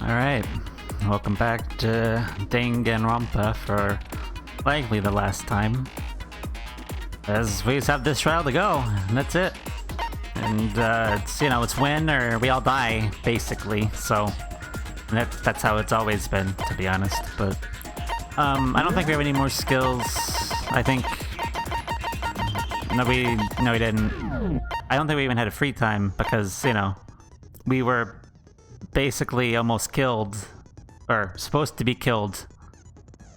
Alright, welcome back to Danganronpa for likely the last time. As we just have this trial to go, and that's it. And it's, you know, it's win or we all die, basically, so that's how it's always been, to be honest. But I don't think we have any more skills. I think no, we didn't. I don't think we even had a free time because, you know, we were basically almost killed, or supposed to be killed.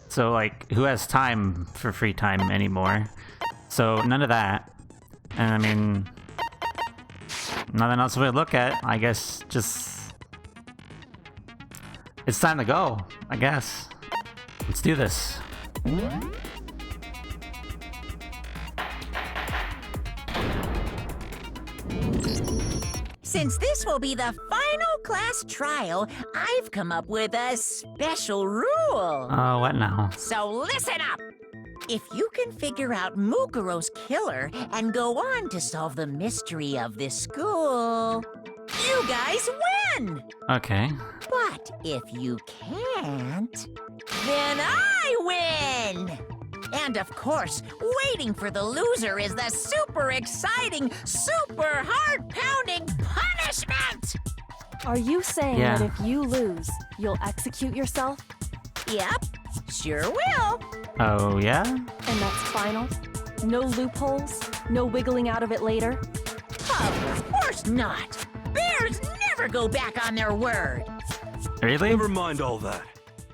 So, like, who has time for free time anymore? So, none of that. And I mean, nothing else we look at. I guess just it's time to go, I guess. Let's do this. Since this will be the final class trial, I've come up with a special rule. Oh, what now? So listen up! If you can figure out Mukuro's killer and go on to solve the mystery of this school, you guys win! Okay. But if you can't, then I win! And of course, waiting for the loser is the super exciting, super heart-pounding punishment! Are you saying Yeah. that if you lose, you'll execute yourself? Yep, sure will. Oh, yeah? And that's final? No loopholes? No wiggling out of it later? Of course not. Bears never go back on their word. Really? Never mind all that.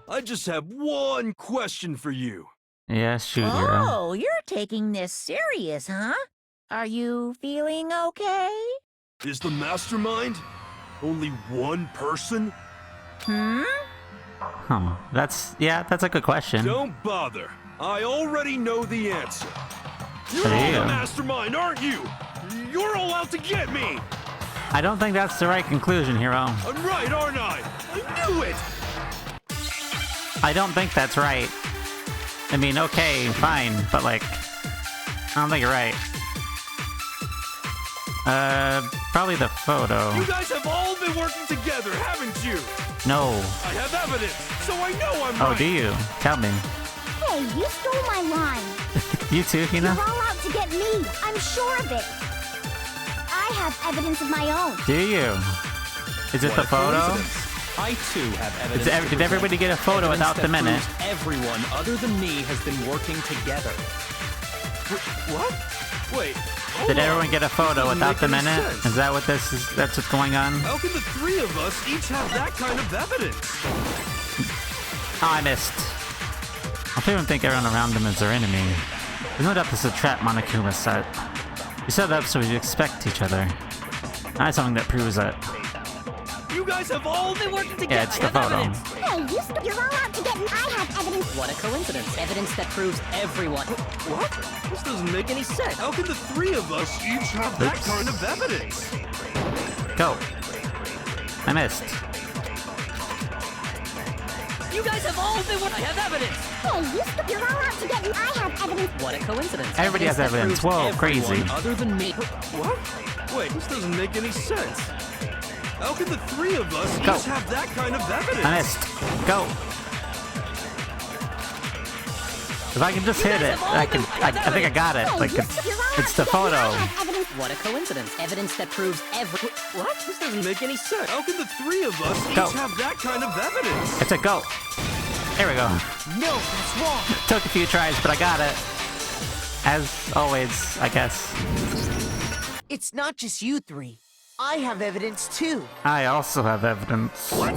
I just have one question for you. Yeah, shoot, hero. Oh, you're taking this serious, huh? Are you feeling okay? Is the mastermind only one person? Huh. That's a good question. Don't bother. I already know the answer. You're all Hey, the mastermind, aren't you? You're all out to get me! I don't think that's the right conclusion, hero. I'm right, aren't I? I knew it! I don't think that's right. I mean, okay, fine, but like, I don't think you're right. Probably the photo. You guys have all been working together, haven't you? No. I have evidence, so I know I'm Oh, right. do you? Tell me. Hey, you stole my line. You too, You're Hina? all out to get me. I'm sure of it. I have evidence of my own. Do you? Is it the photo? I too have evidence. Did everybody get a photo Evidence without that the minute? proves everyone other than me has been working together. What? Wait. hold Did on. everyone get a photo Doesn't without make the any minute? sense. Is that what this is? That's what's going on? How can the three of us each have that kind of evidence? Oh, I missed. I don't even think everyone around them is their enemy. There's no doubt this is a trap Monokuma set. You set it up so we expect each other. Not something that proves that. You guys have all been working together. Yeah, it's the photo. Hey, you're all out to get me. I have evidence. What a coincidence. Evidence that proves everyone. What? This doesn't make any sense. How can the three of us each have that Oops. kind of evidence? Go. I missed. You guys have all been I have evidence. Hey, you're all out to get me. I have evidence. What a coincidence. Everybody has that evidence. proves Whoa, everyone crazy. Other than me. What? Wait, this doesn't make any sense. How can the three of us Go. each have that kind of evidence? I missed. Go. If I can just hit it, I think I got it. Like, it's the photo. I have evidence. What a coincidence. Evidence that proves every. What? This doesn't make any sense. How can the three of us Go. each have that kind of evidence? It's a go. There we go. No, that's wrong. Took a few tries, but I got it. As always, I guess. It's not just you three. I have evidence too. I also have evidence. What?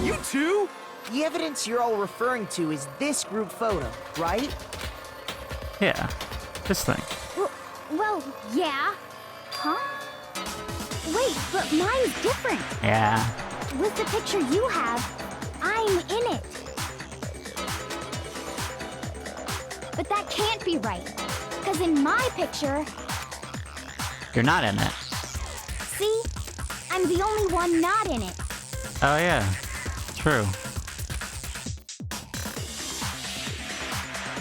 You too? The evidence you're all referring to is this group photo, right? Yeah. This thing. Well, yeah. Huh? Wait, but mine's different. Yeah. With the picture you have, I'm in it. But that can't be right. Because in my picture, You're not in it. see? I'm the only one not in it. Oh, yeah. True.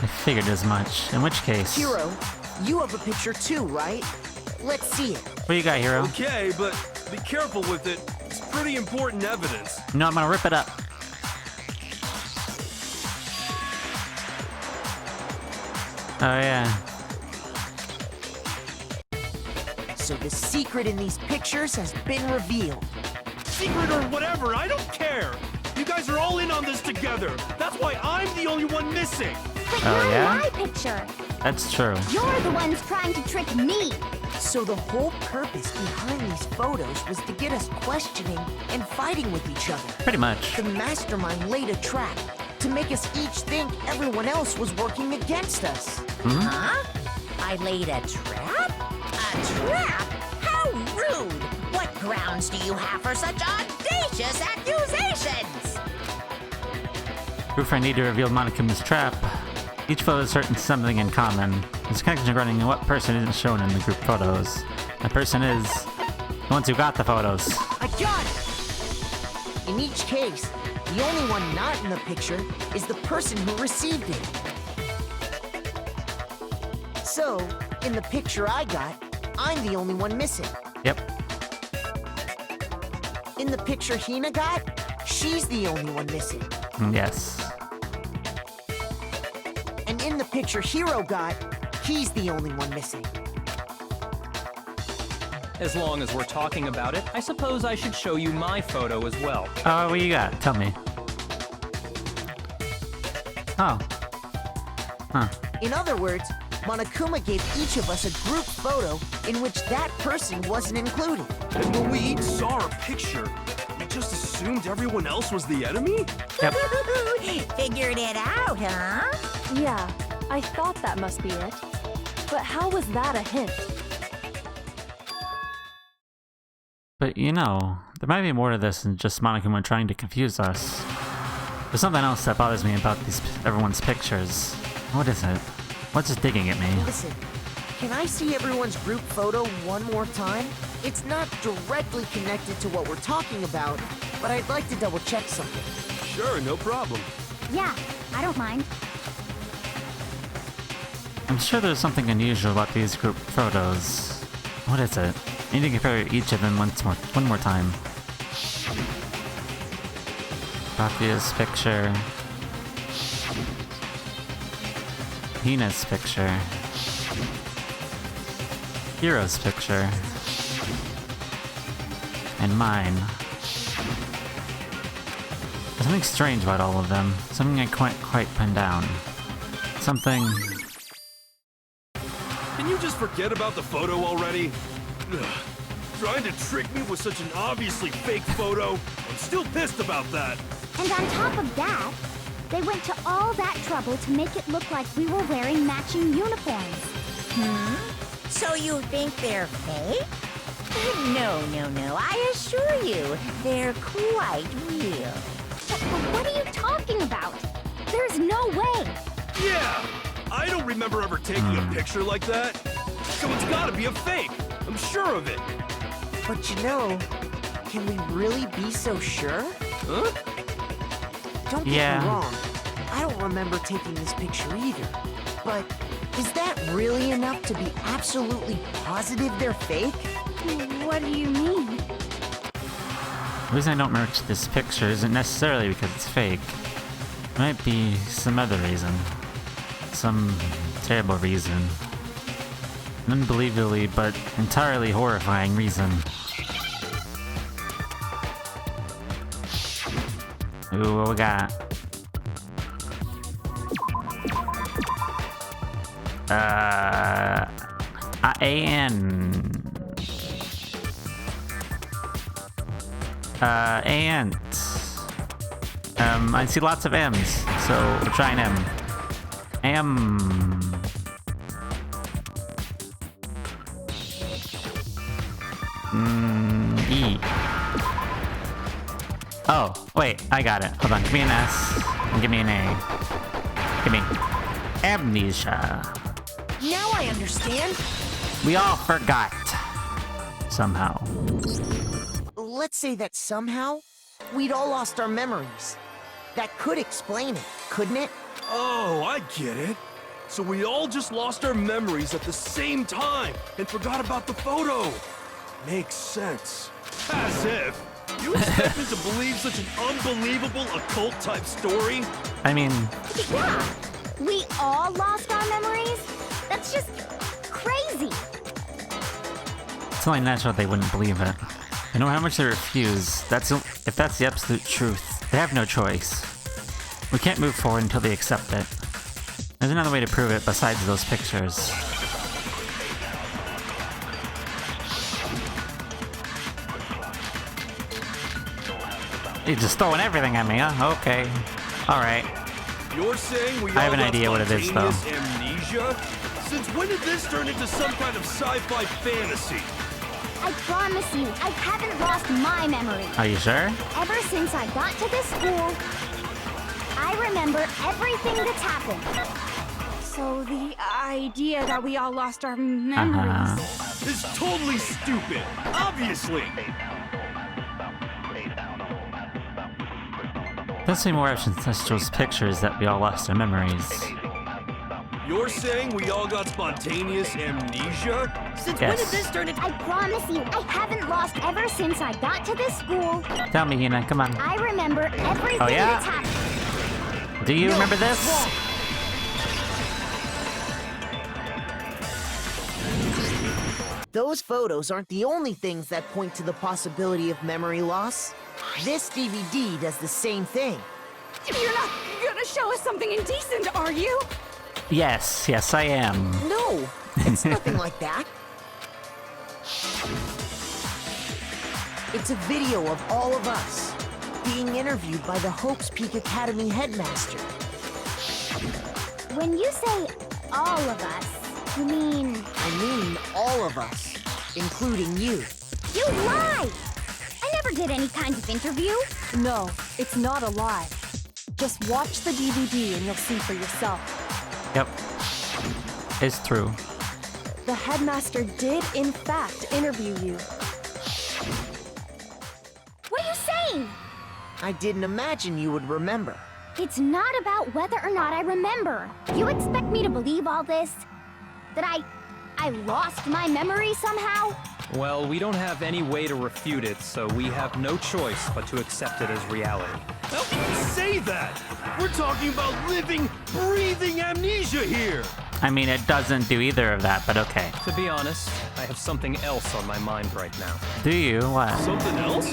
I figured as much. In which case... Hero, you have a picture too, right? Let's see it. What do you got, Hero? Okay, but be careful with it. It's pretty important evidence. No, I'm gonna rip it up. Oh yeah. So the secret in these pictures has been revealed. Secret or whatever, I don't care. You guys are all in on this together. That's why I'm the only one missing. But Oh, not yeah? my picture. That's true. You're the ones trying to trick me. So the whole purpose behind these photos was to get us questioning and fighting with each other. Pretty much. The mastermind laid a trap to make us each think everyone else was working against us. Huh? I laid a trap? A trap? How rude! What grounds do you have for such audacious accusations? Proof I need to reveal Monokuma's trap. Each photo is certain something in common. There's connection regarding what person isn't shown in the group photos. That person is the ones who got the photos. I got it! In each case, the only one not in the picture is the person who received it. So, in the picture I got, I'm the only one missing. Yep. In the picture Hina got, she's the only one missing. Yes. And in the picture Hiro got, he's the only one missing. As long as we're talking about it, I suppose I should show you my photo as well. Oh, what you got? Tell me. Oh. Huh. In other words, Monokuma gave each of us a group photo in which that person wasn't included. And when we each saw our picture, we just assumed everyone else was the enemy? Yep. Figured it out, huh? Yeah, I thought that must be it. But how was that a hint? But you know, there might be more to this than just Monokuma trying to confuse us. There's something else that bothers me about everyone's pictures. What is it? What's just digging at me? Listen, can I see everyone's group photo one more time? It's not directly connected to what we're talking about, but I'd like to double check something. Sure, no problem. Yeah, I don't mind. I'm sure there's something unusual about these group photos. What is it? I need to compare each of them one more time. Rafia's picture. Hina's picture. Hiro's picture. And mine. There's something strange about all of them. Something I can't quite pin down. Something... Can you just forget about the photo already? Ugh. Trying to trick me with such an obviously fake photo? I'm still pissed about that. And on top of that, they went to all that trouble to make it look like we were wearing matching uniforms. So you think they're fake? No, no, no. I assure you, they're quite real. But what are you talking about? There's no way. Yeah! I don't remember ever taking a picture like that. So it's gotta be a fake. I'm sure of it. But you know, can we really be so sure? Huh? Don't get Yeah. me wrong. I don't remember taking this picture either. But is that really enough to be absolutely positive they're fake? What do you mean? The reason I don't remember this picture isn't necessarily because it's fake. It might be some other reason. Some terrible reason. An unbelievably but entirely horrifying reason. Ooh, what we got? A-N. Ant. I see lots of M's, so we'll try an M. M. E. Oh, wait, I got it. Hold on, give me an S and give me an A. Give me amnesia. Now I understand. We all forgot. Somehow. Let's say that somehow we'd all lost our memories. That could explain it, couldn't it? Oh, I get it. So we all just lost our memories at the same time and forgot about the photo. Makes sense. As if. You expect me to believe such an unbelievable occult-type story? I mean, Yeah, we all lost our memories? That's just crazy. it's only natural they wouldn't believe it. I know how much they refuse. If that's the absolute truth, they have no choice. We can't move forward until they accept it. There's another way to prove it besides those pictures. You're just throwing everything at me, huh? Okay. Alright. You're saying we I have all an got idea what it is, though. spontaneous amnesia? Since when did this turn into some kind of sci-fi fantasy? I promise you, I haven't lost my memory. Are you sure? Ever since I got to this school, I remember everything that's happened. So the idea that we all lost our memories. It's totally stupid. Obviously. Don't see more evidence than those pictures that we all lost our memories. You're saying we all got spontaneous amnesia? Since Yes. when did this turn into... I promise you, I haven't lost ever since I got to this school. Tell me, Hina, come on. I remember everything Oh, yeah? that's happened. Do you remember this? Those photos aren't the only things that point to the possibility of memory loss. This DVD does the same thing. You're not gonna show us something indecent, are you? Yes, I am. No, it's nothing like that. It's a video of all of us being interviewed by the Hope's Peak Academy headmaster. When you say all of us, you mean... I mean all of us, including you. You lie! I never did any kind of interview. No, it's not a lie. Just watch the DVD and you'll see for yourself. Yep. It's true. The headmaster did, in fact, interview you. What are you saying? I didn't imagine you would remember. It's not about whether or not I remember. You expect me to believe all this? That I lost my memory somehow? Well, we don't have any way to refute it, so we have no choice but to accept it as reality. How can you say that? We're talking about living, breathing amnesia here. I mean, it doesn't do either of that, but okay. To be honest, I have something else on my mind right now. Do you? What? Something else?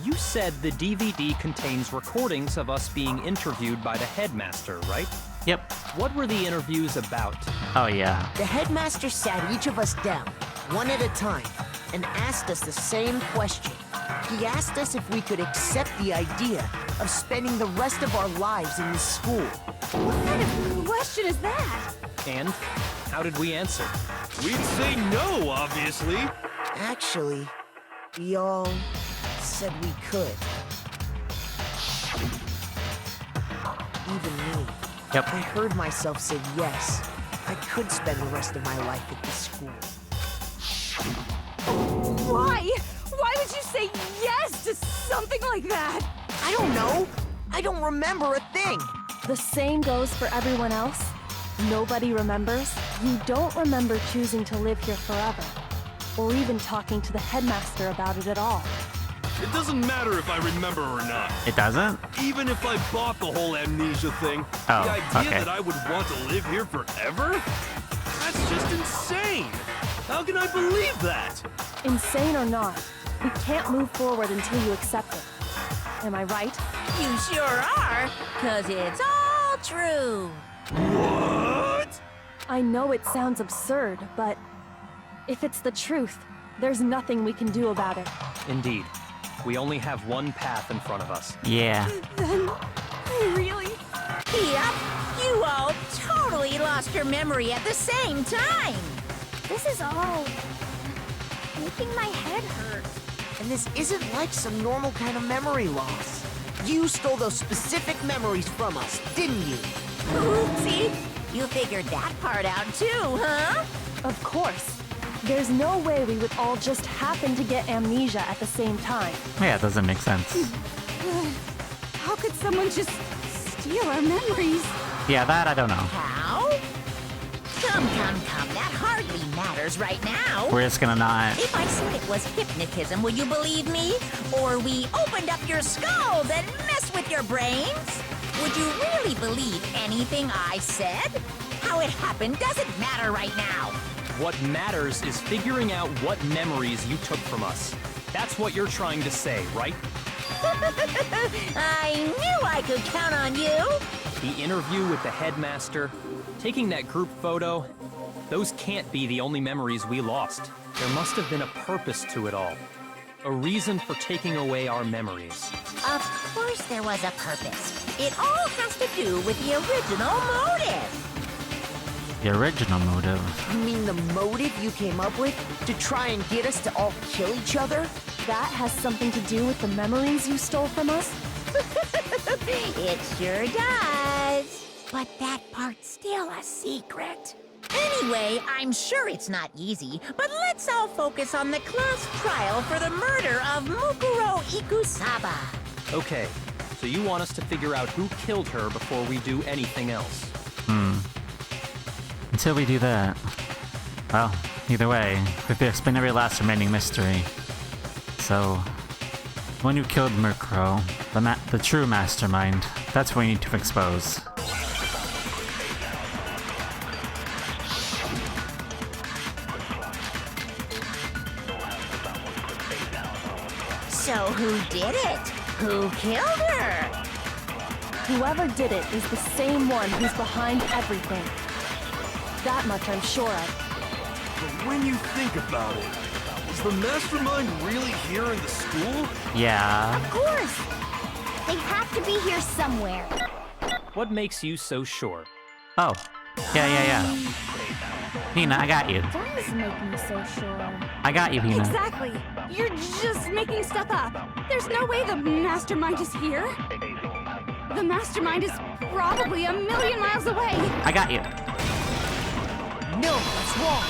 You said the DVD contains recordings of us being interviewed by the headmaster, right? Yep. What were the interviews about? Oh, yeah. The headmaster sat each of us down, one at a time, and asked us the same question. He asked us if we could accept the idea of spending the rest of our lives in this school. What kind of question is that? And how did we answer? We'd say no, obviously. Actually, we all said we could. Even me. Yep. I heard myself say yes. I could spend the rest of my life at this school. Why? Why would you say yes to something like that? I don't know. I don't remember a thing. The same goes for everyone else. Nobody remembers. You don't remember choosing to live here forever, or even talking to the headmaster about it at all. It doesn't matter if I remember or not. It doesn't? Even if I bought the whole amnesia thing, Oh, the idea okay. that I would want to live here forever? That's just insane. How can I believe that? Insane or not, we can't move forward until you accept it. Am I right? You sure are, 'cause it's all true. What? I know it sounds absurd, but if it's the truth, there's nothing we can do about it. Indeed. We only have one path in front of us. Yeah. Then, really? Yep, you all totally lost your memory at the same time. This is all making my head hurt. And this isn't like some normal kind of memory loss. You stole those specific memories from us, didn't you? Oopsie, you figured that part out too, huh? Of course. There's no way we would all just happen to get amnesia at the same time. Yeah, it doesn't make sense. How could someone just steal our memories? Yeah, that I don't know. How? Come, that hardly matters right now. We're just gonna not. If I said it was hypnotism, will you believe me? Or we opened up your skulls and messed with your brains? Would you really believe anything I said? How it happened doesn't matter right now. What matters is figuring out what memories you took from us. That's what you're trying to say, right? I knew I could count on you. The interview with the headmaster, taking that group photo, those can't be the only memories we lost. There must have been a purpose to it all. A reason for taking away our memories. Of course there was a purpose. It all has to do with the original motive. The original motive. You mean the motive you came up with to try and get us to all kill each other? That has something to do with the memories you stole from us? It sure does. But that part's still a secret. Anyway, I'm sure it's not easy, but let's all focus on the class trial for the murder of Mukuro Ikusaba. Okay, so you want us to figure out who killed her before we do anything else? Until we do that. Well, either way, we've explained every last remaining mystery. So, the one who killed Mukuro, the true mastermind, that's what we need to expose. So who did it? Who killed her? Whoever did it is the same one who's behind everything. That much I'm sure of. But when you think about it, is the mastermind really here in the school? Yeah. Of course! They have to be here somewhere. What makes you so sure? Oh. Yeah. Hina, I got you. What does make me so sure? I got you, Hina. Exactly. You're just making stuff up. There's no way the mastermind is here. The mastermind is probably a million miles away. I got you. No, that's wrong.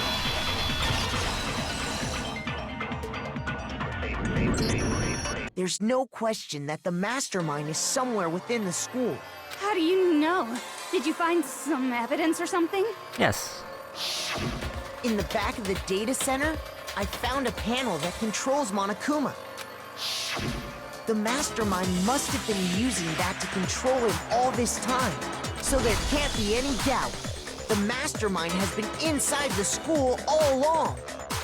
There's no question that the mastermind is somewhere within the school. How do you know? Did you find some evidence or something? Yes. In the back of the data center, I found a panel that controls Monokuma. The mastermind must have been using that to control him all this time. So there can't be any doubt. The mastermind has been inside the school all along.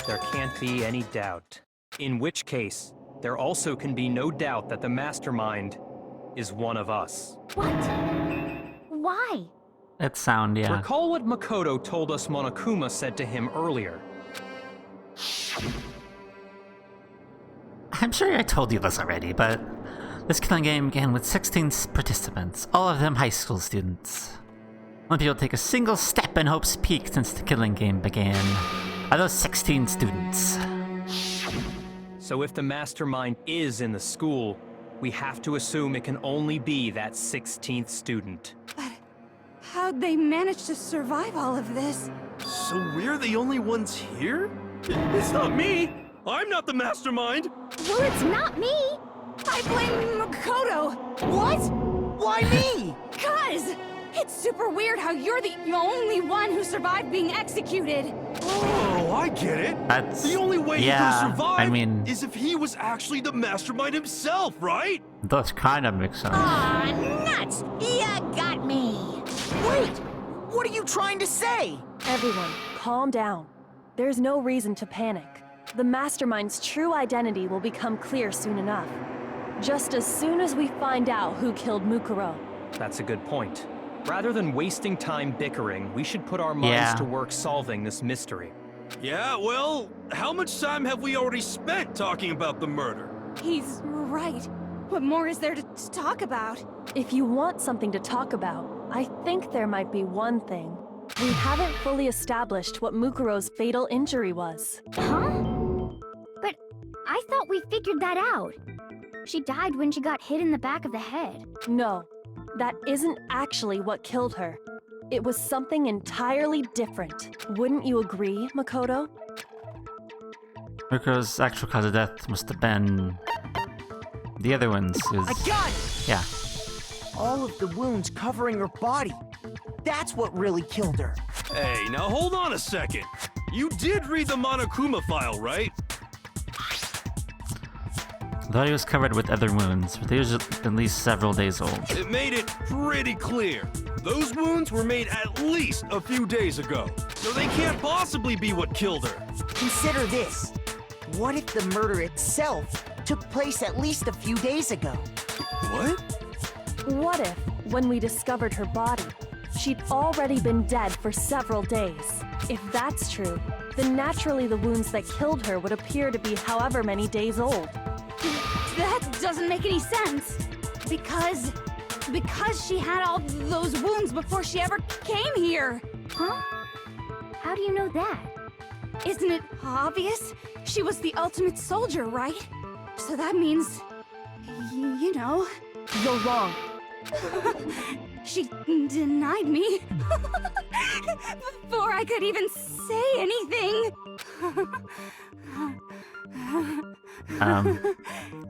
There can't be any doubt. In which case, there also can be no doubt that the mastermind is one of us. What? Why? It's sound, yeah. Recall what Makoto told us Monokuma said to him earlier. I'm sure I told you this already, but this killing game began with 16 participants, all of them high school students. Only people take a single step in Hope's Peak since the killing game began are those 16 students. So if the mastermind is in the school, we have to assume it can only be that 16th student. But how'd they manage to survive all of this? So we're the only ones here? It's not me! I'm not the mastermind! Well, it's not me! I blame Makoto. What? Why me? 'Cause it's super weird how you're the only one who survived being executed. Oh, I get it! That's... The only way yeah, he could survive I mean... is if he was actually the mastermind himself, right? Those kind of make sense. Aw, nuts! You got me! Wait! What are you trying to say? Everyone, calm down. There's no reason to panic. The mastermind's true identity will become clear soon enough. Just as soon as we find out who killed Mukuro. That's a good point. Rather than wasting time bickering, we should put our minds to work solving this mystery. Yeah, well, how much time have we already spent talking about the murder? He's right. What more is there to talk about? If you want something to talk about, I think there might be one thing. We haven't fully established what Mukuro's fatal injury was. Huh? But I thought we figured that out. She died when she got hit in the back of the head. No, that isn't actually what killed her. It was something entirely different. Wouldn't you agree, Makoto? Mukuro's actual cause of death must have been... the other ones is... I got it! Yeah. All of the wounds covering her body. That's what really killed her. Hey, now hold on a second. You did read the Monokuma file, right? Though he was covered with other wounds, but they were at least several days old. It made it pretty clear. Those wounds were made at least a few days ago. So they can't possibly be what killed her. Consider this. What if the murder itself took place at least a few days ago? What? What if, when we discovered her body, she'd already been dead for several days? If that's true, then naturally the wounds that killed her would appear to be however many days old. That doesn't make any sense. Because she had all those wounds before she ever came here. Huh? How do you know that? Isn't it obvious? She was the ultimate soldier, right? So that means, you know. You're wrong. She denied me before I could even say anything.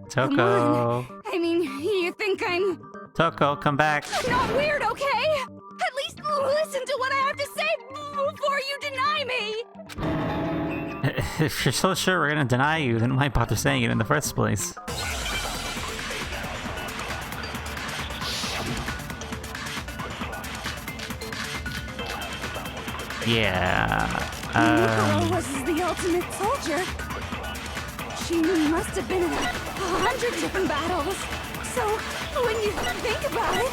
Toko. Come on. I mean, you think I'm Toko, come back. not weird, okay? At least listen to what I have to say before you deny me. If you're so sure we're gonna deny you, then why bother saying it in the first place? Yeah. Mukuro was the ultimate soldier. She must have been in 100 different battles. So, when you think about it,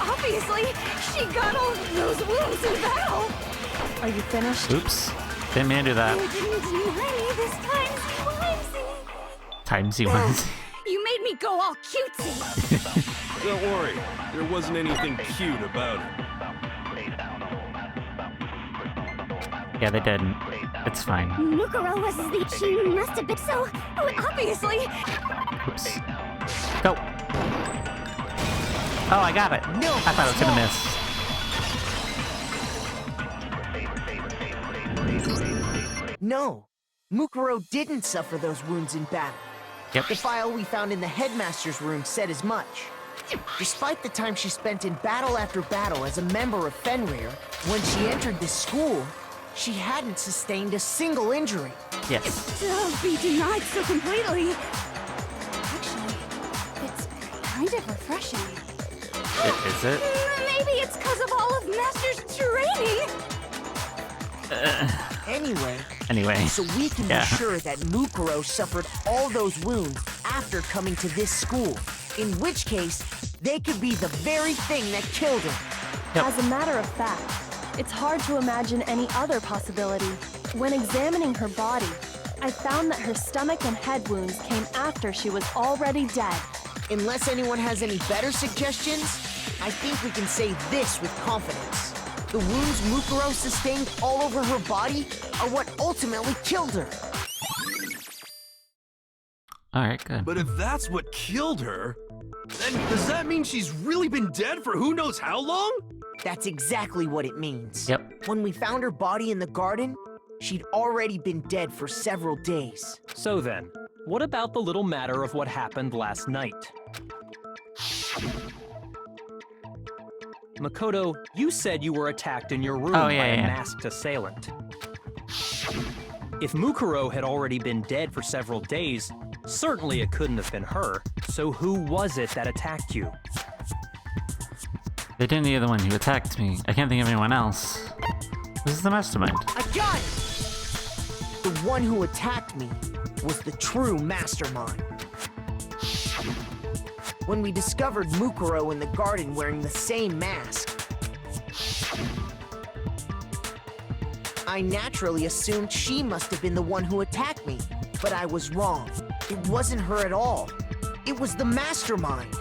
obviously, she got all those wounds in battle. Are you finished? Oops. Didn't mean to do that. You didn't deny me this Timesy ones. You made me go all cutesy. Don't worry, there wasn't anything cute about it. Yeah, they didn't. It's fine. Mukuro was the... She must have been so... Obviously. Oops. Go. Oh, I got it. No, I thought I was gonna miss. No, Mukuro didn't suffer those wounds in battle. Yep. The file we found in the headmaster's room said as much. Despite the time she spent in battle after battle as a member of Fenrir, when she entered this school, she hadn't sustained a single injury. Yes. To be denied so completely. Actually, it's kind of refreshing. Is it? Maybe it's because of all of Master's training. Anyway, so we can Yeah. be sure that Mukuro suffered all those wounds after coming to this school, in which case, they could be the very thing that killed her. Yep. As a matter of fact, it's hard to imagine any other possibility. When examining her body, I found that her stomach and head wounds came after she was already dead. Unless anyone has any better suggestions, I think we can say this with confidence. The wounds Mukuro sustained all over her body are what ultimately killed her. Alright, good. But if that's what killed her, then does that mean she's really been dead for who knows how long? That's exactly what it means. Yep. When we found her body in the garden, she'd already been dead for several days. So then, what about the little matter of what happened last night? Makoto, you said you were attacked in your room Oh, by yeah, a yeah. masked assailant. If Mukuro had already been dead for several days, certainly it couldn't have been her. So who was it that attacked you? They didn't either one who attacked me. I can't think of anyone else. This is the mastermind. I got it! The one who attacked me was the true mastermind. When we discovered Mukuro in the garden wearing the same mask, I naturally assumed she must have been the one who attacked me, but I was wrong. It wasn't her at all. It was the mastermind.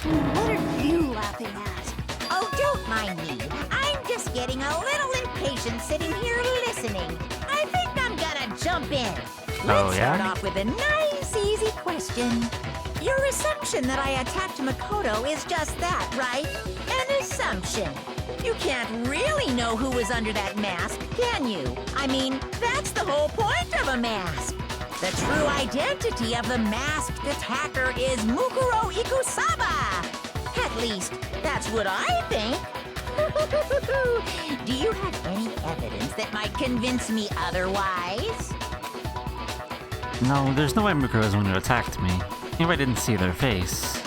What are you laughing at? Oh, don't mind me. I'm just getting a little impatient sitting here listening. I think I'm gonna jump in. Let's yeah? start off with a nice, easy question. Your assumption that I attacked Makoto is just that, right? An assumption. You can't really know who was under that mask, can you? I mean, that's the whole point of a mask. The true identity of the masked attacker is Mukuro Ikusaba. At least, that's what I think. Do you have any evidence that might convince me otherwise? No, there's no way Mukuro was the one who attacked me. Anyway, I didn't see their face.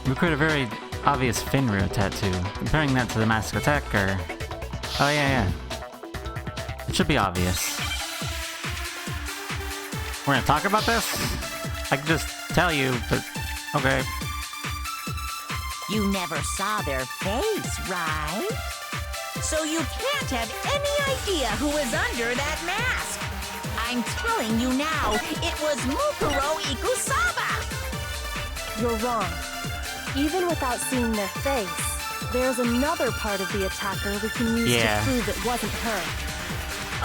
Mukuro had a very obvious Finryu tattoo. Comparing that to the mask attacker... Oh yeah. It should be obvious. We're gonna talk about this? I can just tell you, but... Okay. You never saw their face, right? So you can't have any idea who was under that mask. I'm telling you now, it was Mukuro Ikusaba! You're wrong. Even without seeing their face, there's another part of the attacker we can use to prove it wasn't her.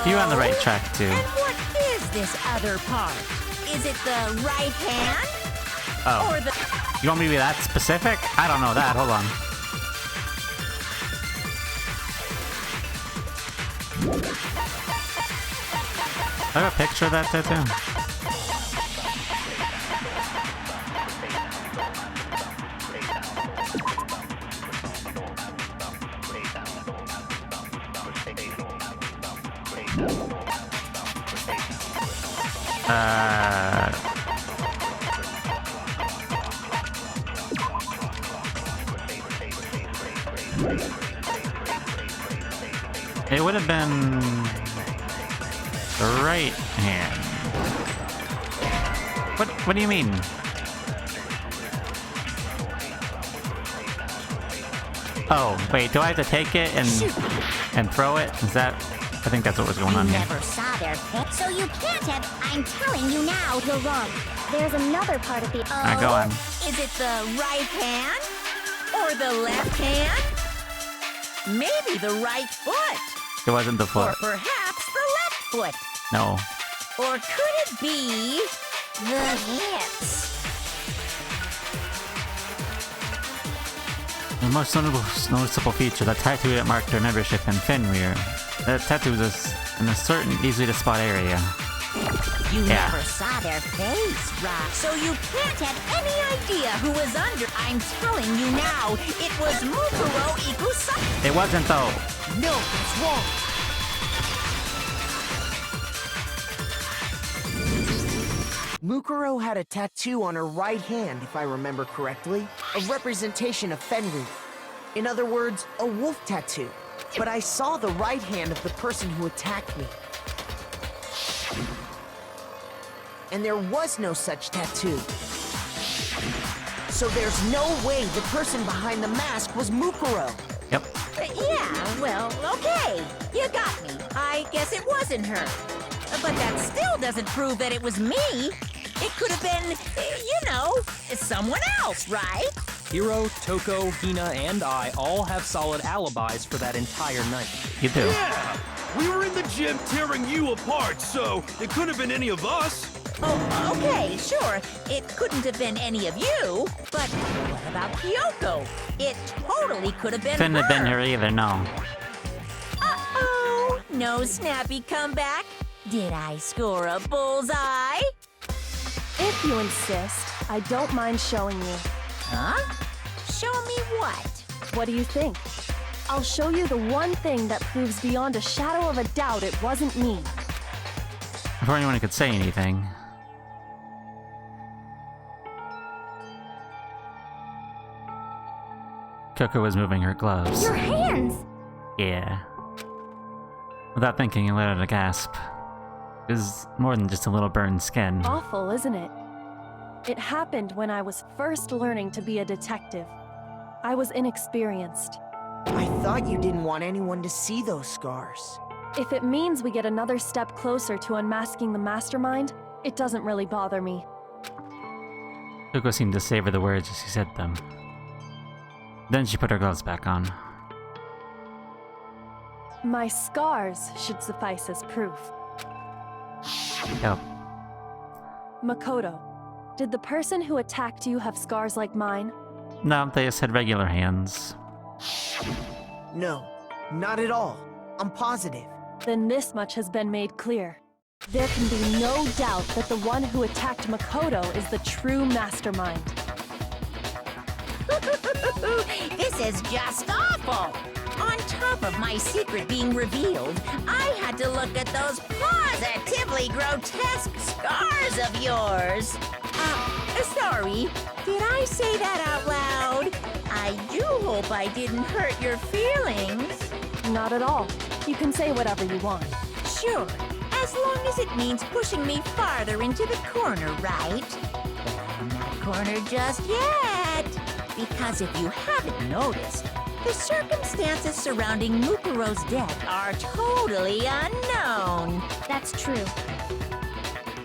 You're on the right track, too. And what is this other part? Is it the right hand? Oh. Or the... You want me to be that specific? I don't know that. Hold on. I have a picture of that tattoo. It would have been the right hand. What do you mean? Oh, wait, do I have to take it and throw it? Is that... I think that's what was going on here. Never saw their face, so you can't have... I'm telling you now, you're wrong. There's another part of the... Alright, go on. Is it the right hand? Or the left hand? Maybe the right foot? It wasn't the Or foot. perhaps the left foot? No. Or could it be the hips? The most noticeable feature, the tattoo that marked their membership in Finryu. That tattoo was in a certain, easy to spot area. You never saw their face, right? So you can't have any idea who was under. I'm telling you now, it was Mukuro Ikusaba. It wasn't though. No, it's wrong. Mukuro had a tattoo on her right hand, if I remember correctly. A representation of Fenrir. In other words, a wolf tattoo. But I saw the right hand of the person who attacked me. And there was no such tattoo. So there's no way the person behind the mask was Mukuro. Yep. Yeah, well, okay. You got me. I guess it wasn't her. But that still doesn't prove that it was me. It could have been, you know, someone else, right? Hiro, Toko, Hina, and I all have solid alibis for that entire night. You do. Yeah! We were in the gym tearing you apart, so it could have been any of us. Oh, okay, sure. It couldn't have been any of you. But what about Kyoko? It totally could have been Couldn't her. have been here either, no. Uh-oh. No snappy comeback? Did I score a bullseye? If you insist, I don't mind showing you. Huh? Show me what? What do you think? I'll show you the one thing that proves beyond a shadow of a doubt it wasn't me. Before anyone could say anything. Coco was moving her gloves. Your hands! Yeah. Without thinking, I let out a gasp. It was more than just a little burned skin. Awful, isn't it? It happened when I was first learning to be a detective. I was inexperienced. I thought you didn't want anyone to see those scars. If it means we get another step closer to unmasking the mastermind, it doesn't really bother me. Coco seemed to savor the words as she said them. Then she put her gloves back on. My scars should suffice as proof. Yep. Makoto, did the person who attacked you have scars like mine? No, they just had regular hands. No, not at all. I'm positive. Then this much has been made clear. There can be no doubt that the one who attacked Makoto is the true mastermind. This is just awful! On top of my secret being revealed, I had to look at those positively grotesque scars of yours. Sorry, did I say that out loud? I do hope I didn't hurt your feelings. Not at all. You can say whatever you want. Sure, as long as it means pushing me farther into the corner, right? But I'm not cornered just yet. Because if you haven't noticed, the circumstances surrounding Mukuro's death are totally unknown. That's true.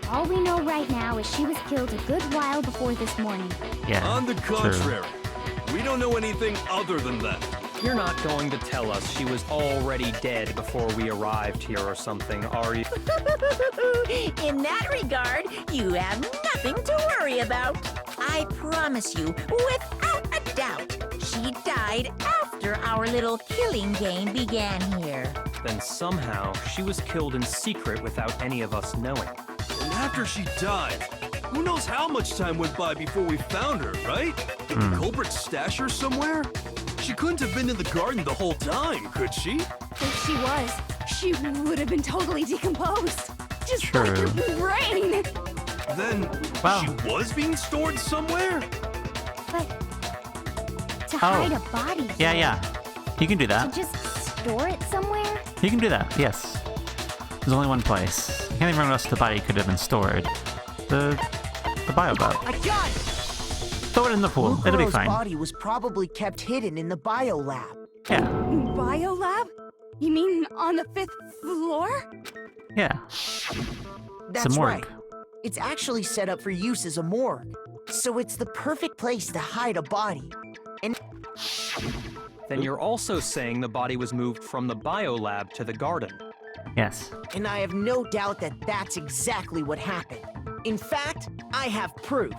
All we know right now is she was killed a good while before this morning. Yeah. On the true. contrary, we don't know anything other than that. You're not going to tell us she was already dead before we arrived here or something, are you? In that regard, you have nothing to worry about. I promise you, without a doubt, she died after our little killing game began here. Then somehow she was killed in secret without any of us knowing. And after she died, who knows how much time went by before we found her, right? Did the culprit stash her somewhere? She couldn't have been in the garden the whole time, could she? If she was, she would have been totally decomposed. Just True. like your brain. Then Wow. she was being stored somewhere? But to hide a body. Yeah. You can do To that. just store it somewhere? You can do that, yes. There's only one place. I can't even remember where else the body could have been stored. The biobot. I got it! Throw it in the pool. It'll be Mukuro's fine. body was probably kept hidden in the biolab. Yeah. Biolab? You mean on the 5th floor? Yeah. That's It's a morgue. right. It's actually set up for use as a morgue. So it's the perfect place to hide a body. And Then you're also saying the body was moved from the biolab to the garden. Yes. I have no doubt that that's exactly what happened. In fact, I have proof.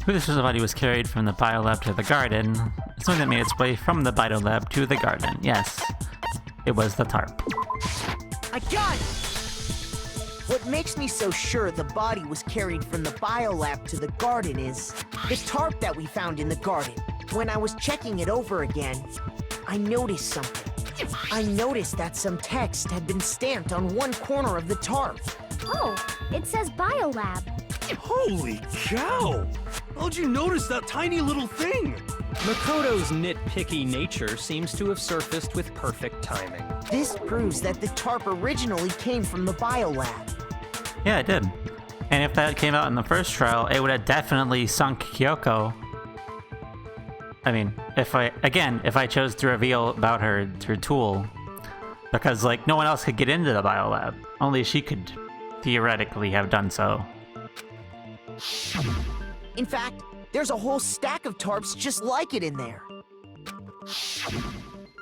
This body was carried from the biolab to the garden. Something that made its way from the biolab to the garden. Yes. It was the tarp. I got it! What makes me so sure the body was carried from the biolab to the garden is the tarp that we found in the garden. When I was checking it over again, I noticed something. I noticed that some text had been stamped on one corner of the tarp. Oh, it says biolab. Holy cow! How'd you notice that tiny little thing? Makoto's nitpicky nature seems to have surfaced with perfect timing. This proves that the tarp originally came from the biolab. Yeah, it did. And if that came out in the first trial, it would have definitely sunk Kyoko. I mean, if I chose to reveal about her through Tool, because, like, no one else could get into the biolab. Only she could theoretically have done so. In fact, there's a whole stack of tarps just like it in there.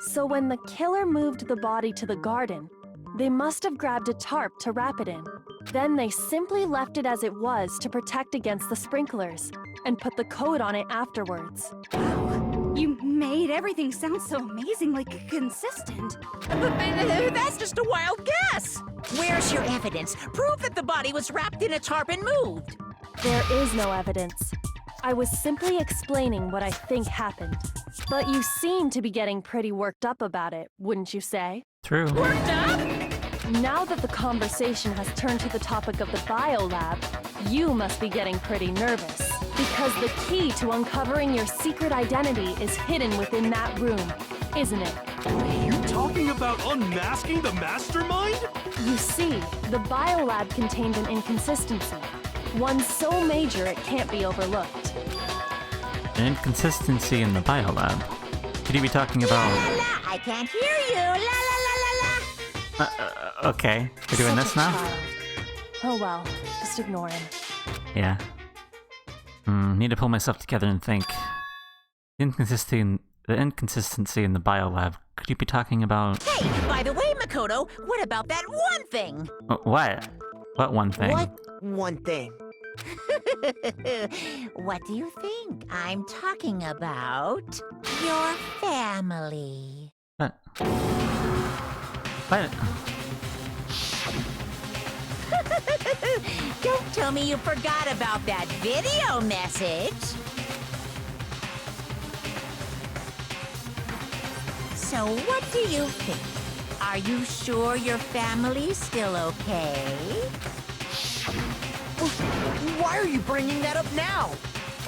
So when the killer moved the body to the garden, they must have grabbed a tarp to wrap it in. Then they simply left it as it was to protect against the sprinklers, and put the coat on it afterwards. You made everything sound so amazingly consistent. That's just a wild guess. Where's your evidence? Prove that the body was wrapped in a tarp and moved. There is no evidence. I was simply explaining what I think happened. But you seem to be getting pretty worked up about it, wouldn't you say? True. Worked up? Now that the conversation has turned to the topic of the biolab, you must be getting pretty nervous. Because the key to uncovering your secret identity is hidden within that room, isn't it? You talking about unmasking the mastermind? You see, the biolab contained an inconsistency. One so major it can't be overlooked. An inconsistency in the biolab. Could you be talking about... La la, I can't hear you. La la la la la. Okay, we're doing Such this a now? child. Oh well, just ignore him. Yeah. Need to pull myself together and think. The inconsistency in the biolab. Could you be talking about... Hey, by the way, Makoto, what about that one thing? What? What one thing? What one thing? What do you think? I'm talking about your family. What? Don't tell me you forgot about that video message. So what do you think? Are you sure your family's still okay? Why are you bringing that up now?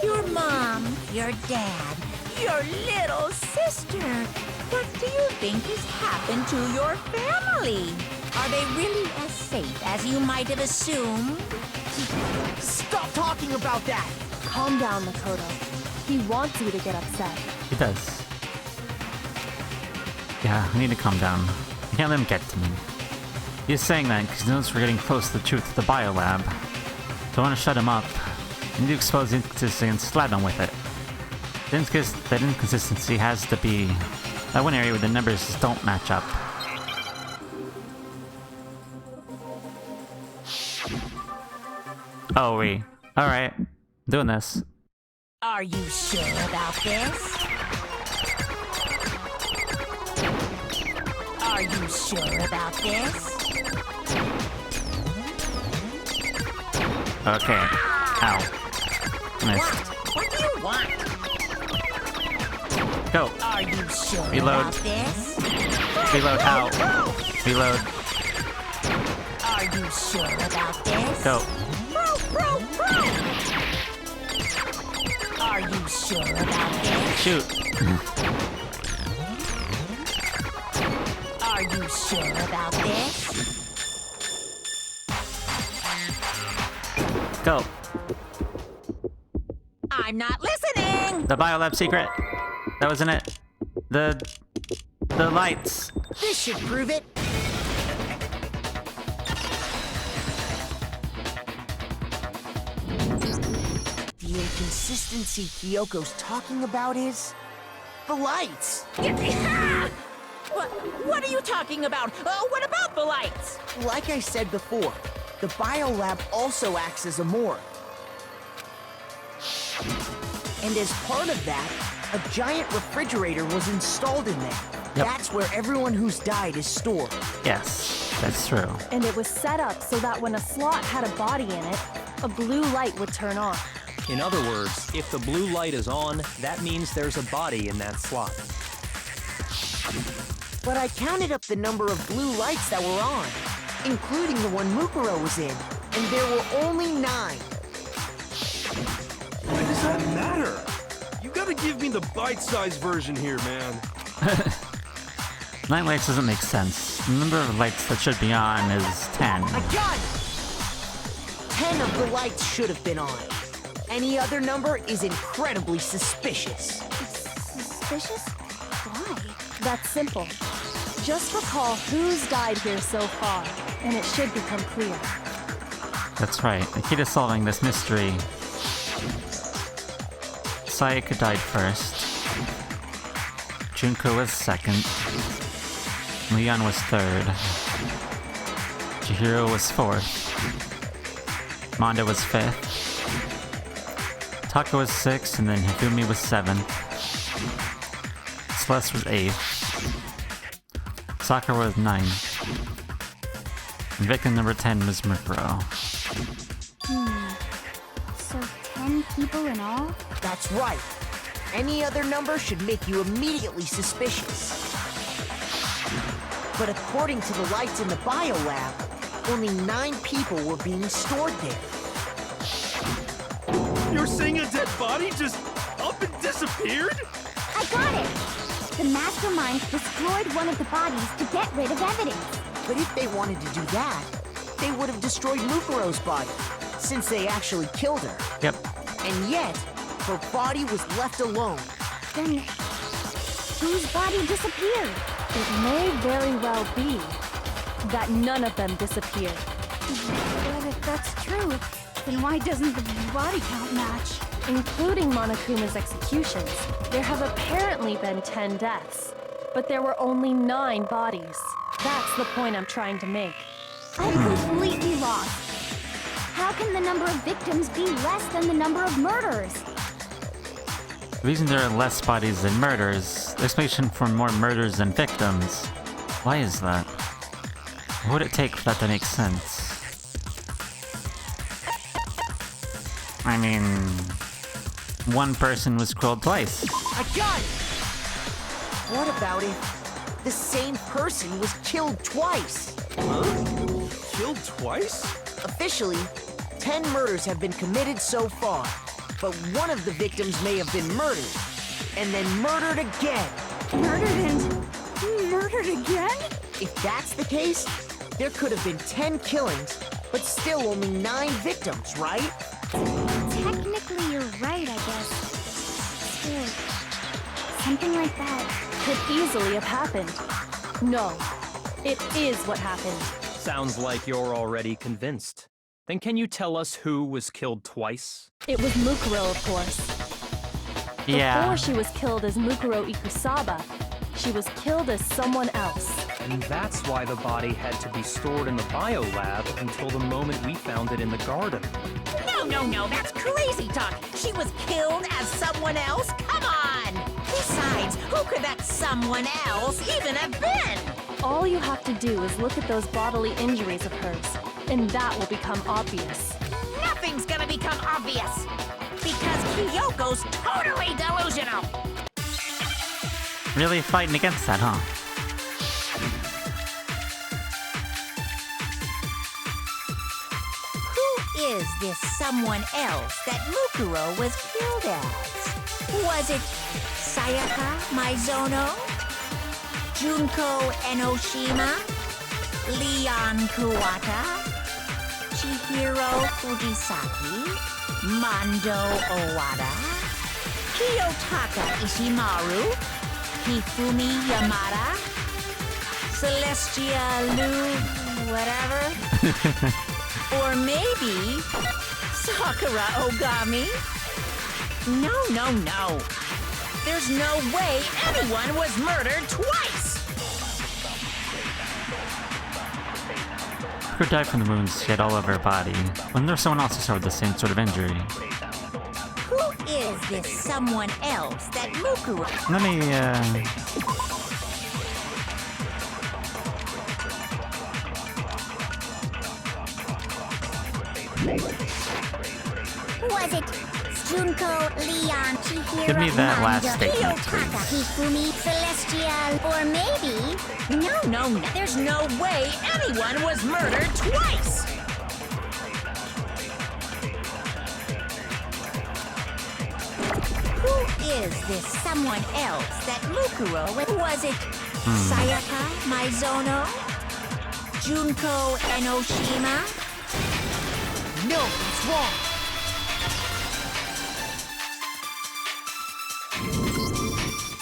Your mom, your dad, your little sister. What do you think has happened to your family? Are they really as safe as you might have assumed? Stop talking about that! Calm down, Makoto. He wants you to get upset. He does. Yeah, I need to calm down. I can't let him get to me. He's saying that because he knows we're getting close to the truth of the biolab. So I want to shut him up. I need to expose the inconsistency and slap him with it. That inconsistency has to be that one area where the numbers just don't match up. Oh, alright. Doing this. Are you sure about this? Are you sure about this? Okay. Ow. Missed. What do you want? Go. Are you sure Reload. about this? Reload. Ow. Reload. Are you sure about this? Go. Are you sure about this? Shoot. Are you sure about this? Go. I'm not listening! The biolab secret. That wasn't it. The lights. This should prove it. The inconsistency Kyoko's talking about is the lights. What are you talking about? What about the lights? Like I said before, the biolab also acts as a morgue. And as part of that, a giant refrigerator was installed in there. Yep. That's where everyone who's died is stored. Yes, that's true. And it was set up so that when a slot had a body in it, a blue light would turn on. In other words, if the blue light is on, that means there's a body in that slot. But I counted up the number of blue lights that were on, including the one Mukuro was in, and there were only 9. Why does that matter? You gotta give me the bite-sized version here, man. 9 lights doesn't make sense. The number of lights that should be on is 10. I got it! 10 of the lights should have been on. Any other number is incredibly suspicious. Suspicious? Why? That's simple. Just recall who's died here so far, and it should become clear. That's right. The key to solving this mystery. Sayaka died first. Junko was second. Leon was third. Chihiro was fourth. Mondo was fifth. Taka was sixth, and then Hifumi was seventh. Celeste was eighth. Sakura was ninth. And victim number 10 was Mukuro. So 10 people in all? That's right. Any other number should make you immediately suspicious. But according to the lights in the biolab, only 9 people were being stored there. You're saying a dead body just up and disappeared? I got it! The mastermind destroyed one of the bodies to get rid of evidence. But if they wanted to do that, they would have destroyed Mukuro's body, since they actually killed her. Yep. And yet, her body was left alone. Then, whose body disappeared? It may very well be that none of them disappeared. But if that's true, then why doesn't the body count match? Including Monokuma's executions, there have apparently been 10 deaths, but there were only 9 bodies. That's the point I'm trying to make. I'm completely lost. How can the number of victims be less than the number of murders? The reason there are less bodies than murders, the explanation for more murders than victims. Why is that? What would it take for that to make sense? I mean, one person was killed twice. I got it! What about if the same person was killed twice? Huh? Killed twice? Officially, 10 murders have been committed so far, but one of the victims may have been murdered, and then murdered again. Murdered and murdered again? If that's the case, there could have been 10 killings, but still only 9 victims, right? Technically, you're right, I guess. Still, something like that Could easily have happened. No, it is what happened. Sounds like you're already convinced. Then can you tell us who was killed twice? It was Mukuro, of course. Yeah. Before she was killed as Mukuro Ikusaba, she was killed as someone else. And that's why the body had to be stored in the biolab until the moment we found it in the garden. No, that's crazy talk. She was killed as someone else? Come on! Besides, who could that someone else even have been? All you have to do is look at those bodily injuries of hers, and that will become obvious. Nothing's gonna become obvious. Because Kyoko's totally delusional. Really fighting against that, huh? Who is this someone else that Mukuro was killed as? Was it Sayaka Maizono? Junko Enoshima? Leon Kuwata? Chihiro Fujisaki? Mondo Owada? Kiyotaka Ishimaru? Hifumi Yamada? Celestia Lu... whatever? Or maybe... Sakura Ogami? No. There's no way anyone was murdered twice! Who died from the wounds she had all over her body, when there's someone else who suffered the same sort of injury. Who is this someone else that Mukuro... Let me, Was it Junko, Leon, Chihiro, Give me that last Mondo, statement, Kiyotaka, please. Hifumi, Celestia, or maybe... No. There's no way anyone was murdered twice! Who is this someone else that Mukuro... Was it Sayaka Maizono? Junko Enoshima? No, it's wrong.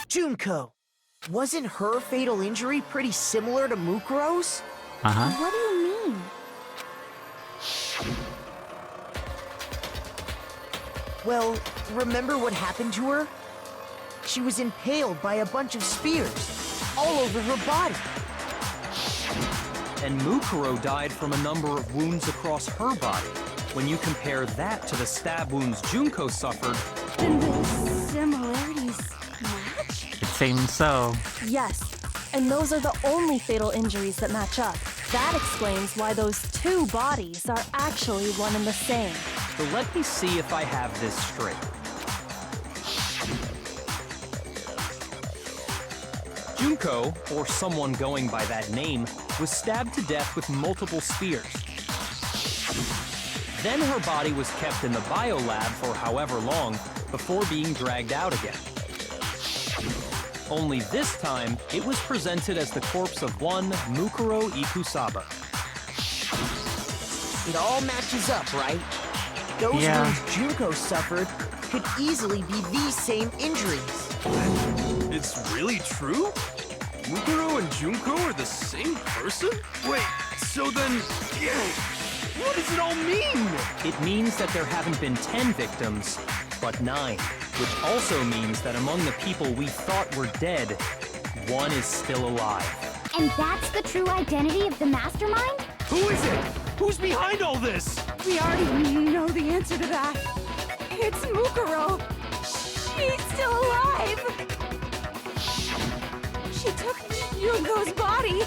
Junko, wasn't her fatal injury pretty similar to Mukuro's? uh-huh. What do you mean? Well, remember what happened to her? She was impaled by a bunch of spears, all over her body. And Mukuro died from a number of wounds across her body. When you compare that to the stab wounds Junko suffered, Then the similarities match? It seems so. Yes, and those are the only fatal injuries that match up. That explains why those two bodies are actually one and the same. so let me see if I have this straight. Junko, or someone going by that name, was stabbed to death with multiple spears. Then her body was kept in the biolab for however long before being dragged out again. Only this time, it was presented as the corpse of one Mukuro Ikusaba. It all matches up, right? Those Yeah. wounds Junko suffered could easily be these same injuries. It's really true? Mukuro and Junko are the same person? Wait, so then... what does it all mean? It means that there haven't been 10 victims, but 9, which also means that among the people we thought were dead, one is still alive. And that's the true identity of the mastermind? Who is it? Who's behind all this? We already know the answer to that. It's Mukuro. She's still alive. She took Junko's body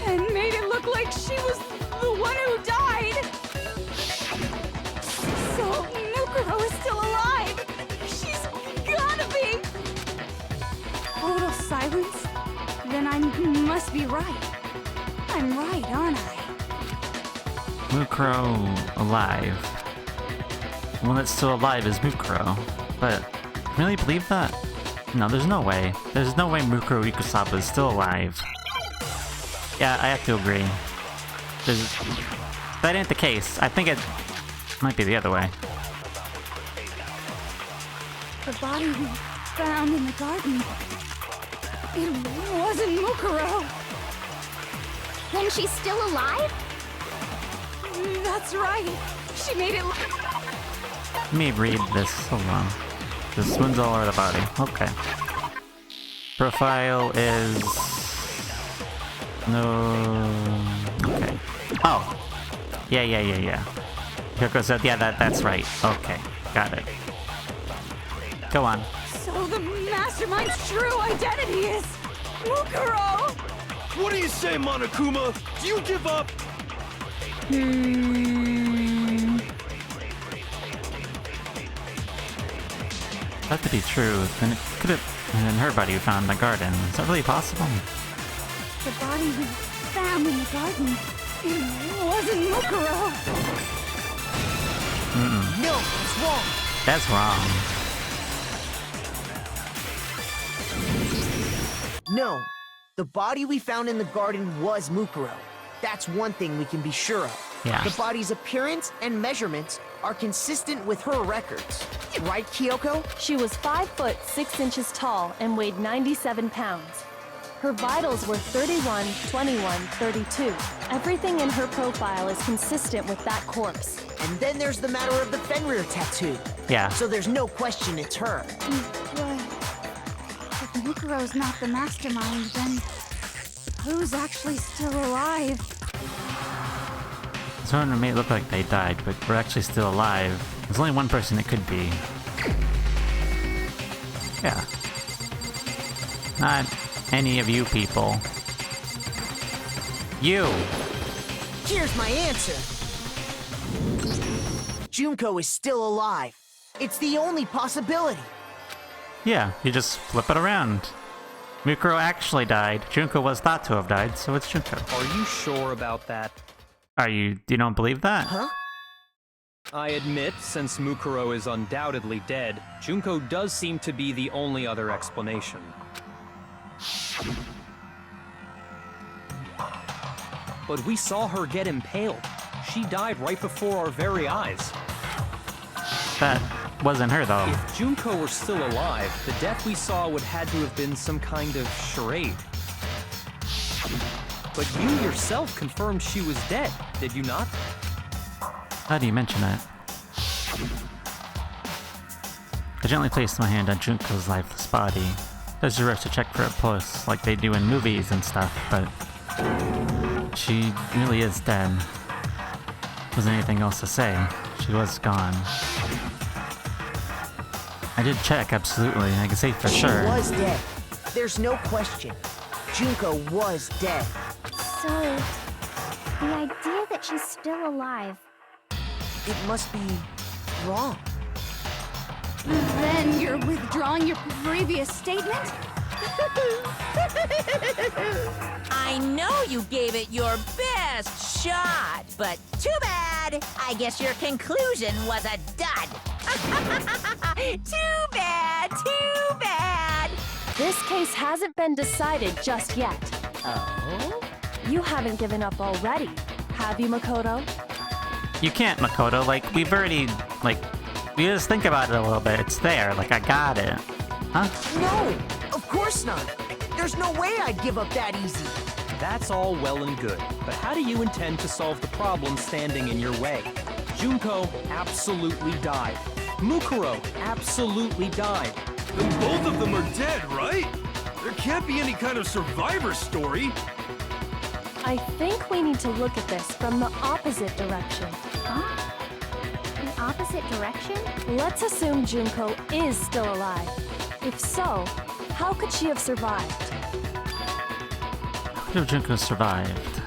and made it look like she was the one who died. must be right. I'm right, aren't I? Mukuro alive. The one that's still alive is Mukuro. But, really believe that? No, there's no way. There's no way Mukuro Ikusawa is still alive. Yeah, I have to agree. That ain't the case. I think it might be the other way. The body we found in the garden. It wasn't Mukuro. Then she's still alive? That's right. She made it. Let me read this. Hold on. This one's all over the body. Okay. Profile is... No... Okay. Oh! Yeah. Kyoko said, yeah, that's right. Okay. Got it. Go on. So the mastermind's true identity is Mukuro! What do you say, Monokuma? Do you give up? That to be true, then it could have been her body we found in the garden. Is that really possible? The body we found in the garden. It wasn't Mukuro. No, it's wrong. That's wrong. No, the body we found in the garden was Mukuro. That's one thing we can be sure of. Yeah. The body's appearance and measurements are consistent with her records. Right, Kyoko? She was 5 foot 6 inches tall and weighed 97 pounds. Her vitals were 31, 21, 32. Everything in her profile is consistent with that corpse. And then there's the matter of the Fenrir tattoo. Yeah. So there's no question it's her. But if Mukuro's not the mastermind, then who's actually still alive? Someone may look like they died, but we're actually still alive. There's only one person it could be. Yeah. Not any of you people. You! Here's my answer. Junko is still alive. It's the only possibility. Yeah, you just flip it around. Mukuro actually died. Junko was thought to have died, so it's Junko. Are you sure about that? You don't believe that? Huh? I admit, since Mukuro is undoubtedly dead, Junko does seem to be the only other explanation. But we saw her get impaled. She died right before our very eyes. That wasn't her, though. If Junko were still alive, the death we saw would had to have been some kind of charade. But you yourself confirmed she was dead, did you not? How do you mention that? I gently placed my hand on Junko's lifeless body. There's a rush to check for a pulse, like they do in movies and stuff, but she really is dead. Wasn't anything else to say. She was gone. I did check, absolutely. I can say for sure. She was dead. There's no question. Junko was dead. So, the idea that she's still alive. It must be wrong. Then you're withdrawing your previous statement? I know you gave it your best shot, but too bad. I guess your conclusion was a dud. Too bad, too bad. This case hasn't been decided just yet. Oh? You haven't given up already, have you, Makoto? You can't, Makoto. Like, we've already, we just think about it a little bit. It's there. Like, I got it. Huh? No, of course not. There's no way I'd give up that easy. That's all well and good, but how do you intend to solve the problem standing in your way? Junko absolutely died. Mukuro absolutely died. Then both of them are dead, right? There can't be any kind of survivor story. I think we need to look at this from the opposite direction. Huh? The opposite direction? Let's assume Junko is still alive. If so, how could she have survived? How could have Junko survived?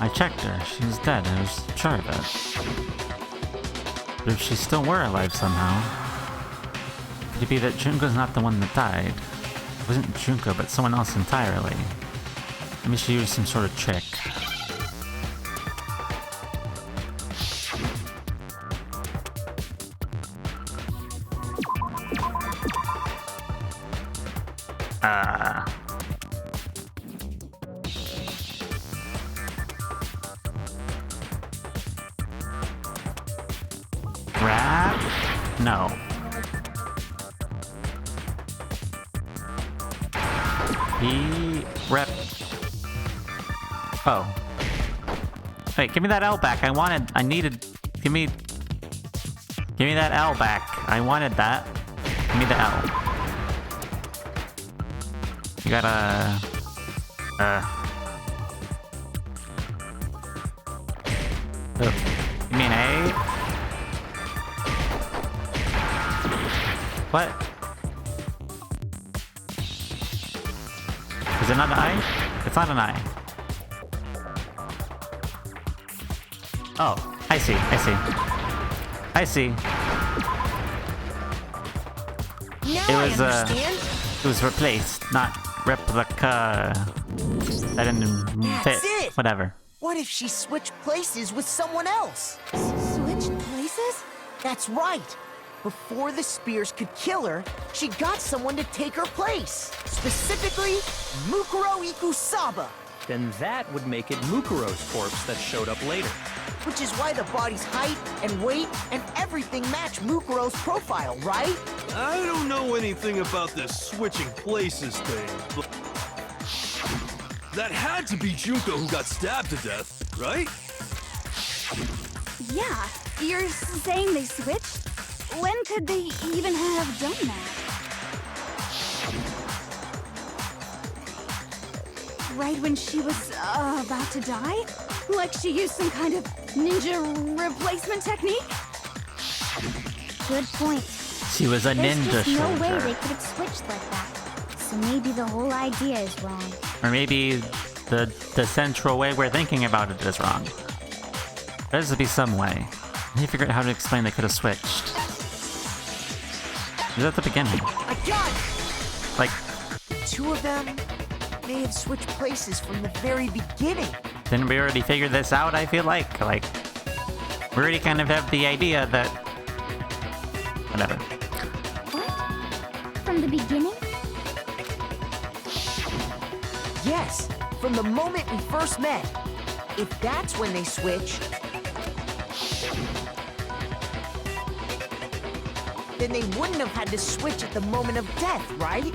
I checked her. She's dead. I was sure of it. But if she still were alive somehow, could it be that Junko's not the one that died? wasn't Junko, but someone else entirely. Maybe she used some sort of trick. Rap? No. He rep. Oh. Wait, give me that L back. I needed. Give me that L back. I wanted that. Give me the L. You gotta. Oh. You mean A? What? Is it not an I? It's not an I. Oh, I see. Now It understand. It was replaced, not replica. That didn't fit. That's it. Whatever. What if she switched places with someone else? Switched places? That's right. Before the spears could kill her, she got someone to take her place. Specifically, Mukuro Ikusaba. Then that would make it Mukuro's corpse that showed up later. Which is why the body's height and weight and everything match Mukuro's profile, right? I don't know anything about this switching places thing, but that had to be Junko who got stabbed to death, right? Yeah. You're saying they switched? When could they even have done that? Right when she was about to die? Like she used some kind of ninja replacement technique? Good point. She was a There's ninja just no way soldier. they could have switched like that. So maybe the whole idea is wrong. Or maybe the central way we're thinking about it is wrong. There has to be some way. I need to figure out how to explain they could have switched. It was at the beginning. I got it! Like, The two of them may have switched places from the very beginning. didn't we already figure this out, I feel like? Like, we already kind of have the idea that... Whatever. What? From the beginning? Yes, from the moment we first met. If that's when they switched, then they wouldn't have had to switch at the moment of death, right?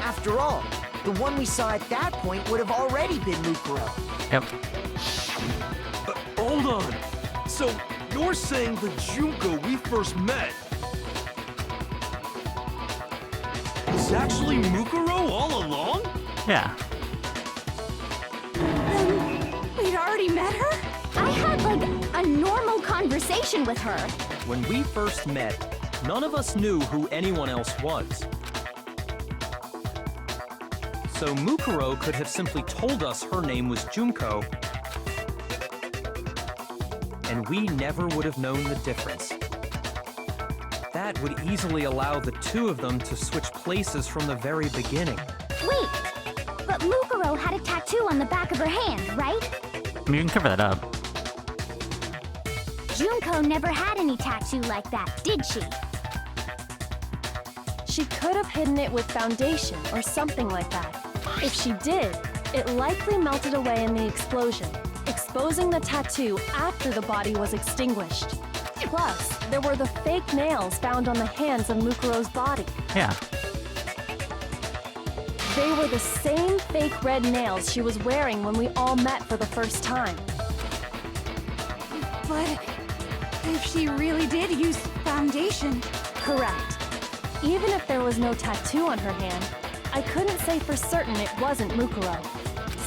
After all, the one we saw at that point would have already been Mukuro. Yep. Hold on. So you're saying the Junko we first met is actually Mukuro all along? Yeah. We'd already met her? I had, like, a normal conversation with her. When we first met, none of us knew who anyone else was. So Mukuro could have simply told us her name was Junko, and we never would have known the difference. That would easily allow the two of them to switch places from the very beginning. Wait, but Mukuro had a tattoo on the back of her hand, right? I mean, you can cover that up. Junko never had any tattoo like that, did she? She could have hidden it with foundation or something like that. If she did, it likely melted away in the explosion, exposing the tattoo after the body was extinguished. Plus, there were the fake nails found on the hands of Mukuro's body. Yeah. They were the same fake red nails she was wearing when we all met for the first time. But if she really did use foundation, Correct. Even if there was no tattoo on her hand, I couldn't say for certain it wasn't Mukuro.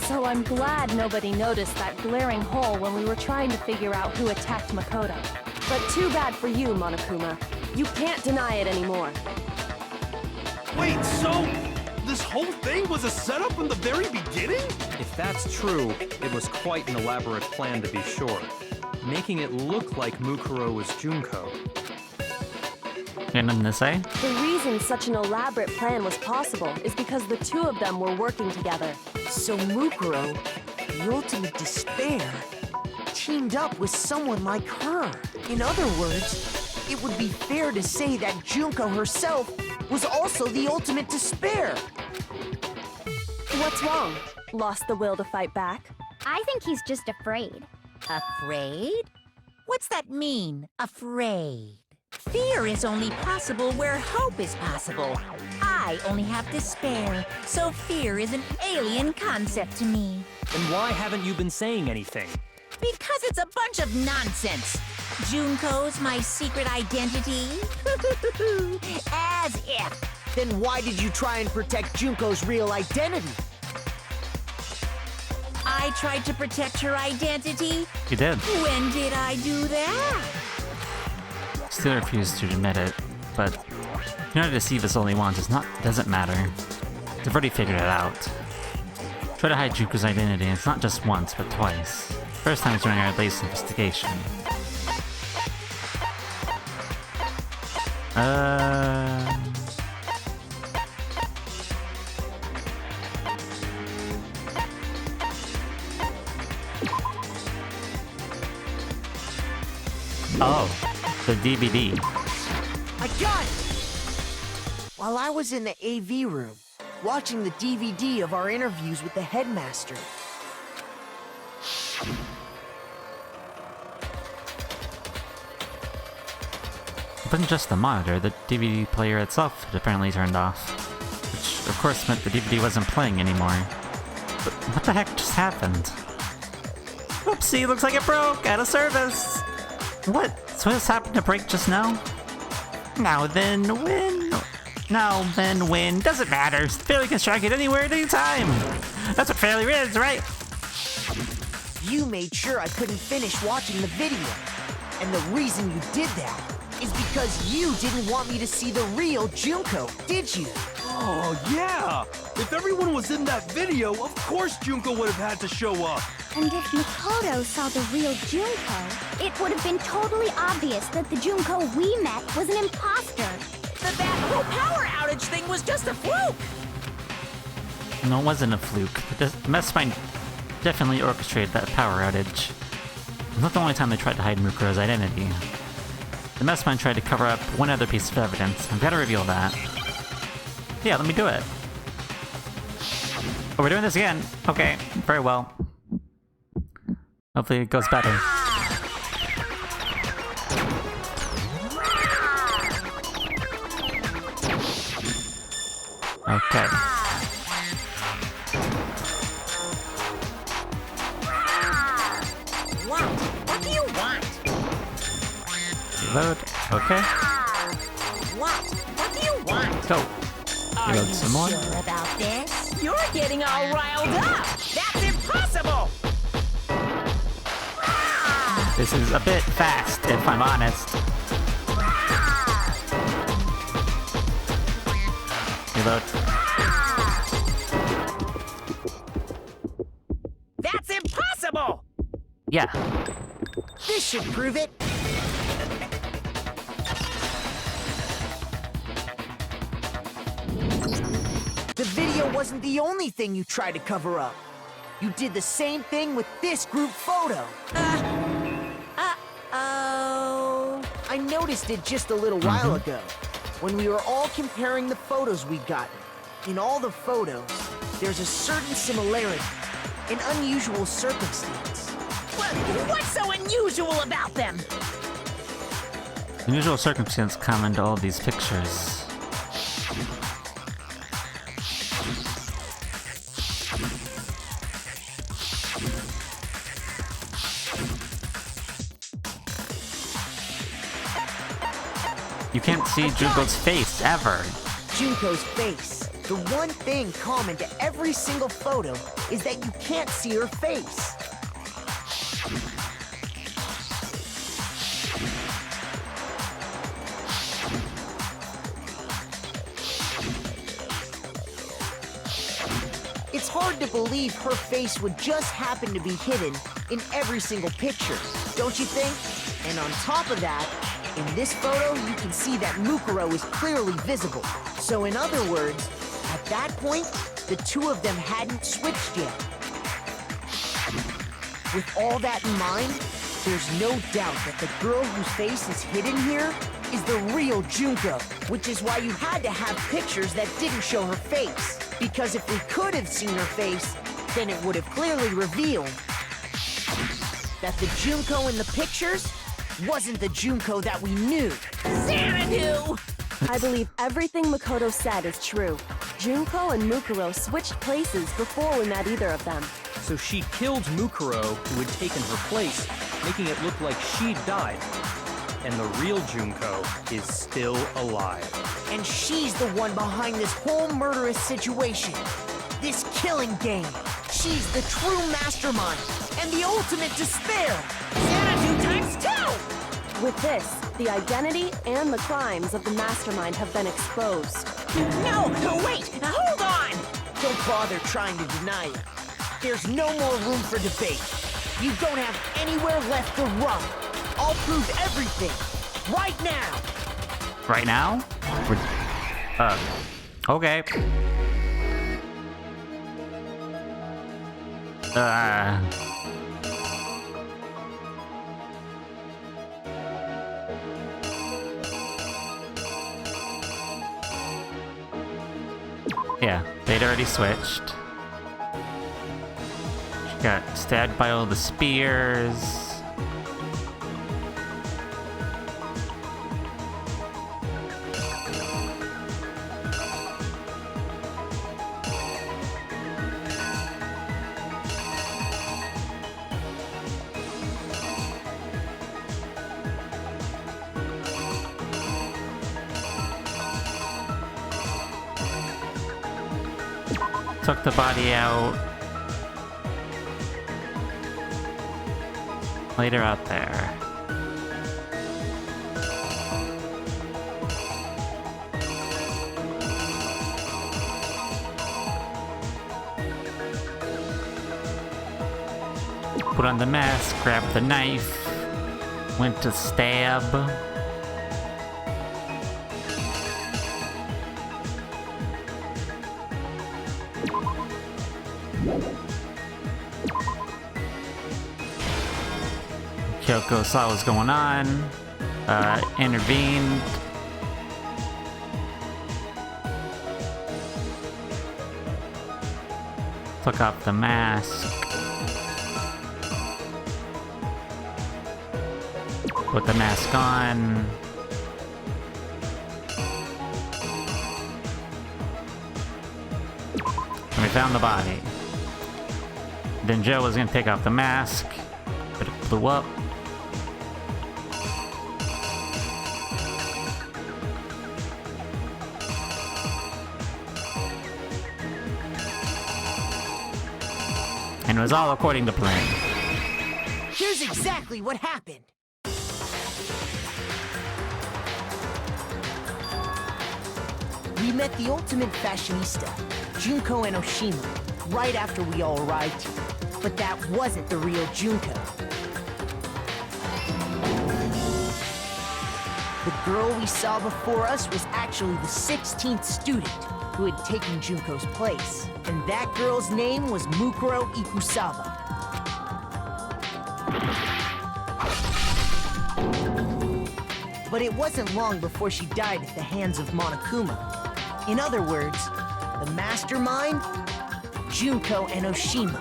So I'm glad nobody noticed that glaring hole when we were trying to figure out who attacked Makoto. But too bad for you, Monokuma. You can't deny it anymore. Wait, so this whole thing was a setup in the very beginning? If that's true, it was quite an elaborate plan to be sure, making it look like Mukuro was Junko. Yeah, got nothing to say? The reason such an elaborate plan was possible is because the two of them were working together. So Mukuro, the ultimate despair, teamed up with someone like her. In other words, it would be fair to say that Junko herself was also the ultimate despair. What's wrong? Lost the will to fight back? I think he's just afraid. Afraid? What's that mean, afraid? Fear is only possible where hope is possible. I only have despair, so fear is an alien concept to me. Then why haven't you been saying anything? Because it's a bunch of nonsense. Junko's my secret identity? As if. Then why did you try and protect Junko's real identity? I tried to protect her identity? You did. When did I do that? Still refused to admit it, but you know to deceive us only once doesn't matter. They've already figured it out. Try to hide Junko's identity, and it's not just once, but twice. First time during our latest investigation. Oh, the DVD. I got it! While I was in the AV room, watching the DVD of our interviews with the headmaster. It wasn't just the monitor, the DVD player itself had apparently turned off. Which, of course, meant the DVD wasn't playing anymore. But what the heck just happened? Oopsie, looks like it broke! Out of service! What? So this happened to break just now? Now then, when? Now then, when? Doesn't matter. Failure can strike it anywhere at any time! That's what failure is, right? You made sure I couldn't finish watching the video. And the reason you did that is because you didn't want me to see the real Junko, did you? Oh, yeah! If everyone was in that video, of course Junko would have had to show up. And if Makoto saw the real Junko, it would have been totally obvious that the Junko we met was an imposter. That whole power outage thing was just a fluke! No, it wasn't a fluke. The mastermind definitely orchestrated that power outage. It's not the only time they tried to hide Mukuro's identity. The mastermind tried to cover up one other piece of evidence. I've got to reveal that. Yeah, let me do it. Oh, we're doing this again. Okay, very well. Hopefully it goes better. Okay. What do you want? Reload. Okay. What do you want? Go. Are Reload you some more. sure about this? You're getting all riled up! That's impossible! This is a bit fast, if I'm honest. Reload. That's impossible! Yeah. This should prove it. The video wasn't the only thing you tried to cover up. You did the same thing with this group photo. Uh-oh. I noticed it just a little while ago, when we were all comparing the photos we'd gotten. In all the photos, there's a certain similarity, an unusual circumstance. What's so unusual about them? Unusual circumstance common to all these pictures. You can't see Junko's face, ever. Junko's face. The one thing common to every single photo is that you can't see her face. It's hard to believe her face would just happen to be hidden in every single picture, don't you think? And on top of that, In this photo, you can see that Mukuro is clearly visible. So in other words, at that point, the two of them hadn't switched yet. With all that in mind, there's no doubt that the girl whose face is hidden here is the real Junko, which is why you had to have pictures that didn't show her face. Because if we could have seen her face, then it would have clearly revealed that the Junko in the pictures wasn't the Junko that we knew. Xanadu! I believe everything Makoto said is true. Junko and Mukuro switched places before we met either of them. So she killed Mukuro, who had taken her place, making it look like she'd died. And the real Junko is still alive. And she's the one behind this whole murderous situation. This killing game. She's the true mastermind and the ultimate despair. Xanadu times 2! With this, the identity and the crimes of the mastermind have been exposed. No, wait, hold on! Don't bother trying to deny it. There's no more room for debate. You don't have anywhere left to run. I'll prove everything. Right now. Right now? Okay. Yeah, they'd already switched. She got stabbed by all the spears. Took the body out. Laid her out there. Put on the mask, grabbed the knife, went to stab. Kyoko saw what was going on, intervened. Took off the mask. Put the mask on. And we found the body. Then Joe was gonna take off the mask, but it blew up. And it was all according to plan. Here's exactly what happened. We met the ultimate fashionista, Junko Enoshima, right after we all arrived here. But that wasn't the real Junko. The girl we saw before us was actually the 16th student who had taken Junko's place. And that girl's name was Mukuro Ikusawa. But it wasn't long before she died at the hands of Monokuma. In other words, the mastermind, Junko Enoshima.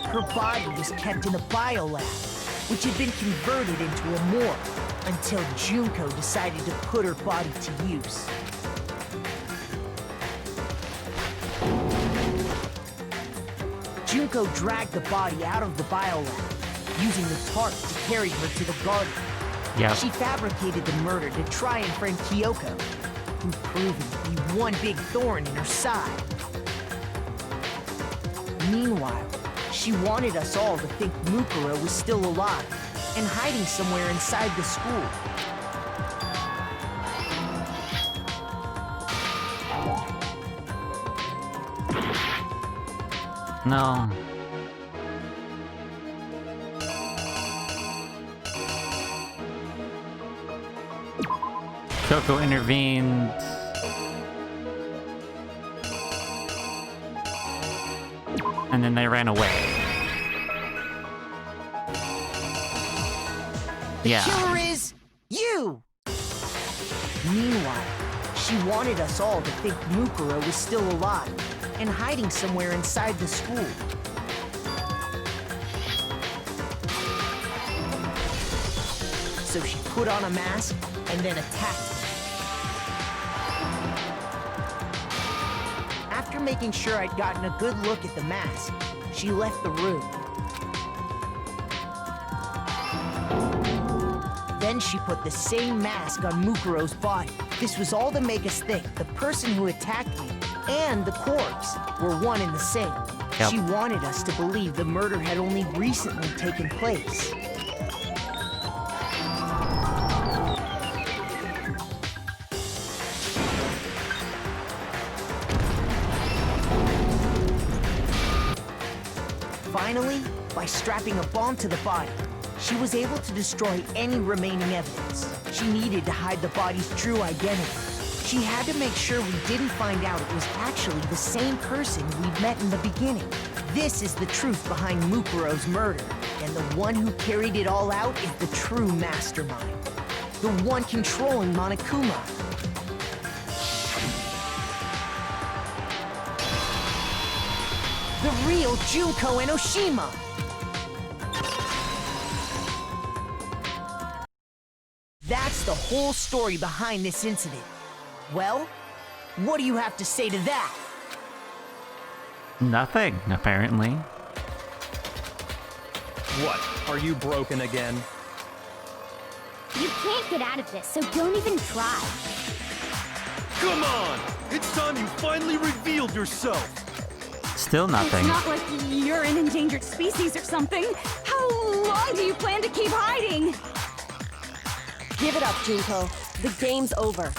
Her body was kept in a biolab, which had been converted into a morgue, until Junko decided to put her body to use. Junko dragged the body out of the biolab, using the tarp to carry her to the garden. Yeah. She fabricated the murder to try and frame Kyoko, who proved to be one big thorn in her side. Meanwhile, she wanted us all to think Mukuro was still alive and hiding somewhere inside the school. No. Kyoko intervened. And then they ran away. Yeah. Killer is you! Meanwhile, she wanted us all to think Mukuro was still alive and hiding somewhere inside the school. So she put on a mask and then attacked me. After making sure I'd gotten a good look at the mask, she left the room. Then she put the same mask on Mukuro's body. This was all to make us think the person who attacked me and the corpse were one and the same. Yep. She wanted us to believe the murder had only recently taken place. Finally, by strapping a bomb to the body, she was able to destroy any remaining evidence. She needed to hide the body's true identity. She had to make sure we didn't find out it was actually the same person we'd met in the beginning. This is the truth behind Mukuro's murder, and the one who carried it all out is the true mastermind. The one controlling Monokuma. The real Junko Enoshima! That's the whole story behind this incident. Well, what do you have to say to that? Nothing, apparently. What? Are you broken again? You can't get out of this, so don't even try. Come on! It's time you finally revealed yourself! Still nothing. It's not like you're an endangered species or something. How long do you plan to keep hiding? Give it up, Junko. The game's over.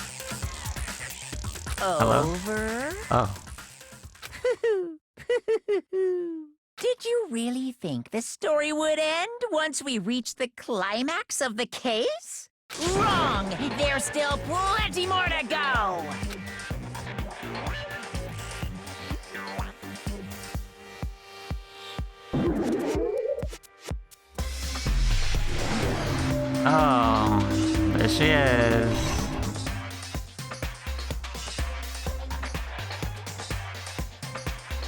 Hello? Over? Oh. Did you really think the story would end once we reached the climax of the case? Wrong! There's still plenty more to go! Oh, there she is.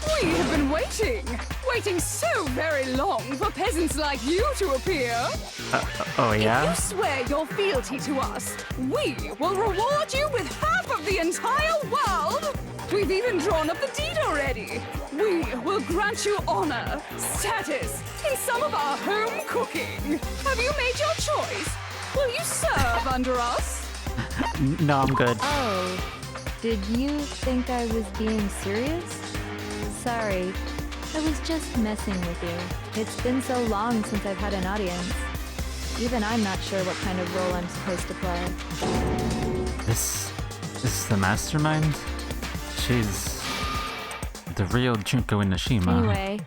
We have been waiting so very long for peasants like you to appear. Oh If yeah? you swear your fealty to us, we will reward you with half of the entire world. We've even drawn up the deed already. We will grant you honor, status, in some of our home cooking. Have you made your choice? Will you serve under us? No, I'm good. Oh, did you think I was being serious? Sorry, I was just messing with you. It's been so long since I've had an audience. Even I'm not sure what kind of role I'm supposed to play. This is the mastermind? She's the real Junko Enoshima. Anyway,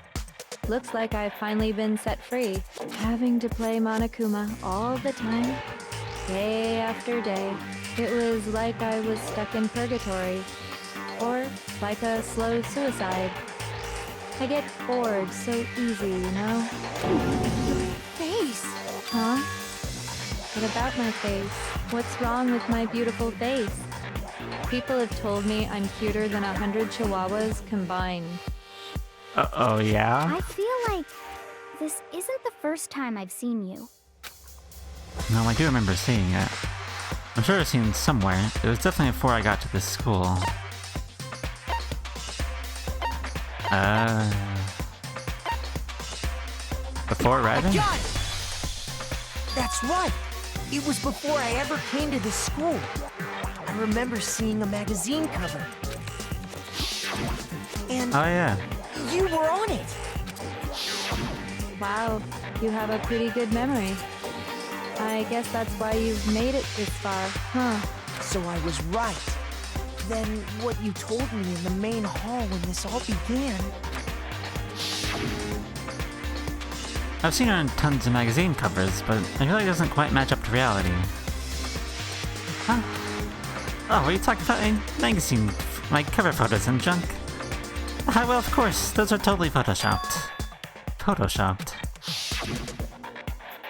looks like I've finally been set free. Having to play Monokuma all the time, day after day. It was like I was stuck in purgatory. Or like a slow suicide. I get bored so easy, you know? Face. Huh? What about my face? What's wrong with my beautiful face? People have told me I'm cuter than 100 chihuahuas combined. Oh yeah? I feel like this isn't the first time I've seen you. No, I do remember seeing it. I'm sure I've seen it somewhere. It was definitely before I got to this school. Before I writing? got it! That's right! It was before I ever came to this school. I remember seeing a magazine cover. And Oh yeah. you were on it! Wow, you have a pretty good memory. I guess that's why you've made it this far, huh? So I was right. Then what you told me in the main hall when this all began... I've seen her on tons of magazine covers, but I feel like it doesn't quite match up to reality. Huh? Oh, what are you talking about? Magazine, my cover photos and junk. Ah, well, of course, those are totally photoshopped. Photoshopped.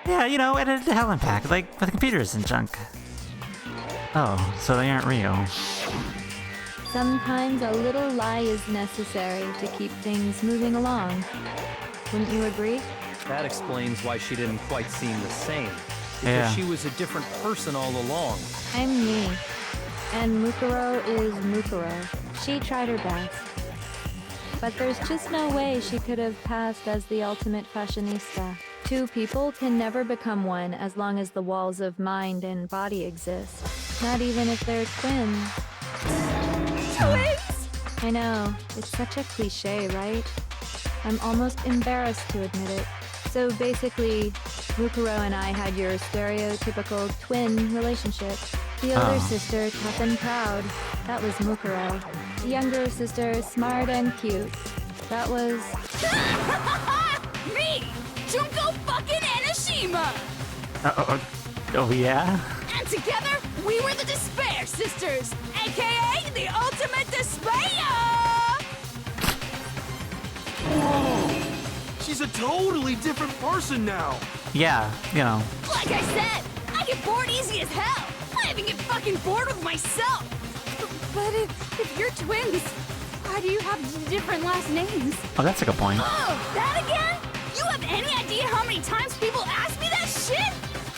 Yeah, you know, edited to hell and back, like with computers and junk. Oh, so they aren't real. Sometimes a little lie is necessary to keep things moving along. Wouldn't you agree? That explains why she didn't quite seem the same. Because Yeah. she was a different person all along. I'm me. And Mukuro is Mukuro. She tried her best. But there's just no way she could have passed as the ultimate fashionista. Two people can never become one as long as the walls of mind and body exist. Not even if they're twins. Twins? I know, it's such a cliche, right? I'm almost embarrassed to admit it. So basically, Mukuro and I had your stereotypical twin relationship. The older sister, tough and proud. That was Mukuro. The younger sister, smart and cute. That was... Me! Junko fucking Enoshima! Oh yeah? And together, we were the Despair Sisters, aka the Ultimate Despair! She's a totally different person now. Yeah, you know. Like I said, I get bored easy as hell. I even get fucking bored with myself. But if you're twins, why do you have different last names? Oh, that's a good point. Oh, that again? You have any idea how many times people ask me that shit?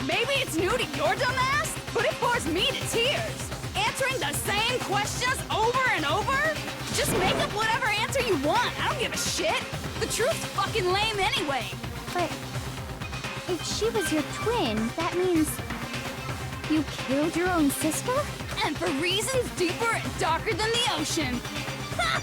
Maybe it's new to your dumb ass, but it bores me to tears. Answering the same questions over and over? Just make up whatever answer you want. I don't give a shit. The truth's fucking lame anyway. But if she was your twin, that means you killed your own sister? And for reasons deeper and darker than the ocean. Ha!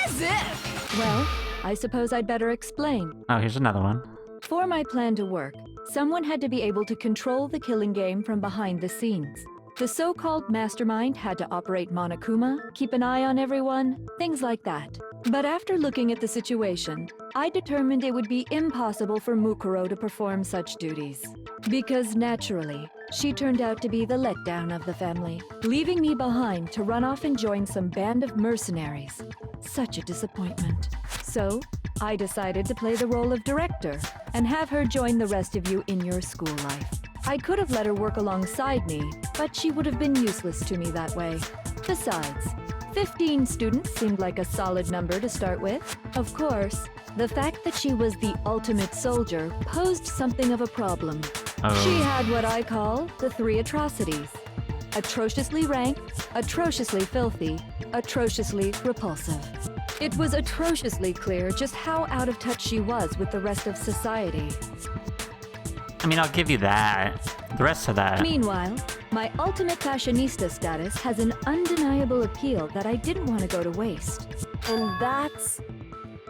As if. Well, I suppose I'd better explain. Oh, here's another one. For my plan to work, someone had to be able to control the killing game from behind the scenes. The so-called mastermind had to operate Monokuma, keep an eye on everyone, things like that. But after looking at the situation, I determined it would be impossible for Mukuro to perform such duties. Because naturally, she turned out to be the letdown of the family, leaving me behind to run off and join some band of mercenaries. Such a disappointment. So, I decided to play the role of director and have her join the rest of you in your school life. I could have let her work alongside me, but she would have been useless to me that way. Besides, 15 students seemed like a solid number to start with. Of course, the fact that she was the ultimate soldier posed something of a problem. She had what I call the three atrocities. Atrociously rank, atrociously filthy, atrociously repulsive. It was atrociously clear just how out of touch she was with the rest of society. I mean, I'll give you that. The rest of that. Meanwhile, my ultimate fashionista status has an undeniable appeal that I didn't want to go to waste. And that's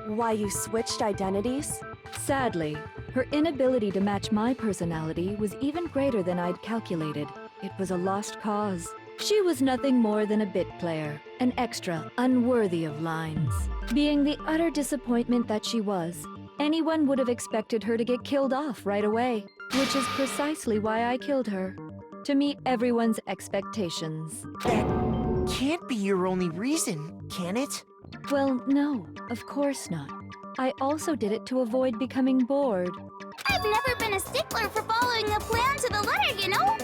why you switched identities? Sadly, her inability to match my personality was even greater than I'd calculated. It was a lost cause. She was nothing more than a bit player, an extra unworthy of lines. Being the utter disappointment that she was, anyone would have expected her to get killed off right away, which is precisely why I killed her. To meet everyone's expectations. That can't be your only reason, can it? Well, no, of course not. I also did it to avoid becoming bored. I've never been a stickler for following a plan to the letter, you know?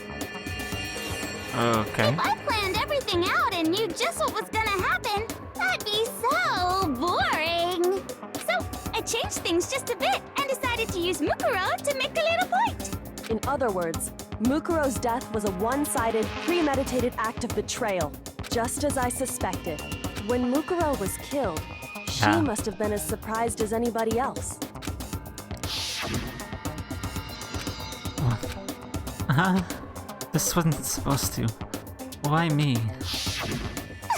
Okay. If I planned everything out and knew just what was gonna happen, that'd be so boring. So I changed things just a bit and decided to use Mukuro to make a little point. In other words, Mukuro's death was a one-sided, premeditated act of betrayal, just as I suspected. When Mukuro was killed, she must have been as surprised as anybody else. This wasn't supposed to. Why me?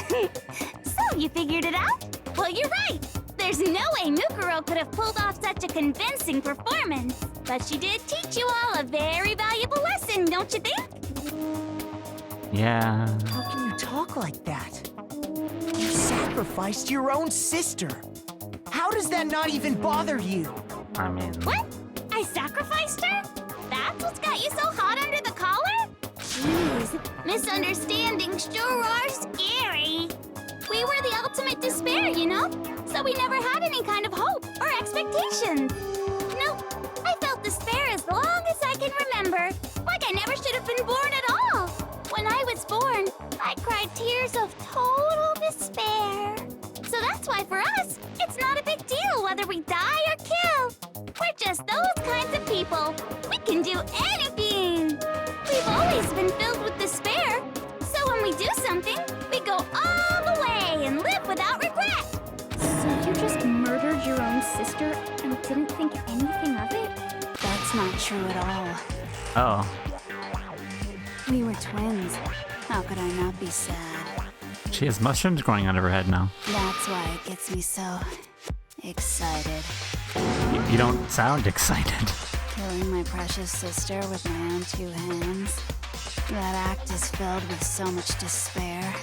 So you figured it out? Well, you're right. There's no way Mukuro could have pulled off such a convincing performance. But she did teach you all a very valuable lesson, don't you think? Yeah. How can you talk like that? You sacrificed your own sister. How does that not even bother you? I mean... What? I sacrificed her? That's what's got you so hot under the collar? Jeez, guys, misunderstandings sure are scary. We were the ultimate despair, you know? So we never had any kind of hope or expectations. Nope, I felt despair as long as I can remember. Like I never should have been born at all. When I was born, I cried tears of total despair. So that's why for us, it's not a big deal whether we die or kill. We're just those kinds of people. We can do anything. We've always been filled with despair. So when we do something, we go all the way and live without regret. So you just murdered your own sister and didn't think anything of it? That's not true at all. Oh. We were twins. How could I not be sad? She has mushrooms growing out of her head now. That's why it gets me so excited. You don't sound excited. Killing my precious sister with my own two hands. That act is filled with so much despair.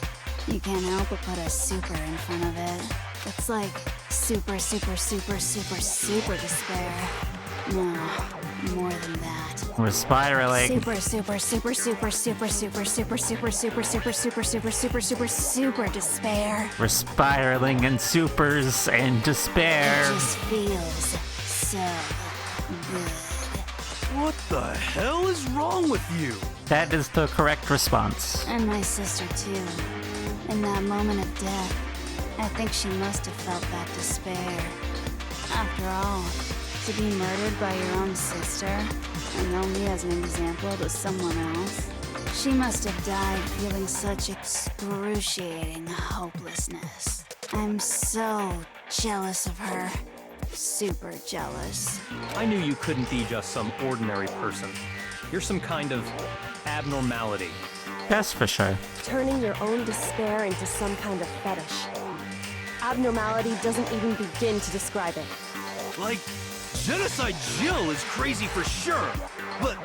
You can't help but put a super in front of it. It's like super, super, super, super, super despair. No, more than that. We're spiraling. Super, super, super, super, super, super, super, super, super, super, super, super, super, super, super despair. We're spiraling in supers and despair. It just feels so good. What the hell is wrong with you? That is the correct response. And my sister too. In that moment of death, I think she must have felt that despair. After all, to be murdered by your own sister, and only as an example to someone else, she must have died feeling such excruciating hopelessness. I'm so jealous of her. Super jealous. I knew you couldn't be just some ordinary person. You're some kind of abnormality. Yes, for sure. Turning your own despair into some kind of fetish. Abnormality doesn't even begin to describe it. Like, Genocide Jill is crazy for sure, but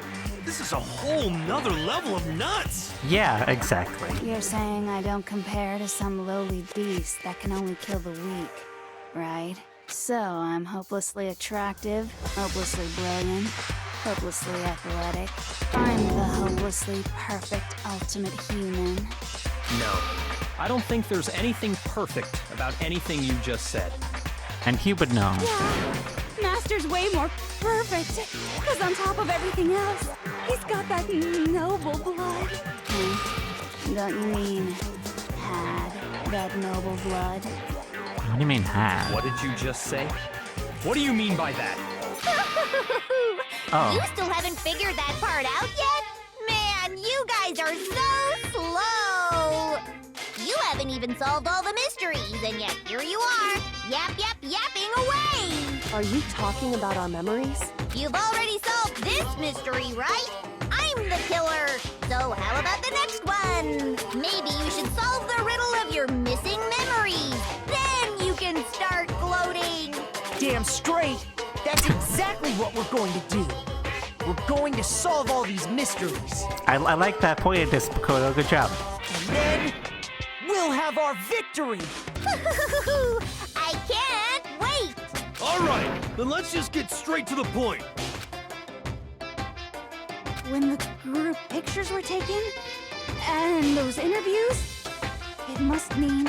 this is a whole nother level of nuts! Yeah, exactly. You're saying I don't compare to some lowly beast that can only kill the weak, right? So I'm hopelessly attractive, hopelessly brilliant, hopelessly athletic. I'm the hopelessly perfect ultimate human. No, I don't think there's anything perfect about anything you just said. And he would know. Yeah, Master's way more perfect. Because on top of everything else, he's got that noble blood. Don't you mean had that noble blood? What do you mean, had? What did you just say? What do you mean by that? Oh. You still haven't figured that part out yet? Man, you guys are so slow! You haven't even solved all the mysteries, and yet here you are, yapping away! Are you talking about our memories? You've already solved this mystery, right? I'm the killer! So how about the next one? Maybe you should solve the riddle of your missing memories. Then you can start gloating! Damn straight! That's exactly what we're going to do. We're going to solve all these mysteries. I like that pointedness, Makoto. Good job. And then we'll have our victory! I can't wait! Alright, then let's just get straight to the point. When the group pictures were taken, and those interviews, it must mean...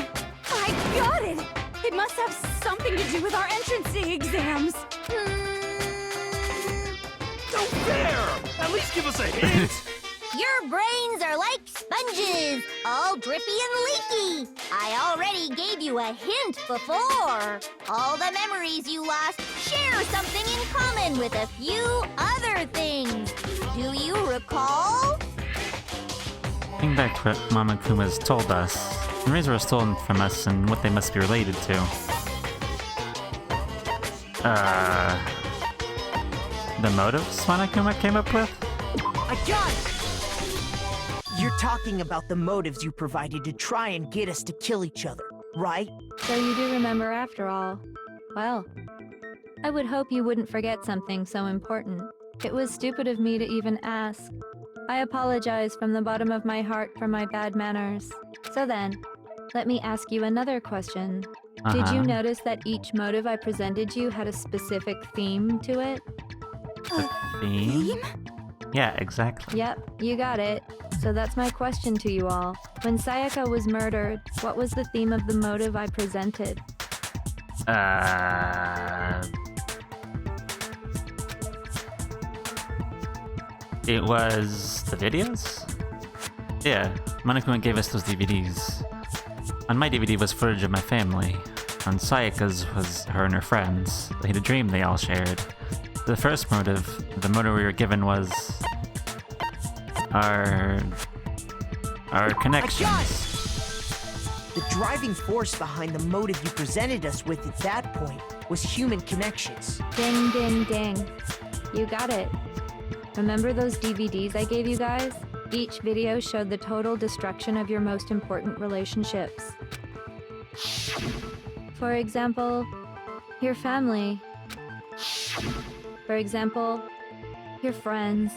I got it! It must have something to do with our entrance exams. No fair! At least give us a hint! Your brains are like sponges, all drippy and leaky. I already gave you a hint before. All the memories you lost share something in common with a few other things. Do you recall? Think back to what Mama Kuma's told us. Memories were stolen from us and what they must be related to. The motives Monokuma came up with? I got it! You're talking about the motives you provided to try and get us to kill each other, right? So you do remember after all. Well, I would hope you wouldn't forget something so important. It was stupid of me to even ask. I apologize from the bottom of my heart for my bad manners. So then, let me ask you another question. Did you notice that each motive I presented you had a specific theme to it? Theme? Yeah, exactly. Yep, you got it. So that's my question to you all. When Sayaka was murdered, what was the theme of the motive I presented? It was the videos? Yeah, Monokuma gave us those DVDs. On my DVD was footage of my family. On Sayaka's was her and her friends. They had a dream they all shared. The first motive, the motive we were given was our connections. The driving force behind the motive you presented us with at that point was human connections. Ding, ding, ding. You got it. Remember those DVDs I gave you guys? Each video showed the total destruction of your most important relationships. For example, your family. For example, your friends.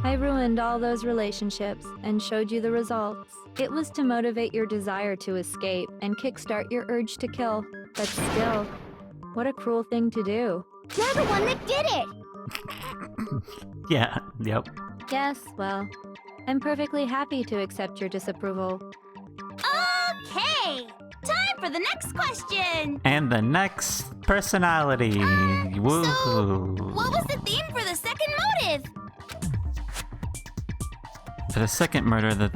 I ruined all those relationships and showed you the results. It was to motivate your desire to escape and kickstart your urge to kill. But still, what a cruel thing to do. You're the one that did it! Yeah, yep. Yes, well, I'm perfectly happy to accept your disapproval. Okay! Time for the next question! And the next personality. Woohoo! So, what was the theme for the second motive? For the second murder, the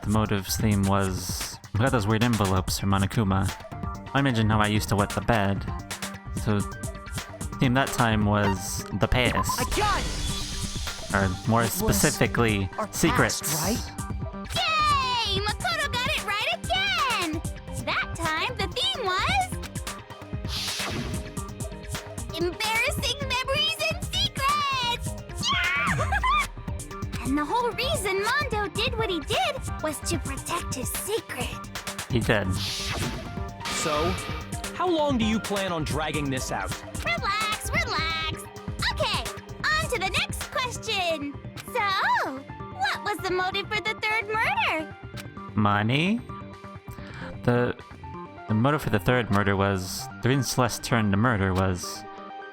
motive's theme was... We got those weird envelopes from Monokuma. I mentioned how I used to wet the bed. So, the theme that time was the past. I got it! Or more specifically, our secrets. past, right? Yay! Makoto got it right again! That time, the theme was... embarrassing memories and secrets! Yeah! And the whole reason Mondo did what he did was to protect his secret. He did. So, how long do you plan on dragging this out? Relax, relax. Okay, on to the next question. So, what was the motive for the third murder? Money? The motive for the third murder was... The reason Celeste turned to murder was...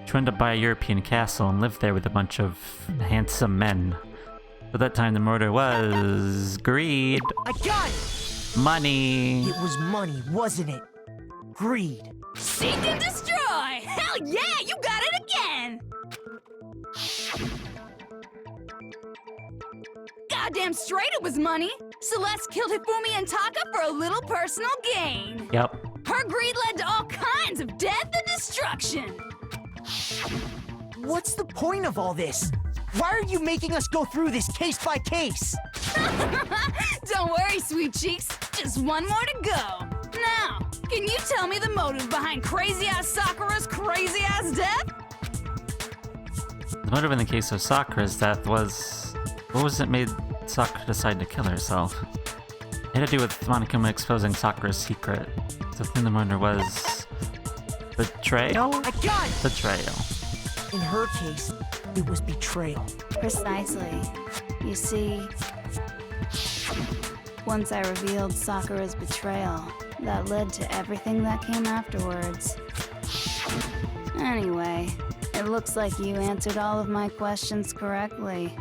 She wanted to buy a European castle and live there with a bunch of handsome men. So that time the murder was... greed. I got it! Money. It was money, wasn't it? Greed. Seek and destroy! Hell yeah, you got it again! Goddamn straight it was money! Celeste killed Hifumi and Taka for a little personal gain. Yep. Her greed led to all kinds of death and destruction. What's the point of all this? Why are you making us go through this case by case? Don't worry, sweet cheeks. Just one more to go. Now, can you tell me the motive behind crazy-ass Sakura's crazy-ass death? The motive in the case of Sakura's death was... What was it made Sakura decide to kill herself? It had to do with Monokuma exposing Sakura's secret. So I think the murder was... betrayal? I got it! Betrayal. In her case, it was betrayal. Precisely. You see, once I revealed Sakura's betrayal, that led to everything that came afterwards. Anyway, it looks like you answered all of my questions correctly.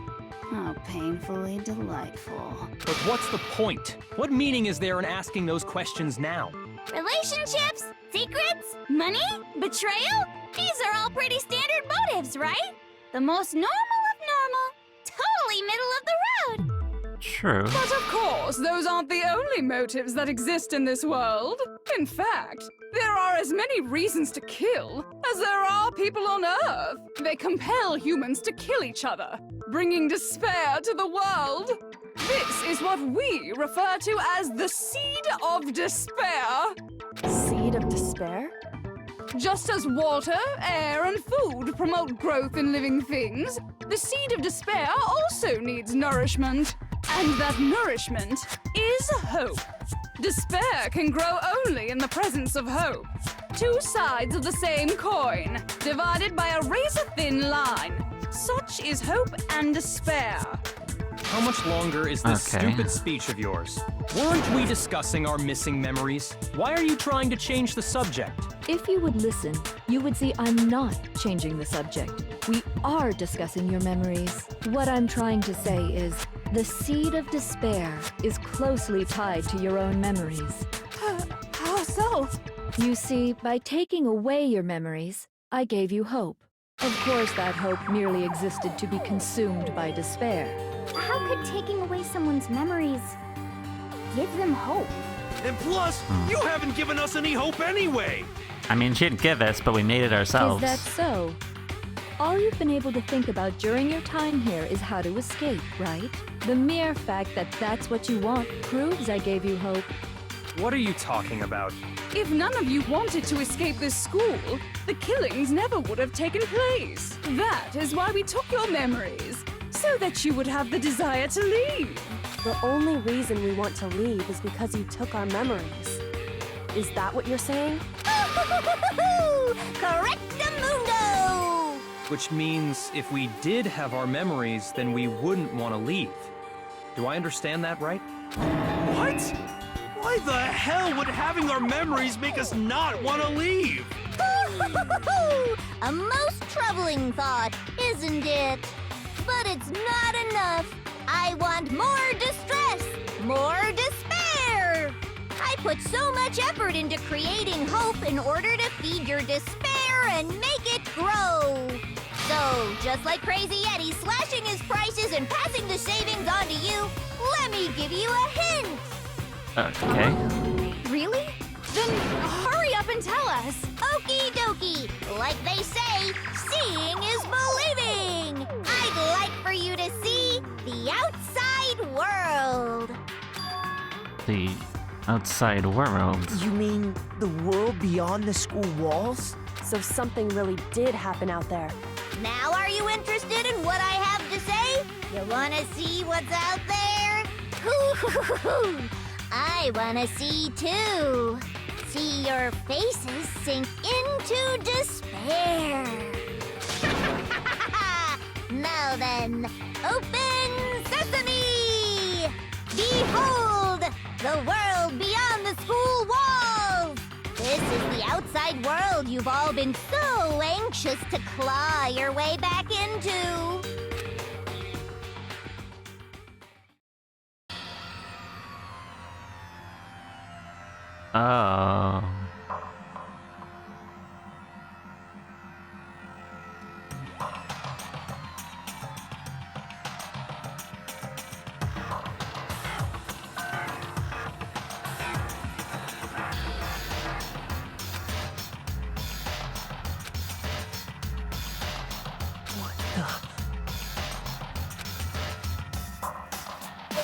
How painfully delightful. But what's the point? What meaning is there in asking those questions now? Relationships? Secrets? Money? Betrayal? These are all pretty standard motives, right? The most normal of normal. Totally middle of the road. True. But of course, those aren't the only motives that exist in this world. In fact, there are as many reasons to kill as there are people on Earth. They compel humans to kill each other, bringing despair to the world. This is what we refer to as the seed of despair. Seed of despair? Just as water, air, and food promote growth in living things, the seed of despair also needs nourishment. And that nourishment is hope. Despair can grow only in the presence of hope. Two sides of the same coin, divided by a razor-thin line. Such is hope and despair. how much longer is this Okay. stupid speech of yours? Weren't we discussing our missing memories? Why are you trying to change the subject? If you would listen, you would see I'm not changing the subject. We are discussing your memories. What I'm trying to say is, the seed of despair is closely tied to your own memories. How so? You see, by taking away your memories, I gave you hope. Of course, that hope merely existed to be consumed by despair. How could taking away someone's memories give them hope? And plus, you haven't given us any hope anyway. I mean, she didn't give us, but we made it ourselves. Is that so? All you've been able to think about during your time here is how to escape, right? The mere fact that that's what you want proves I gave you hope. What are you talking about? If none of you wanted to escape this school, the killings never would have taken place. That is why we took your memories, so that you would have the desire to leave. The only reason we want to leave is because you took our memories. Is that what you're saying? Correctamundo! Which means if we did have our memories, then we wouldn't want to leave. Do I understand that right? What? Why the hell would having our memories make us not want to leave? A most troubling thought, isn't it? But it's not enough. I want more distress, more despair. I put so much effort into creating hope in order to feed your despair and make it grow. So, just like Crazy Eddie slashing his prices and passing the savings on to you, let me give you a hint. Okay. Really? Then hurry up and tell us. Okie dokie. Like they say, seeing is believing. I'd like for you to see the outside world. The outside world. You mean the world beyond the school walls? So something really did happen out there. Now are you interested in what I have to say? You wanna see what's out there? Hoo-hoo-hoo-hoo. I wanna see too. See your faces sink into despair. Now then, open sesame! Behold, the world beyond the school walls! This is the outside world you've all been so anxious to claw your way back into. Oh.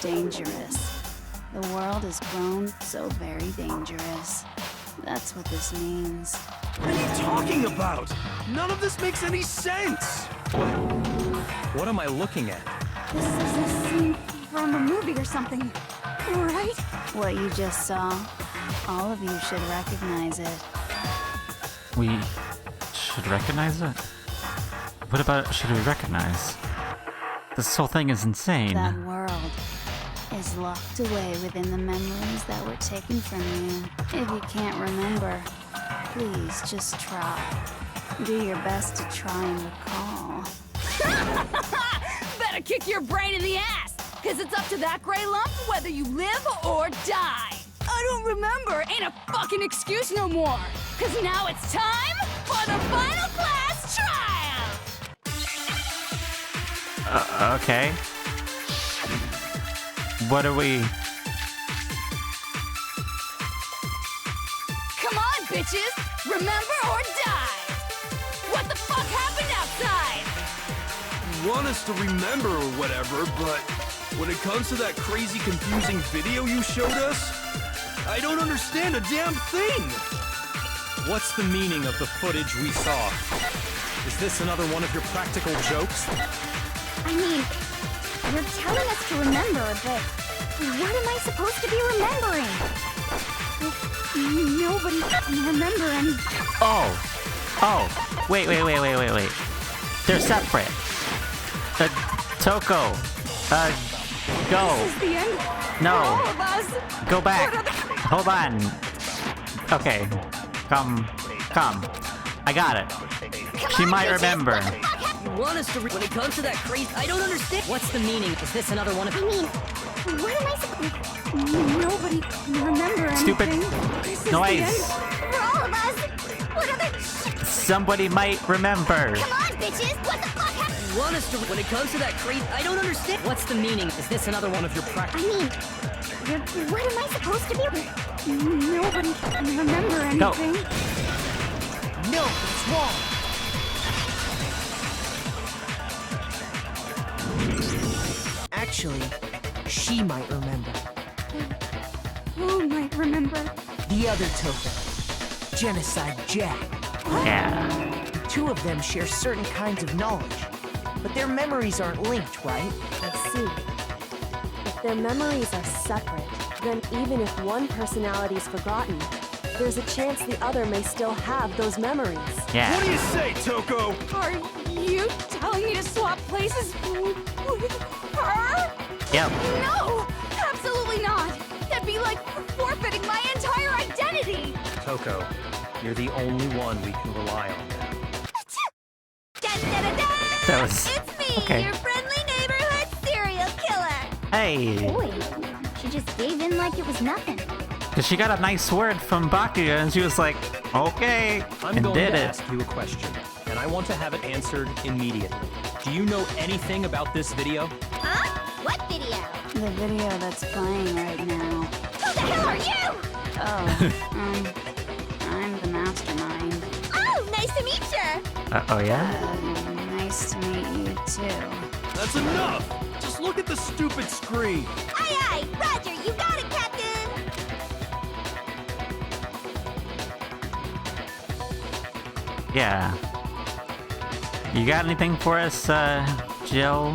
Dangerous. The world has grown so very dangerous. That's what this means. What are you talking about? None of this makes any sense. What am I looking at? This is a scene from a movie or something, right? What you just saw, all of you should recognize it. We should recognize it? What about should we recognize? This whole thing is insane. That world is locked away within the memories that were taken from you. If you can't remember, please just try. Do your best to try and recall. Better kick your brain in the ass, because it's up to that gray lump whether you live or die. I don't remember ain't a fucking excuse no more, because now it's time for the final class trial. Okay. What are we... Come on, bitches! Remember or die! What the fuck happened outside? You want us to remember or whatever, but when it comes to that crazy, confusing video you showed us, I don't understand a damn thing! What's the meaning of the footage we saw? Is this another one of your practical jokes? I mean, you're telling us to remember, but what am I supposed to be remembering? Nobody can remember any. Oh, wait. They're separate. Toko, Go. This is the end No. for all of us. Go back. What Hold on. Okay. Come. I got it. She might remember. You want us to when it comes to that crazy... I don't understand. What's the meaning? Is this another one of... I mean, what am I supposed Nobody can remember Stupid anything. This is noise. the end. for all of us? What other... Somebody might remember. Come on, bitches! What the fuck happened? You want us to when it comes to that crazy... I don't understand. What's the meaning? Is this another one of your I practice? mean, what am I supposed to be? Nobody can remember anything. No, it's wrong. Actually, she might remember. Who might remember? The other token, Genocide Jack. Yeah. The two of them share certain kinds of knowledge, but their memories aren't linked, right? I see. If their memories are separate, then even if one personality is forgotten, there's a chance the other may still have those memories. Yeah. What do you say, Toko? Are you telling me to swap places with her? Yep. No! Absolutely not! That'd be like forfeiting my entire identity! Toko, you're the only one we can rely on now. That was... It's me, Okay. your friendly neighborhood serial killer. Hey. Boy, she just gave in like it was nothing. Because she got a nice word from Bakuya and she was like, okay, I'm and going did to it. ask you a question, and I want to have it answered immediately. Do you know anything about this video? Huh? What video? The video that's playing right now. Who the hell are you? Oh, I'm the mastermind. Oh, nice to meet you. Oh yeah? Nice to meet you too. That's enough! Just look at the stupid screen. Aye, aye. Roger, you got it, Captain. Yeah. You got anything for us, Jill?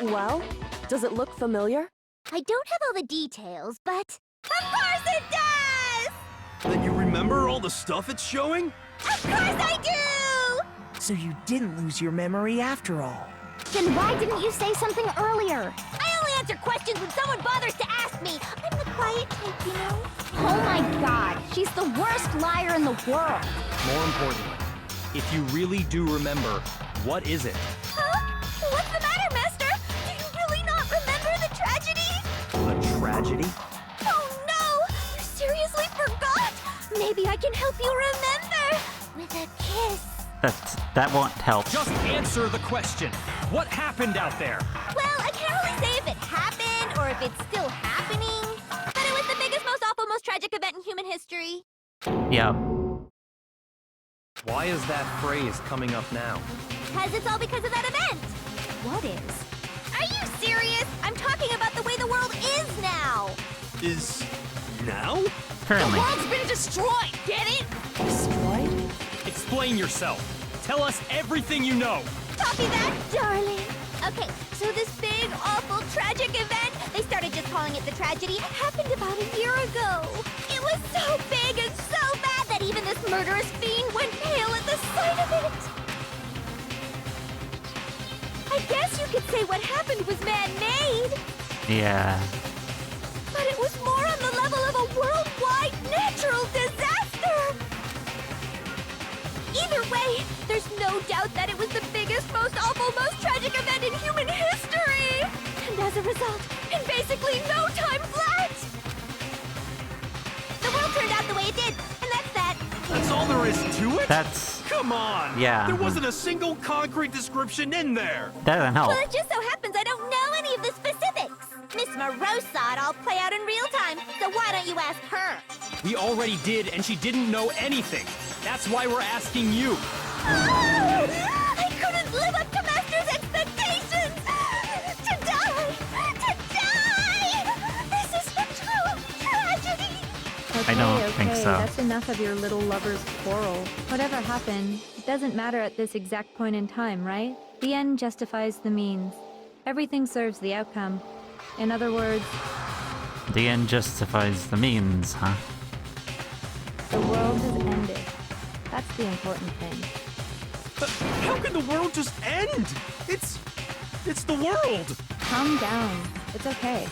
Well, does it look familiar? I don't have all the details, but... Of course it does! Then you remember all the stuff it's showing? Of course I do! So you didn't lose your memory after all. Then why didn't you say something earlier? I only answer questions when someone bothers to ask me. I'm the quiet type, you know? Oh my god, she's the worst liar in the world. More importantly, if you really do remember, what is it? Huh? What's the matter, Master? Do you really not remember the tragedy? A tragedy? Oh no! You seriously forgot? Maybe I can help you remember with a kiss. That won't help. Just answer the question. What happened out there? Well, I can't really say if it happened or if it's still happening, but it was the biggest, most awful, most tragic event in human history. Yep. Why is that phrase coming up now? Because it's all because of that event. What is? Are you serious? I'm talking about the way the world is now. Is... now? Currently. World's been destroyed, get it? Destroyed? Explain yourself. Tell us everything you know. Copy that, darling. Okay, so this big, awful, tragic event, they started just calling it the tragedy, happened about a year ago. It was so big and so bad that even this murderous fiend went pale at the sight of it. I guess you could say what happened was man-made, Yeah. but it was more on the level of a worldwide natural disaster. Either way, there's no doubt that it was the biggest, most awful, most tragic event in human history! And as a result, in basically no time flat! The world turned out the way it did, and that's that. That's all there is to it? That's... Come on! Yeah. There wasn't a single concrete description in there! That doesn't help. Well, it just so happens I don't know any of the specifics. Miss Moreau saw it all play out in real time, so why don't you ask her? We already did, and she didn't know anything. That's why we're asking you. Oh, I couldn't live up to Master's expectations! To die! To die! This is a true tragedy! Okay, I don't think so. That's enough of your little lover's quarrel. Whatever happened, it doesn't matter at this exact point in time, right? The end justifies the means. Everything serves the outcome. In other words, The end justifies the means, huh? the world has ended. That's the important thing. But how can the world just end? It's the world! Calm down. It's okay.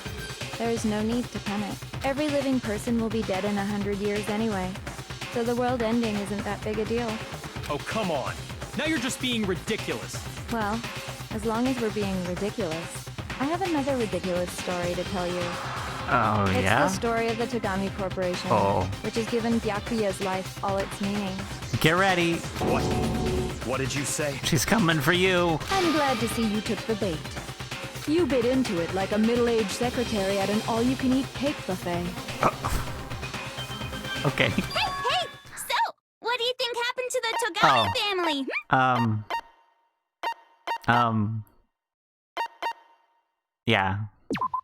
There's no need to panic. Every living person will be dead in 100 years anyway. So the world ending isn't that big a deal. Oh, come on. Now you're just being ridiculous. Well, as long as we're being ridiculous. I have another ridiculous story to tell you. Oh, It's yeah? the story of the Tagami Corporation, Oh. which has given Byakuya's life all its meaning. Get ready. What? What did you say? She's coming for you. I'm glad to see you took the bait. You bit into it like a middle-aged secretary at an all-you-can-eat cake buffet. Okay. Hey! So, what do you think happened to the Togami family? Yeah.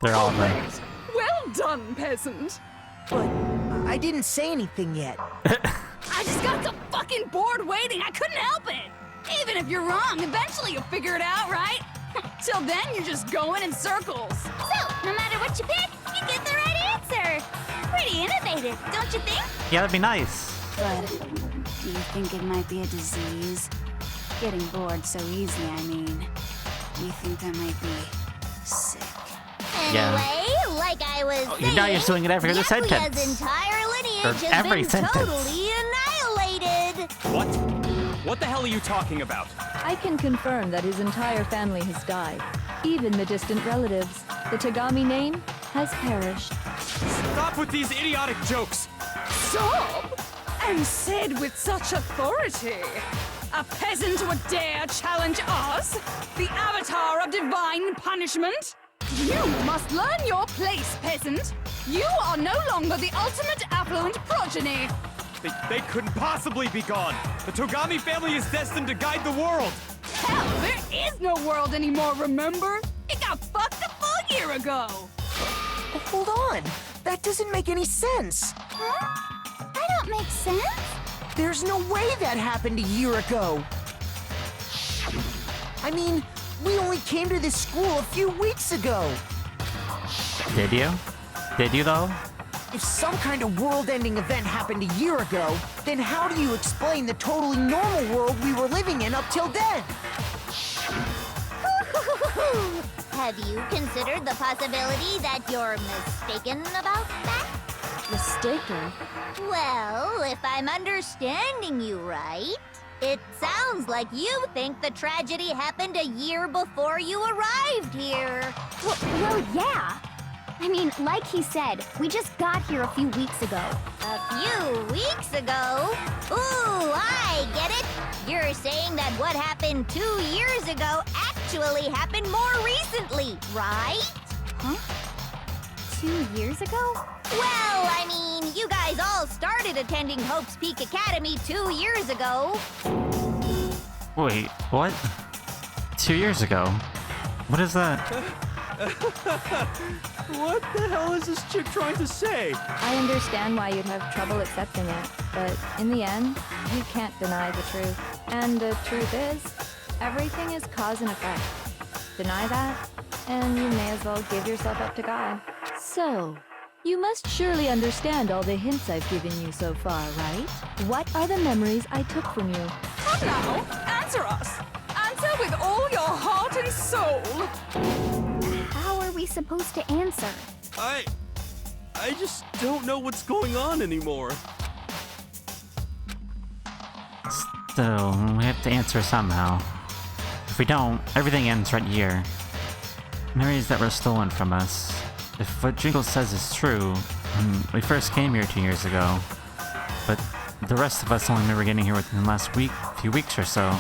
They're all right. Well done, peasant. But I didn't say anything yet. I just got so fucking bored waiting, I couldn't help it. Even if you're wrong, eventually you'll figure it out, right? Till then, you're just going in circles. So, no matter what you pick, you get the right answer. Pretty innovative, don't you think? Yeah, that'd be nice. But do you think it might be a disease? Getting bored so easy, I mean. Do you think I might be sick? Yeah. Anyway, like I was saying, Now you're doing it every other Byakuya's sentence. entire lineage Or has every been sentence. totally annihilated. What? What the hell are you talking about? I can confirm that his entire family has died. Even the distant relatives. The Tagami name has perished. Stop with these idiotic jokes. Stop! And said with such authority. A peasant would dare challenge us? The avatar of divine punishment? You must learn your place, peasant. You are no longer the ultimate affluent progeny. They couldn't possibly be gone. The Togami family is destined to guide the world. Hell, there is no world anymore, remember? It got fucked a full year ago. Hold on. That doesn't make any sense. Huh? That don't make sense. There's no way that happened a year ago. I mean, we only came to this school a few weeks ago. Did you? Did you, though? If some kind of world-ending event happened a year ago, then how do you explain the totally normal world we were living in up till then? Have you considered the possibility that you're mistaken about that? Mistaken? Well, if I'm understanding you right, it sounds like you think the tragedy happened a year before you arrived here. Well, yeah. I mean, like he said, we just got here a few weeks ago. A few weeks ago? Ooh, I get it. You're saying that what happened 2 years ago actually happened more recently, right? Huh? 2 years ago? Well, I mean, you guys all started attending Hope's Peak Academy 2 years ago. Wait, what? 2 years ago? What is that? What the hell is this chick trying to say? I understand why you'd have trouble accepting it, but in the end, you can't deny the truth. And the truth is, everything is cause and effect. Deny that, and you may as well give yourself up to God. So, you must surely understand all the hints I've given you so far, right? What are the memories I took from you? Come now, answer us. Answer with all your heart and soul. How are we supposed to answer? I just don't know what's going on anymore. Still, we have to answer somehow. If we don't, everything ends right here. Memories that were stolen from us. If what Jingle says is true, we first came here 2 years ago. But the rest of us only remember getting here within the last few weeks or so.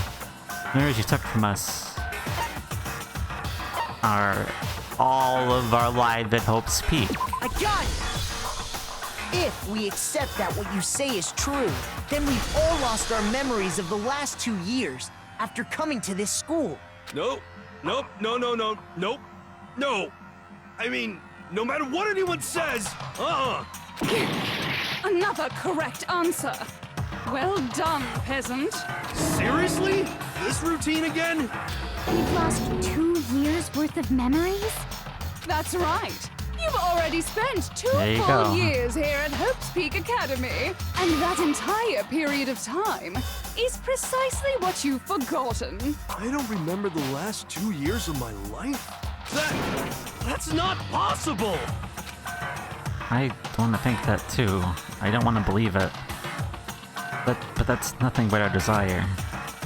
Memories you took from us are all of our lives at Hope's Peak. I got it! If we accept that what you say is true, then we've all lost our memories of the last 2 years after coming to this school. Nope. No. I mean, no matter what anyone says, Another correct answer. Well done, peasant. Seriously? This routine again? We've lost 2 years worth of memories? That's right. You've already spent 2 There you full go. years here at Hope's Peak Academy. And that entire period of time is precisely what you've forgotten. I don't remember the last 2 years of my life. That's not possible! I want to think that too. I don't want to believe it. But that's nothing but our desire.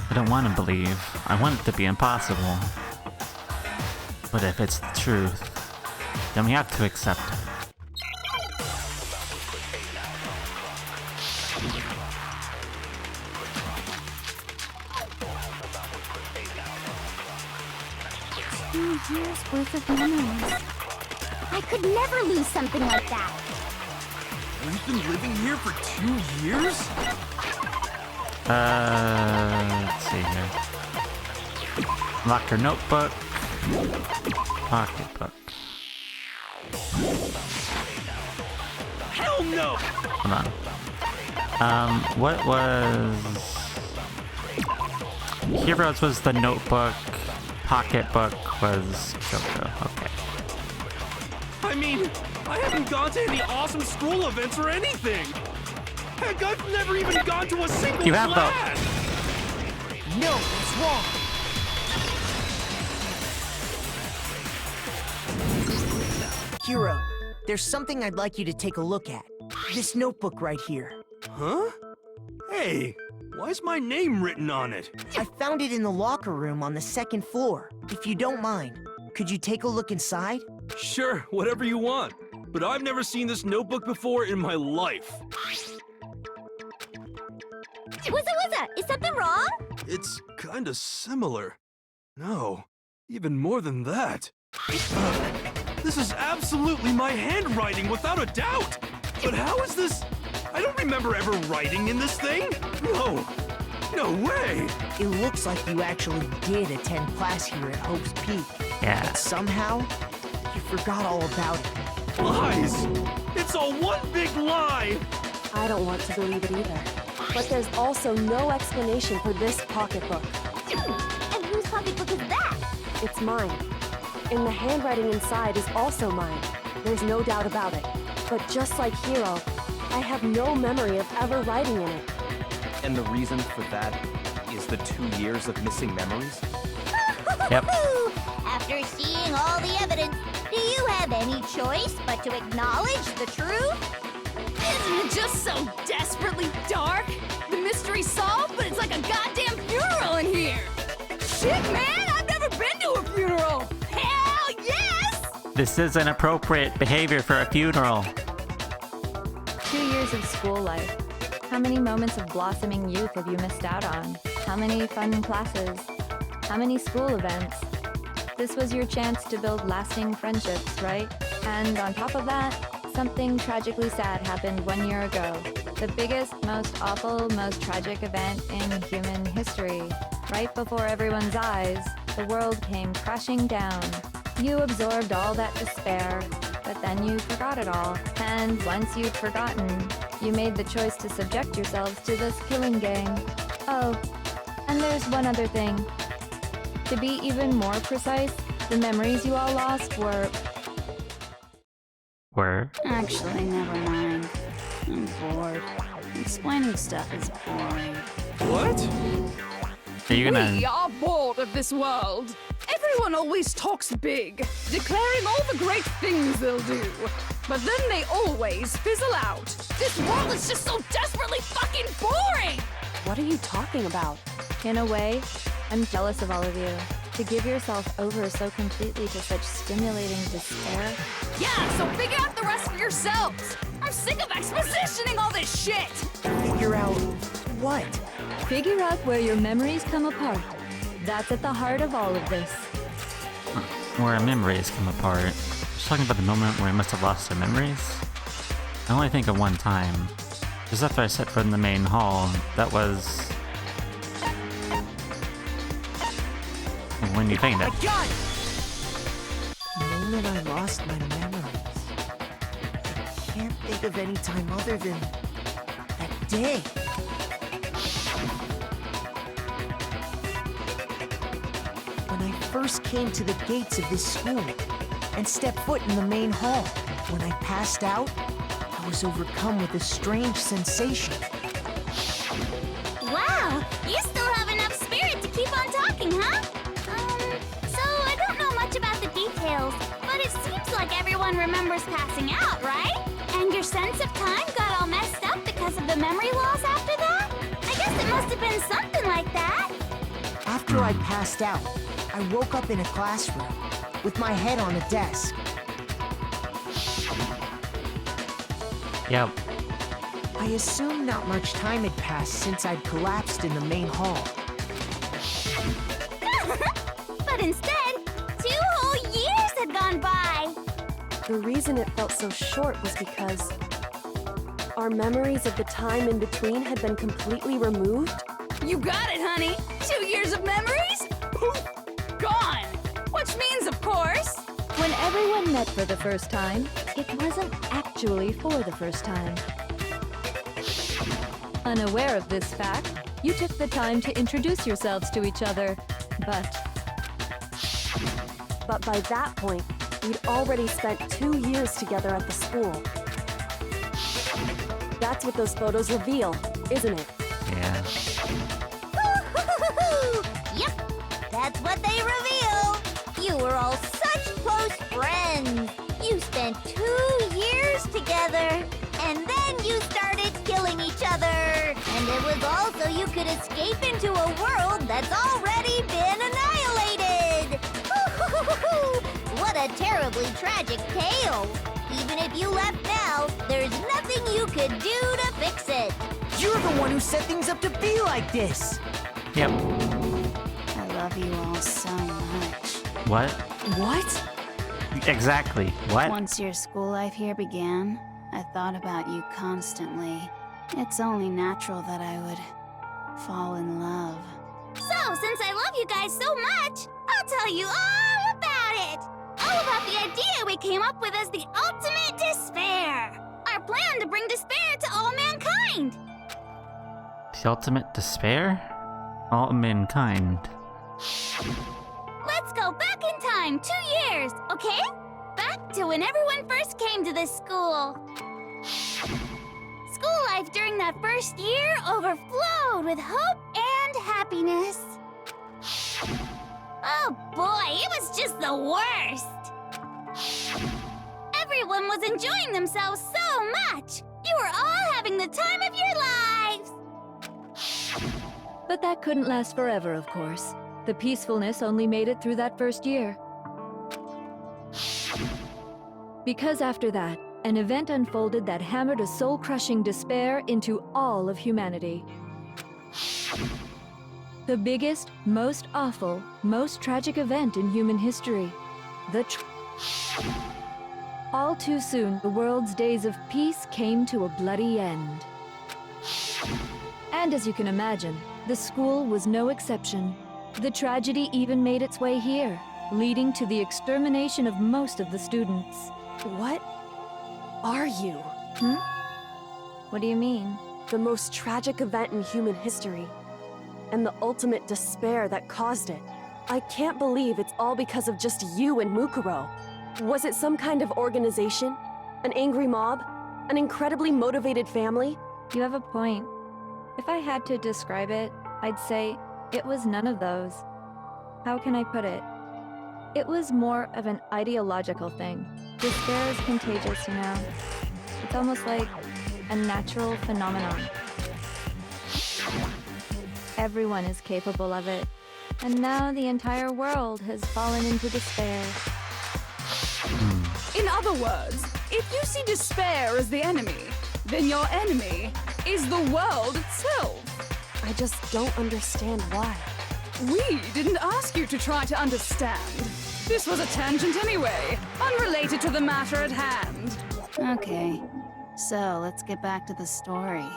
I don't want to believe. I want it to be impossible. But if it's the truth, then we have to accept it. Years worth of memories. I could never lose something like that. We've been living here for 2 years? Let's see here. Locker notebook. Pocketbook. Hell no! Hold on. What was... Heroes was the notebook. Pocketbook was Jojo. Okay. I mean, I haven't gone to any awesome school events or anything. Heck, I've never even gone to a single You have class. No, it's wrong. Hero, there's something I'd like you to take a look at. This notebook right here. Huh? Hey, why is my name written on it? I found it in the locker room on the 2nd floor. If you don't mind, could you take a look inside? Sure, whatever you want. But I've never seen this notebook before in my life. What's is something wrong? It's kinda similar. No, even more than that. This is absolutely my handwriting, without a doubt! But how is this? I don't remember ever writing in this thing! No way! It looks like you actually did attend class here at Hope's Peak. Yeah. But somehow, you forgot all about it. Lies! It's all one big lie! I don't want to believe it either. But there's also no explanation for this pocketbook. And whose pocketbook is that? It's mine. And the handwriting inside is also mine. There's no doubt about it. But just like Hero, I have no memory of ever writing in it. And the reason for that is the 2 years of missing memories? Yep. After seeing all the evidence, do you have any choice but to acknowledge the truth? Isn't it just so desperately dark? The mystery's solved, but it's like a goddamn funeral in here! Shit, man! I've never been to a funeral! Hell yes! This is inappropriate behavior for a funeral. 2 years of school life. How many moments of blossoming youth have you missed out on? How many fun classes? How many school events? This was your chance to build lasting friendships, right? And on top of that, something tragically sad happened 1 year ago. The biggest, most awful, most tragic event in human history. Right before everyone's eyes, the world came crashing down. You absorbed all that despair, but then you forgot it all. And once you'd forgotten, you made the choice to subject yourselves to this killing game. Oh, and there's one other thing. To be even more precise, the memories you all lost were... Actually, never mind. I'm bored. Explaining stuff is boring. What? Are you gonna... We are bored of this world. Everyone always talks big, declaring all the great things they'll do. But then they always fizzle out. This world is just so desperately fucking boring! What are you talking about? In a way, I'm jealous of all of you. To give yourself over so completely to such stimulating despair. Yeah, so figure out the rest for yourselves! I'm sick of expositioning all this shit! Figure out what? Figure out where your memories come apart. That's at the heart of all of this. Where our memories come apart. Just talking about the moment where we must have lost our memories? I only think of one time. Just after I set foot in the main hall, that was... when you fainted. I got it! The moment I lost my memories. I can't think of any time other than that day. When I first came to the gates of this school and stepped foot in the main hall, when I passed out, I was overcome with a strange sensation. Wow, you still have enough spirit to keep on talking, huh? So I don't know much about the details, everyone remembers passing out, right? And your sense of time got all messed up because of the memory loss after that? I guess it must have been something like that. After I passed out, I woke up in a classroom with my head on a desk. Yep. I assumed not much time had passed since I'd collapsed in the main hall. But instead, 2 whole years had gone by. The reason it felt so short was because our memories of the time in between had been completely removed. You got it, honey. 2 years of memories? Poof! Gone! Which means, of course... When everyone met for the first time, it wasn't actually for the first time. Unaware of this fact, you took the time to introduce yourselves to each other, But by that point, we'd already spent 2 years together at the school. That's what those photos reveal, isn't it? Yeah. Yep, that's what they reveal. You were all such close friends. You spent 2 years together, and then you started killing each other. And it was all so you could escape into a world that's already been annihilated. What a terribly tragic tale. Even if you left now, there's nothing you could do to fix it. You're the one who set things up to be like this! Yep. I love you all so much. What? What? Exactly. What? Once your school life here began, I thought about you constantly. It's only natural that I would fall in love. So, since I love you guys so much, I'll tell you all about it. All about the idea we came up with as the ultimate despair. Our plan to bring despair to all mankind. The ultimate despair? All mankind. Let's go back in time 2 years, okay? Back to when everyone first came to this school. School life during that first year overflowed with hope and happiness. Oh boy, it was just the worst. Everyone was enjoying themselves so much. You were all having the time of your lives. But that couldn't last forever, of course. The peacefulness only made it through that first year. Because after that, an event unfolded that hammered a soul-crushing despair into all of humanity. The biggest, most awful, most tragic event in human history. All too soon, the world's days of peace came to a bloody end. And as you can imagine, the school was no exception. The tragedy even made its way here, leading to the extermination of most of the students. What are you? What do you mean? The most tragic event in human history, and the ultimate despair that caused it. I can't believe it's all because of just you and Mukuro. Was it some kind of organization? An angry mob? An incredibly motivated family? You have a point. If I had to describe it, I'd say it was none of those. How can I put it? It was more of an ideological thing. Despair is contagious, you know. It's almost like a natural phenomenon. Everyone is capable of it. And now the entire world has fallen into despair. In other words, if you see despair as the enemy, then your enemy is the world itself. I just don't understand why. We didn't ask you to try to understand. This was a tangent anyway, unrelated to the matter at hand. Okay, so let's get back to the story.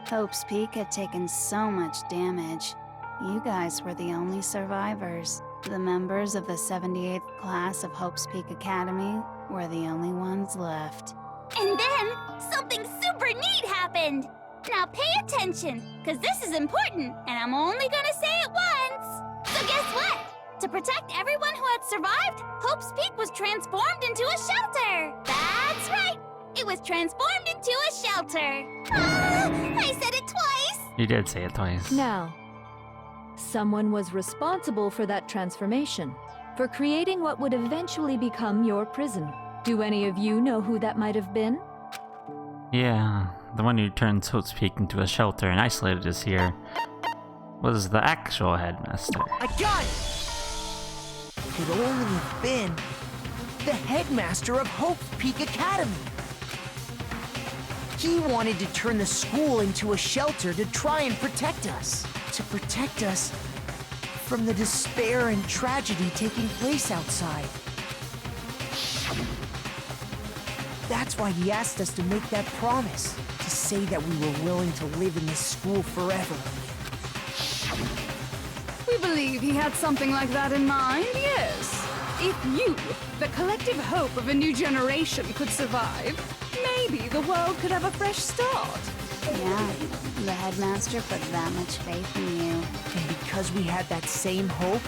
Hope's Peak had taken so much damage. You guys were the only survivors. The members of the 78th class of Hope's Peak Academy were the only ones left. And then, something super neat happened. Now pay attention, because this is important, and I'm only gonna say it once. So guess what? To protect everyone who had survived, Hope's Peak was transformed into a shelter. That's right. It was transformed into a shelter. I said it twice. You did say it twice. Now, someone was responsible for that transformation, for creating what would eventually become your prison. Do any of you know who that might have been? Yeah, the one who turned, so to speak, into a shelter and isolated us here was the actual headmaster. I got it! Could only have been the headmaster of Hope Peak Academy. He wanted to turn the school into a shelter to try and protect us. To protect us from the despair and tragedy taking place outside. That's why he asked us to make that promise, to say that we were willing to live in this school forever. We believe he had something like that in mind, yes. If you, the collective hope of a new generation, could survive, maybe the world could have a fresh start. Yeah, the headmaster put that much faith in you. And because we had that same hope,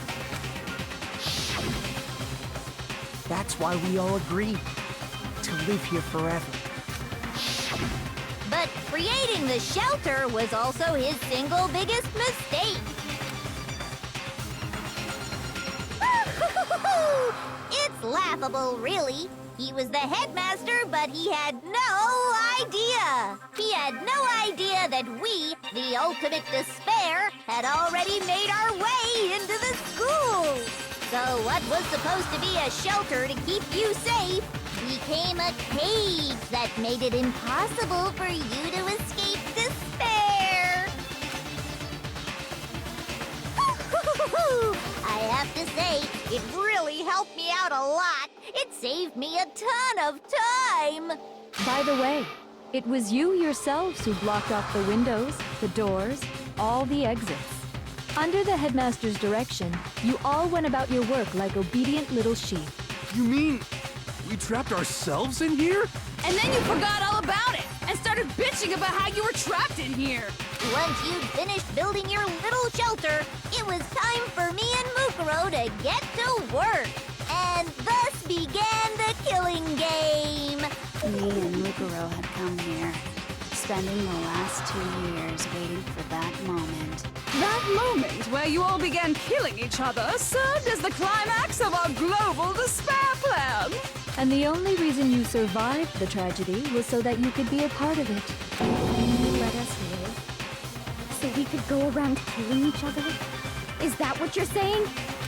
that's why we all agreed to live here forever. But creating the shelter was also his single biggest mistake. It's laughable, really. He was the headmaster, but he had no idea. He had no idea that we, the ultimate despair, had already made our way into the school. So what was supposed to be a shelter to keep you safe became a cage that made it impossible for you to escape despair. I have to say, it really helped me out a lot. It saved me a ton of time. By the way, it was you yourselves who blocked off the windows, the doors, all the exits. Under the headmaster's direction, you all went about your work like obedient little sheep. You mean we trapped ourselves in here? And then you forgot all about it and started bitching about how you were trapped in here. Once you'd finished building your little shelter, it was time for me and Mukuro to get to work. And thus began the killing game. Me and Mukuro had come here, spending the last 2 years waiting for that moment. That moment where you all began killing each other served as the climax of our global despair plan. And the only reason you survived the tragedy was so that you could be a part of it. You let us live so we could go around killing each other? Is that what you're saying?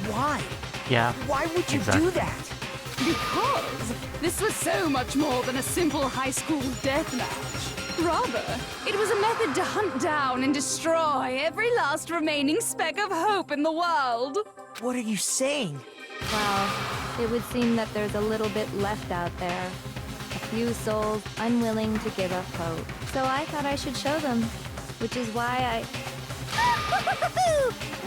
Why? Yeah. Why would you exactly. do that? Because this was so much more than a simple high school death match. Rather, it was a method to hunt down and destroy every last remaining speck of hope in the world. What are you saying? Well, it would seem that there's a little bit left out there. A few souls unwilling to give up hope. So I thought I should show them, which is why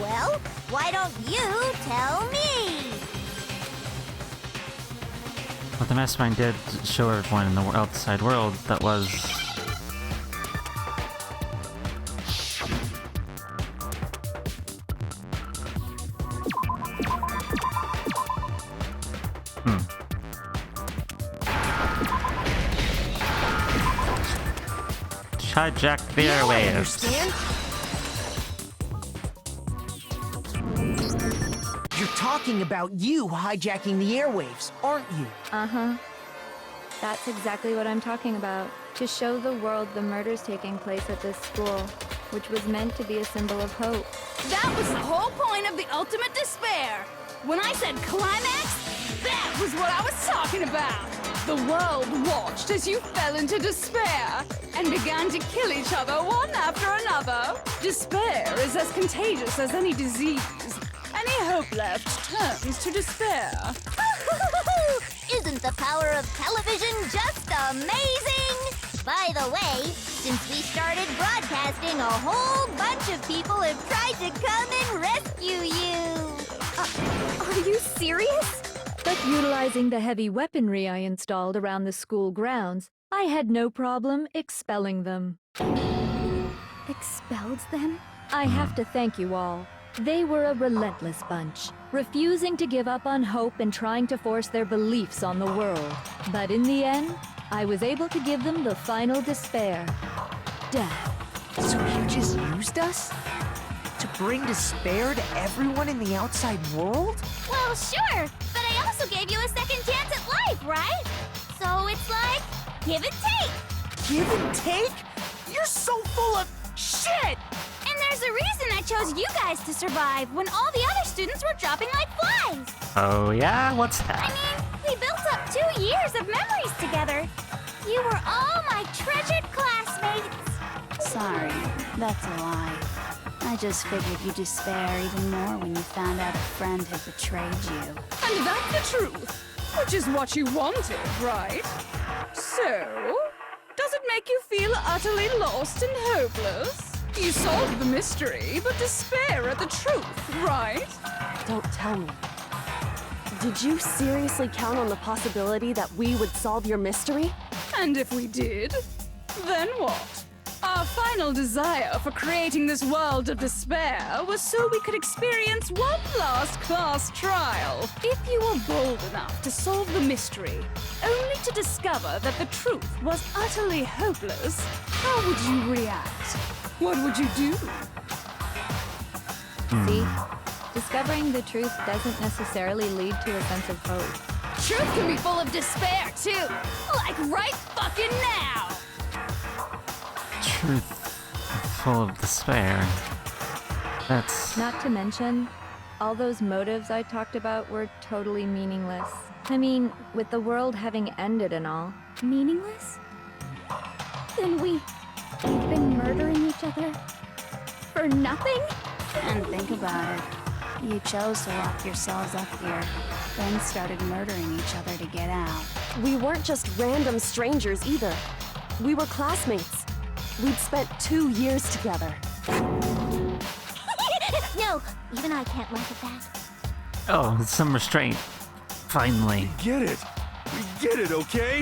Well, why don't you tell me? What the mastermind did show everyone in the outside world that was... Hijack the I airwaves. understand. You're talking about you hijacking the airwaves, aren't you? Uh-huh. That's exactly what I'm talking about. To show the world the murders taking place at this school, which was meant to be a symbol of hope. That was the whole point of the ultimate despair. When I said climax, that was what I was talking about. The world watched as you fell into despair and began to kill each other one after another. Despair is as contagious as any disease. Any hope left turns to despair. Isn't the power of television just amazing? By the way, since we started broadcasting, a whole bunch of people have tried to come and rescue you. Are you serious? But utilizing the heavy weaponry I installed around the school grounds, I had no problem expelling them. Expelled them? I have to thank you all. They were a relentless bunch, refusing to give up on hope and trying to force their beliefs on the world. But in the end, I was able to give them the final despair. Death. So you just used us? To bring despair to everyone in the outside world? Well, sure, but I also gave you a second chance at life, right? it's like give and take. Give and take? You're so full of shit! And there's a reason I chose you guys to survive when all the other students were dropping like flies. Oh yeah? What's I that? mean, we built up 2 years of memories together. You were all my treasured classmates. Sorry, that's a lie. I just figured you'd despair even more when you found out a friend had betrayed you. And that's the truth, which is what you wanted, right? So, does it make you feel utterly lost and hopeless? You solved the mystery, but despair at the truth, right? Don't tell me. Did you seriously count on the possibility that we would solve your mystery? And if we did, then what? Our final desire for creating this world of despair was so we could experience one last class trial. If you were bold enough to solve the mystery, only to discover that the truth was utterly hopeless, how would you react? What would you do? See? Discovering the truth doesn't necessarily lead to a sense of hope. Truth can be full of despair, too. Like right fucking now. Truth full of despair. That's... Not to mention, all those motives I talked about were totally meaningless. I mean, with the world having ended and all. Meaningless? Then we've been murdering each other for nothing? And think about it. You chose to lock yourselves up here, then started murdering each other to get out. We weren't just random strangers either. We were classmates. We'd spent 2 years together. No, even I can't laugh at that. Oh, some restraint. Finally. Get it. We get it, okay?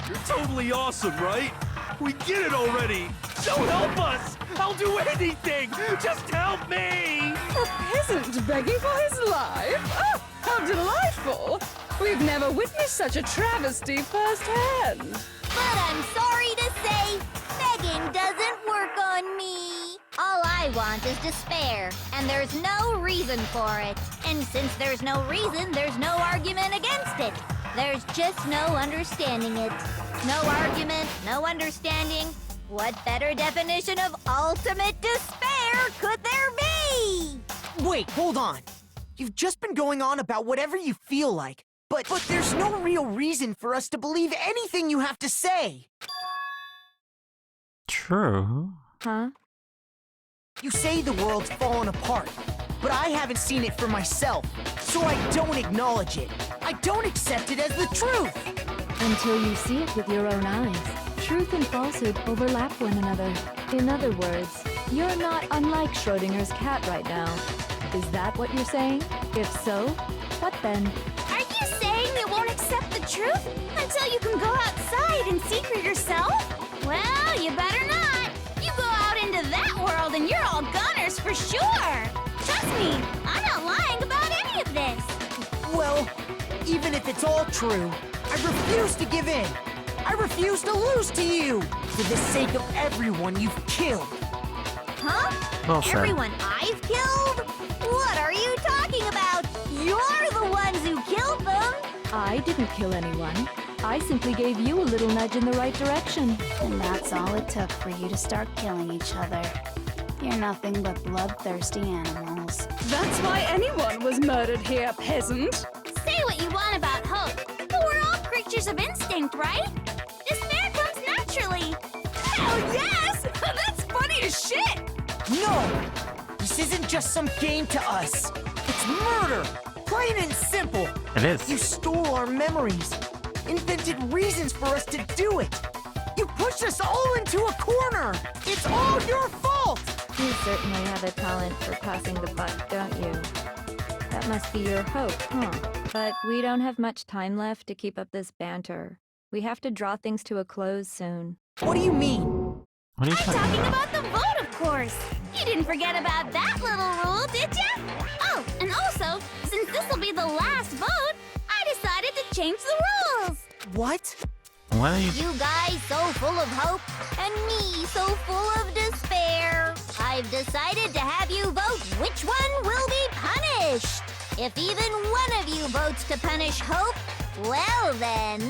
You're totally awesome, right? We get it already. So help us. I'll do anything. Just help me. A peasant begging for his life? Oh, how delightful! We've never witnessed such a travesty firsthand. But I'm sorry to say, begging doesn't work on me. All I want is despair, and there's no reason for it. And since there's no reason, there's no argument against it. There's just no understanding it. No argument, no understanding. What better definition of ultimate despair could there be? Wait, hold on. You've just been going on about whatever you feel like, but there's no real reason for us to believe anything you have to say. True. Huh? You say the world's fallen apart, but I haven't seen it for myself, so I don't acknowledge it. I don't accept it as the truth. Until you see it with your own eyes. Truth and falsehood overlap one another. In other words, you're not unlike Schrodinger's cat right now. Is that what you're saying? If so, what then? Are you saying you won't accept the truth until you can go outside and see for yourself? Well, you better not. You go out into that world and you're all gunners for sure. Trust me, I'm not lying about any of this. Well, even if it's all true, I refuse to give in. I refuse to lose to you, for the sake of everyone you've killed. Huh? Well said. Everyone I've killed? What are you talking about? You're the ones who killed them! I didn't kill anyone. I simply gave you a little nudge in the right direction. And that's all it took for you to start killing each other. You're nothing but bloodthirsty animals. That's why anyone was murdered here, peasant. Say what you want about hope, but we're all creatures of instinct, right? Despair comes naturally. Hell yes! That's funny as shit! No! This isn't just some game to us. It's murder! Plain and simple. It is. You stole our memories, invented reasons for us to do it. You pushed us all into a corner. It's all your fault! You certainly have a talent for passing the buck, don't you? That must be your hope, huh? But we don't have much time left to keep up this banter. We have to draw things to a close soon. What do you mean? What are you I'm talking talking about? about the vote, of course. You didn't forget about that little rule, did you? Oh, and also, since this will be the last vote, I decided to change the rules. What? What are you... You guys so full of hope, and me so full of despair. I've decided to have you vote which one will be punished. If even one of you votes to punish hope, well then,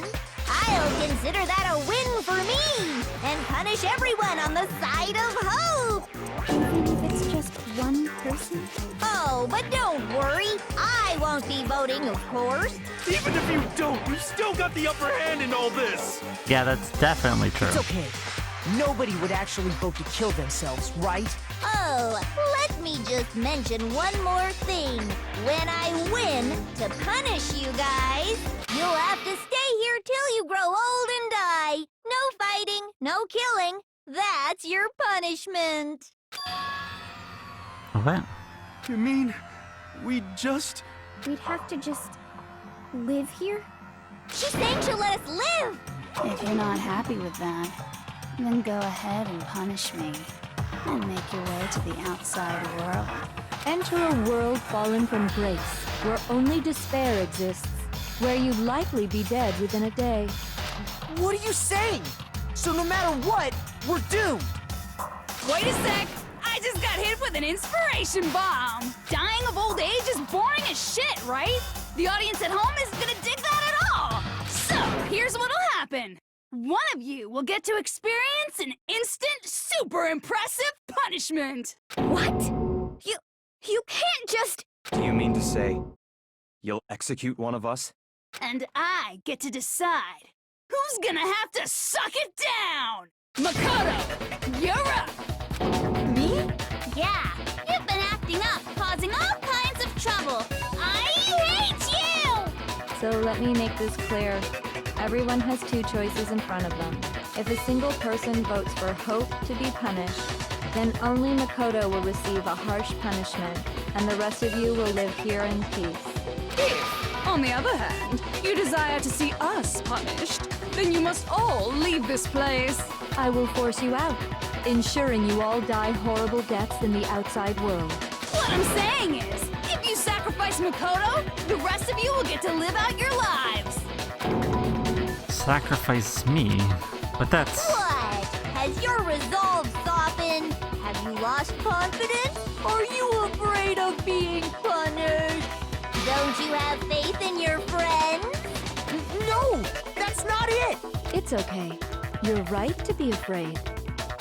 I'll consider that a win for me and punish everyone on the side of hope. Even if it's just one person? Oh, but don't worry. I won't be voting, of course. Even if you don't, you've still got the upper hand in all this. Yeah, that's definitely true. It's okay. Nobody would actually vote to kill themselves, right? Oh, let me just mention one more thing. When I win, to punish you guys, you'll have to stay here till you grow old and die. No fighting, no killing. That's your punishment. What? You mean we'd have to just live here? She's saying she'll let us live. If you're not happy with that, then go ahead and punish me. And make your way to the outside world. Enter a world fallen from grace, where only despair exists, where you'd likely be dead within a day. What are you saying? So no matter what, we're doomed. Wait a sec! I just got hit with an inspiration bomb! Dying of old age is boring as shit, right? The audience at home isn't gonna dig that at all! So, here's what'll happen. One of you will get to experience an instant, super impressive punishment! What? You can't just... Do you mean to say you'll execute one of us? And I get to decide who's gonna have to suck it down! Makoto, you're up! Me? Yeah, you've been acting up, causing all kinds of trouble. I hate you! So let me make this clear. Everyone has two choices in front of them. If a single person votes for Hope to be punished, then only Makoto will receive a harsh punishment, and the rest of you will live here in peace. If, on the other hand, you desire to see us punished, then you must all leave this place. I will force you out, ensuring you all die horrible deaths in the outside world. What I'm saying is, if you sacrifice Makoto, the rest of you will get to live out your lives. Sacrifice me? But that's... What? Has your resolve softened? Have you lost confidence? Are you afraid of being punished? Don't you have faith in your friends? No, that's not it. It's okay. You're right to be afraid.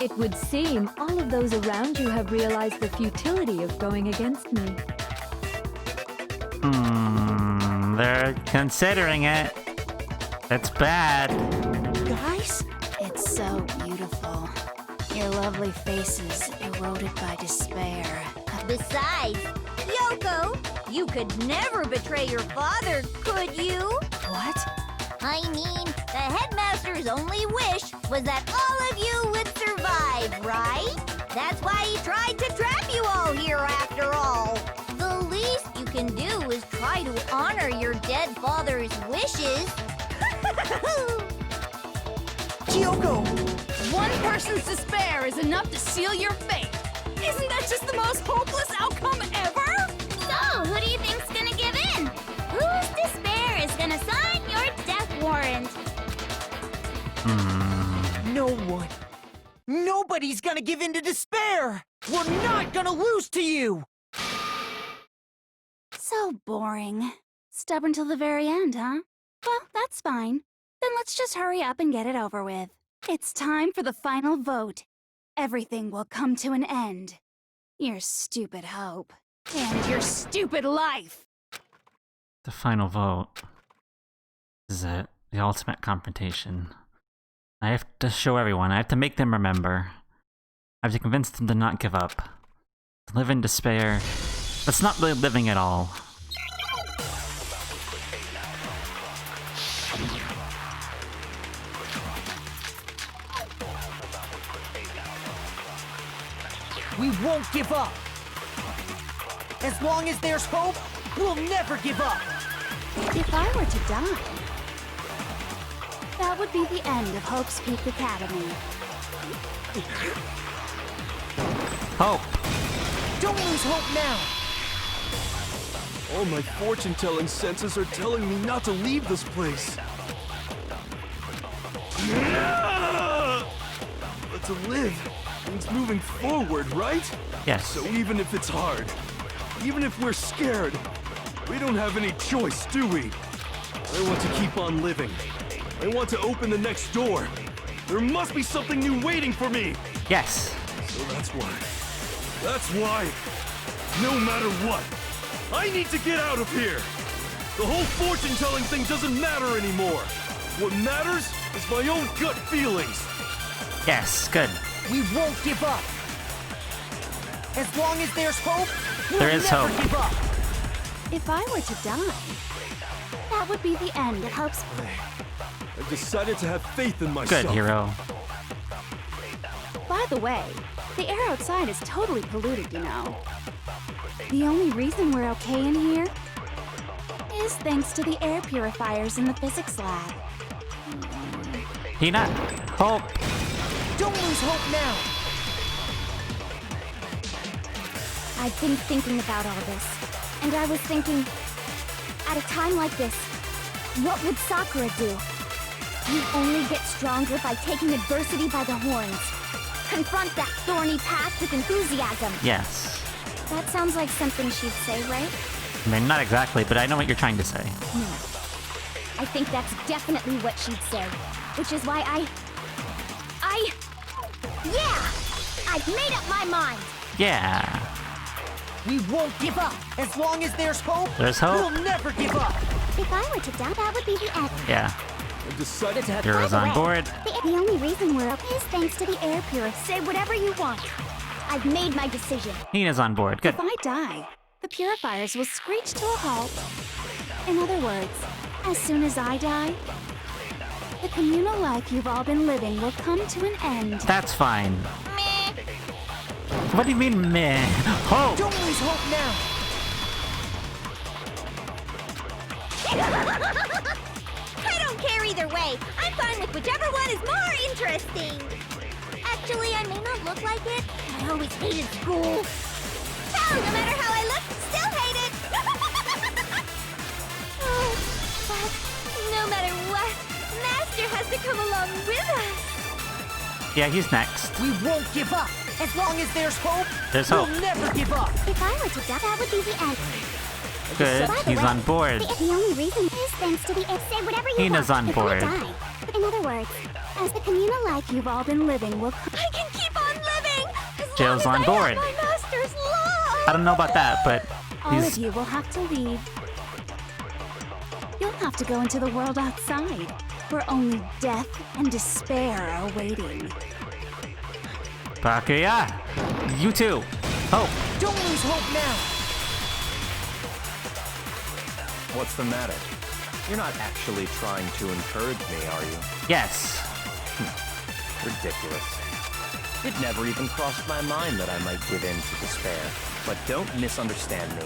It would seem all of those around you have realized the futility of going against me. They're considering it. It's bad. Guys? It's so beautiful. Your lovely faces eroded by despair. Besides, Yoko, you could never betray your father, could you? What? I mean, the headmaster's only wish was that all of you would survive, right? That's why he tried to trap you all here after all. The least you can do is try to honor your dead father's wishes. Kyoko! One person's despair is enough to seal your fate. Isn't that just the most hopeless outcome ever? So, who do you think's gonna give in? Whose despair is gonna sign your death warrant? No one. Nobody's gonna give in to despair! We're not gonna lose to you! So boring. Stubborn till the very end, huh? Well, that's fine. Then let's just hurry up and get it over with. It's time for the final vote. Everything will come to an end. Your stupid hope. And your stupid life. The final vote. This is it. The ultimate confrontation. I have to show everyone. I have to make them remember. I have to convince them to not give up. To live in despair. That's not really living at all. We won't give up! As long as there's hope, we'll never give up! If I were to die, that would be the end of Hope's Peak Academy. Hope! Don't lose hope now! All my fortune-telling senses are telling me not to leave this place. But to live means moving forward, right? Yes. So even if it's hard, even if we're scared, we don't have any choice, do we? I want to keep on living. I want to open the next door. There must be something new waiting for me. Yes. So that's why. That's why. No matter what, I need to get out of here. The whole fortune-telling thing doesn't matter anymore. What matters is my own gut feelings. Yes, good. We won't give up. As long as there's hope, There is never hope. give up. If I were to die, that would be the end of Hope's. I've decided to have faith in myself. Good, hero. By the way, the air outside is totally polluted, you know. The only reason we're okay in here is thanks to the air purifiers in the physics lab. Hina, hope. Don't lose hope now. I've been thinking about all this, and I was thinking, at a time like this, what would Sakura do? You only get stronger by taking adversity by the horns. Confront that thorny path with enthusiasm. Yes. That sounds like something she'd say, right? I mean, not exactly, but I know what you're trying to say. No. I think that's definitely what she'd say. Which is why yeah! I've made up my mind! Yeah. We won't give up. As long as there's hope, There's hope. we'll never give up. If I were to die, that would be the end. Yeah. I've decided to have Heroes By the on way, board. The only reason we're up is thanks to the air purifier. Say whatever you want. I've made my decision. Hina's on board. Good. If I die, the purifiers will screech to a halt. In other words, as soon as I die, the communal life you've all been living will come to an end. That's fine. What do you mean, meh? Hope! Don't lose hope now. I don't care either way. I'm fine with whichever one is more interesting. Actually, I may not look like it. I always hated school. Hell, no matter how I look, still hate it. Oh, but no matter what, Master has to come along with us. Yeah, he's next. We won't give up. As long as there's hope, There's we'll hope. never give up. If I were to die, that would be the end. Good. By the He's way, on board. The only reason is thanks to the air. Say whatever you Hina's want. on if board. I die. In other words, as the communal life you've all been living will. I can keep on living. As Jill's long on as I board. have my master's love. I don't know about that, but All of he's... you will have to leave. You'll have to go into the world outside, where only death and despair are waiting. Bakuya! You too! Hope! Don't lose hope now. What's the matter? You're not actually trying to encourage me, are you? Yes! Ridiculous. It never even crossed my mind that I might give in to despair. But don't misunderstand me.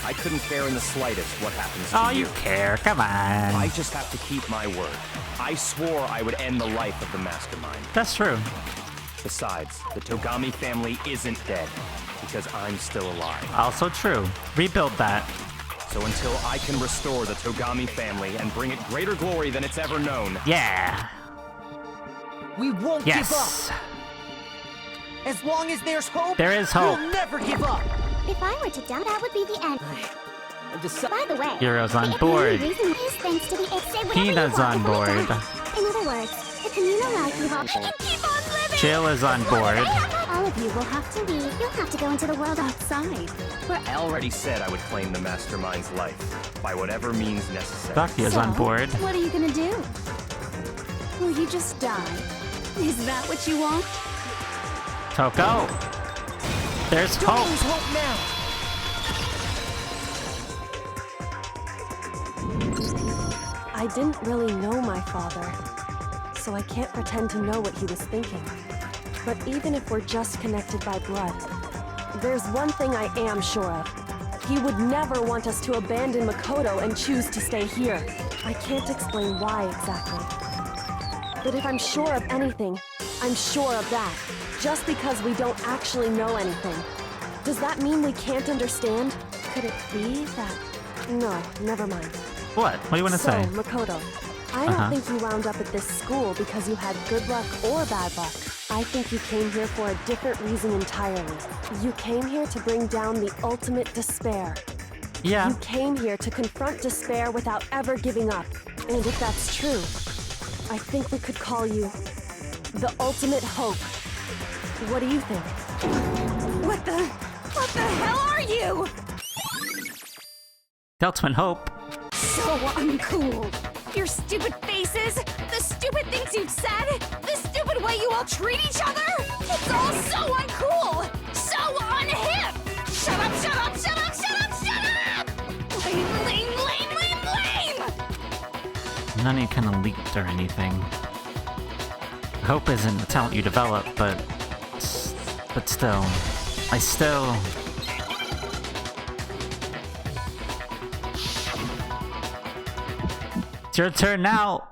I couldn't care in the slightest what happens to Oh, you. you care. Come on. I just have to keep my word. I swore I would end the life of the mastermind. That's true. Besides, the Togami family isn't dead, because I'm still alive. Also true. Rebuild that. So until I can restore the Togami family and bring it greater glory than it's ever known, Yeah! We won't give Yes! up. As long as there's hope, There is hope. we'll never give up. If I were to die, that would be the end. By the way, Heroes on the board. only reason is thanks to the air. Say whatever Hina's you want. on if I board. die. In other words, the communal life you've all. I can keep on living. Jill is on board. All of you will have to leave. You'll have to go into the world Outside, where I already said I would claim the mastermind's life, by whatever means necessary. Bakuya's on board. What are you gonna do? Will you just die? Is that what you want? Toko! There's Don't hope! lose hope now. I didn't really know my father, so I can't pretend to know what he was thinking. But even if we're just connected by blood, there's one thing I am sure of. He would never want us to abandon Makoto and choose to stay here. I can't explain why exactly. But if I'm sure of anything, I'm sure of that. Just because we don't actually know anything. Does that mean we can't understand? Could it be that... No, never mind. What? What do you want to So, say? Makoto, I don't Uh-huh. think you wound up at this school because you had good luck or bad luck. I think you came here for a different reason entirely. You came here to bring down the ultimate despair. Yeah. You came here to confront despair without ever giving up. And if that's true, I think we could call you the ultimate hope. What do you think? What the hell are you? The ultimate hope. So uncool. Your stupid faces, the stupid things you've said, the stupid way you all treat each other. It's all so uncool, so unhip. Shut up, shut up, shut up, shut up, shut up! Lame, lame, lame, lame, lame! None of you kind of leaked or anything. Hope isn't a talent you develop, but still, I still. It's your turn now.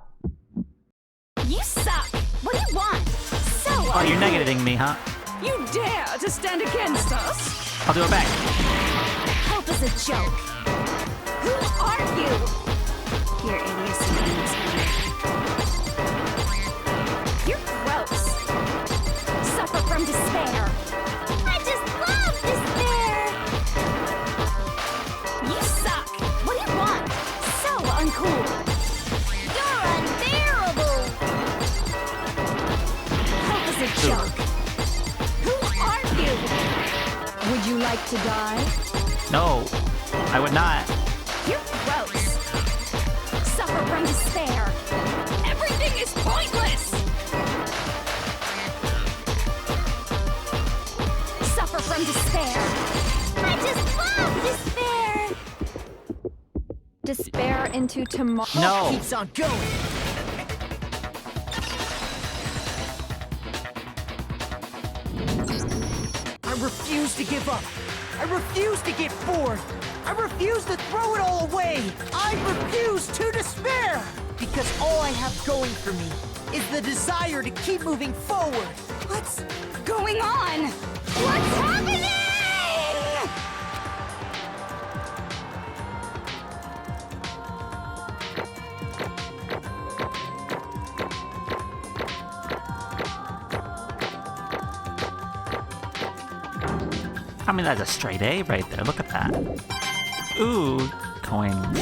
You suck. What do you want? So Oh, you're negating me, huh? You dare to stand against us? I'll do it back. Hope is a joke. Who are you? Your idiocy means You're gross. Suffer from despair. I just love despair! You suck. What do you want? So uncool. You're unbearable! Hope is a joke. Who are you? Would you like to die? No, I would not. You're gross. Suffer from despair. Everything is pointless. Suffer from despair. I just love despair! Despair into tomorrow. No. Keeps on going. I refuse to give up. I refuse to get bored. I refuse to throw it all away. I refuse to despair. Because all I have going for me is the desire to keep moving forward. What's going on? What's happening? I mean, that's a straight A right there. Look at that. Ooh, coins.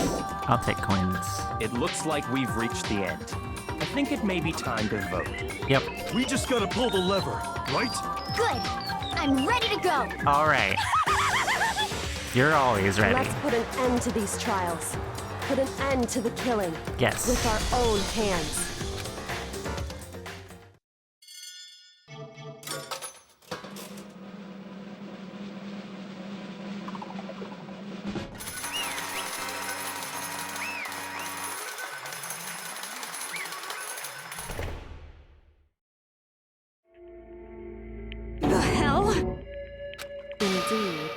I'll take coins. It looks like we've reached the end. I think it may be time to vote. Yep. We just gotta pull the lever, right? Good. I'm ready to go. All right. You're always ready. Let's put an end to these trials. Put an end to the killing. Yes. With our own hands. The hell? Indeed.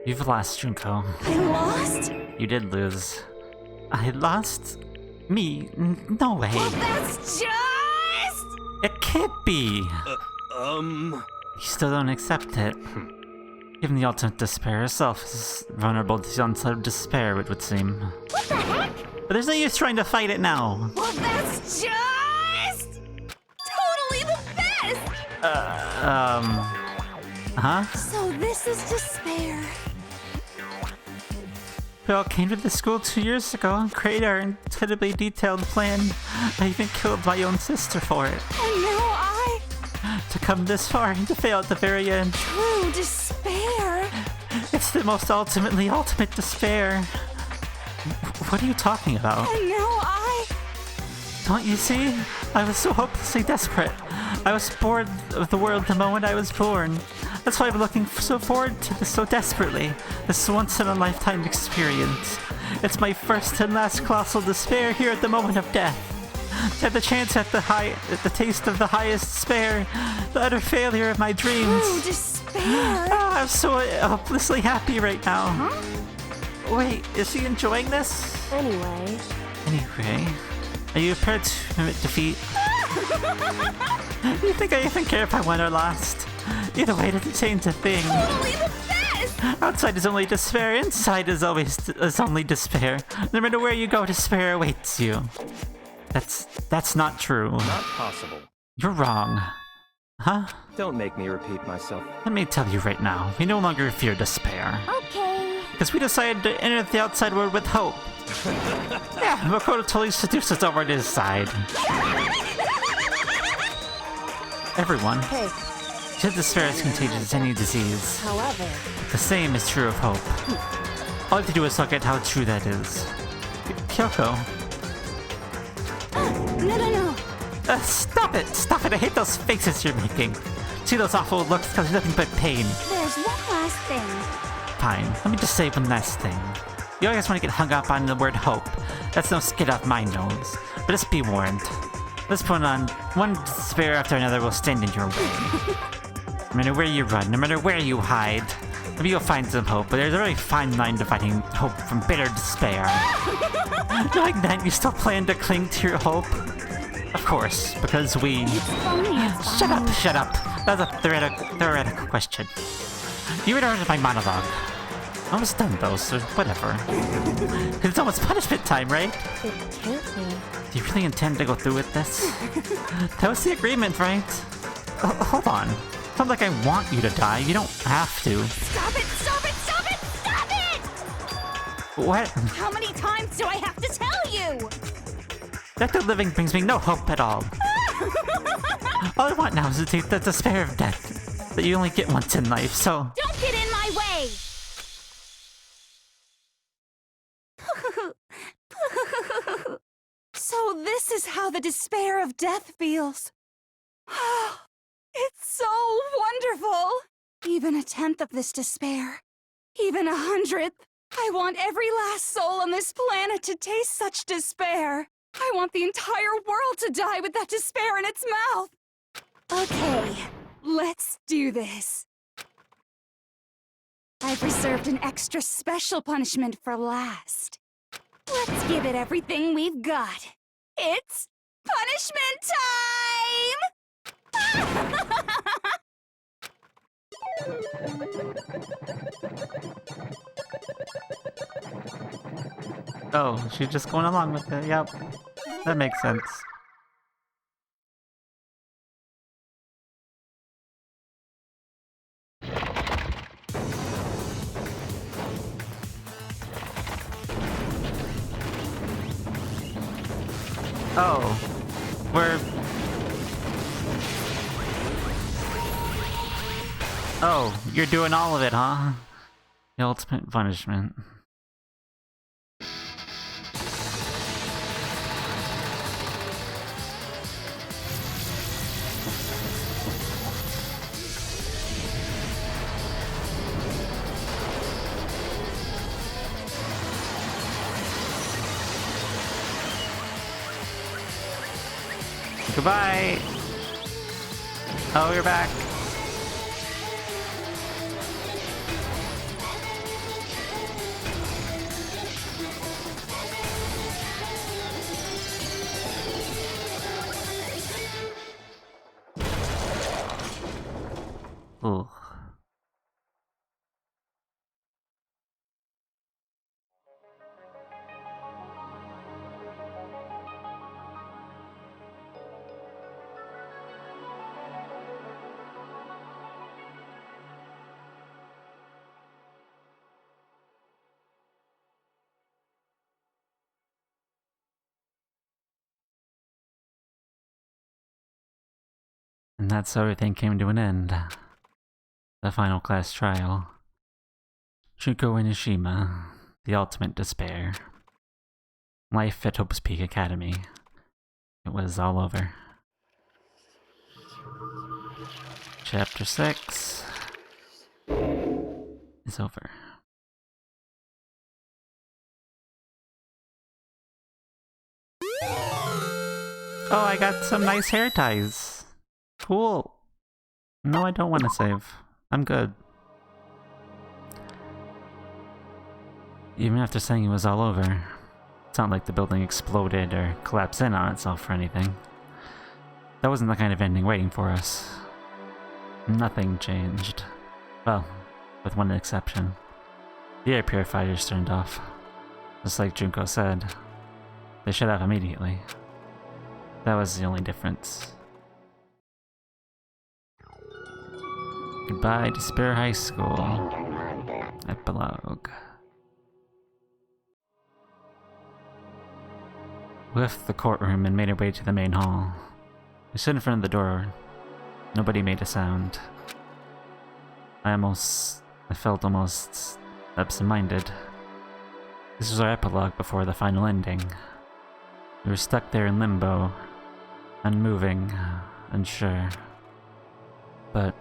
You've lost, Junko. I lost? You did lose. I lost? Me? No way. Well, that's just... It can't be. You still don't accept it. Even the ultimate despair herself is vulnerable to the onset of despair, it would seem. What the heck? But there's no use trying to fight it now. Well, that's just... totally the best! Huh? So this is despair. We all came to this school 2 years ago and created our incredibly detailed plan. I even killed my own sister for it. And now I... To come this far and to fail at the very end. True despair. It's the most ultimate despair. What are you talking about? And now I... Don't you see? I was so hopelessly desperate. I was bored of the world the moment I was born. That's why I'm looking so forward to this so desperately. This once-in-a-lifetime experience. It's my first and last colossal despair here at the moment of death. To have the chance at the taste of the highest despair, the utter failure of my dreams. True despair. I'm so hopelessly happy right now. Huh? Wait, is he enjoying this? Anyway. Are you prepared to admit defeat? You think I even care if I won or lost? Either way, it doesn't change a thing. Totally the best! Outside is only despair, inside is only despair. No matter where you go, despair awaits you. That's not true. Not possible. You're wrong. Huh? Don't make me repeat myself. Let me tell you right now, we no longer fear despair. Okay. Because we decided to enter the outside world with hope. Yeah, Makoto totally seduced us over to his side. Everyone. Hey. Just despair is contagious as any disease. However, The same is true of hope. All you have to do is look at how true that is. Kyoko. No. Stop it! Stop it! I hate those faces you're making. See those awful looks because there's nothing but pain. There's one last thing. Fine, let me just say one last thing. You always want to get hung up on the word hope. That's no skid off my nose. But just be warned. This point on, one despair after another will stand in your way. No matter where you run, no matter where you hide, maybe you'll find some hope, but there's a very fine line dividing hope from bitter despair. Knowing that, you still plan to cling to your hope? Of course, because we... Shut up! That's a theoretical question. You interrupted my monologue. Almost done though, so whatever. It's almost punishment time, right? It can't be. Do you really intend to go through with this? That was the agreement, right? Hold on. It's not like I want you to die. You don't have to. Stop it! What? How many times do I have to tell you? That the living brings me no hope at all. All I want now is to take the despair of death that you only get once in life, so... Don't get in my way! So this is how the despair of death feels. It's so wonderful! Even a tenth of this despair, even 100th. I want every last soul on this planet to taste such despair. I want the entire world to die with that despair in its mouth. Okay, let's do this. I've reserved an extra special punishment for last. Let's give it everything we've got. It's punishment time! Oh, she's just going along with it. Yep. That makes sense. Oh, we're... Oh, you're doing all of it, huh? The ultimate punishment. Goodbye! Oh, you're back. Ugh. And that's how everything came to an end. The final class trial. Junko Inishima, the ultimate despair. Life at Hope's Peak Academy. It was all over. Chapter 6 is over. Oh, I got some nice hair ties. Cool. No, I don't want to save. I'm good. Even after saying it was all over, it's not like the building exploded or collapsed in on itself or anything. That wasn't the kind of ending waiting for us. Nothing changed. Well, with one exception. The air purifiers turned off. Just like Junko said. They shut off immediately. That was the only difference. Goodbye, Despair High School. Epilogue. We left the courtroom and made our way to the main hall. We stood in front of the door. Nobody made a sound. I felt almost absent-minded. This was our epilogue before the final ending. We were stuck there in limbo, unmoving, unsure. But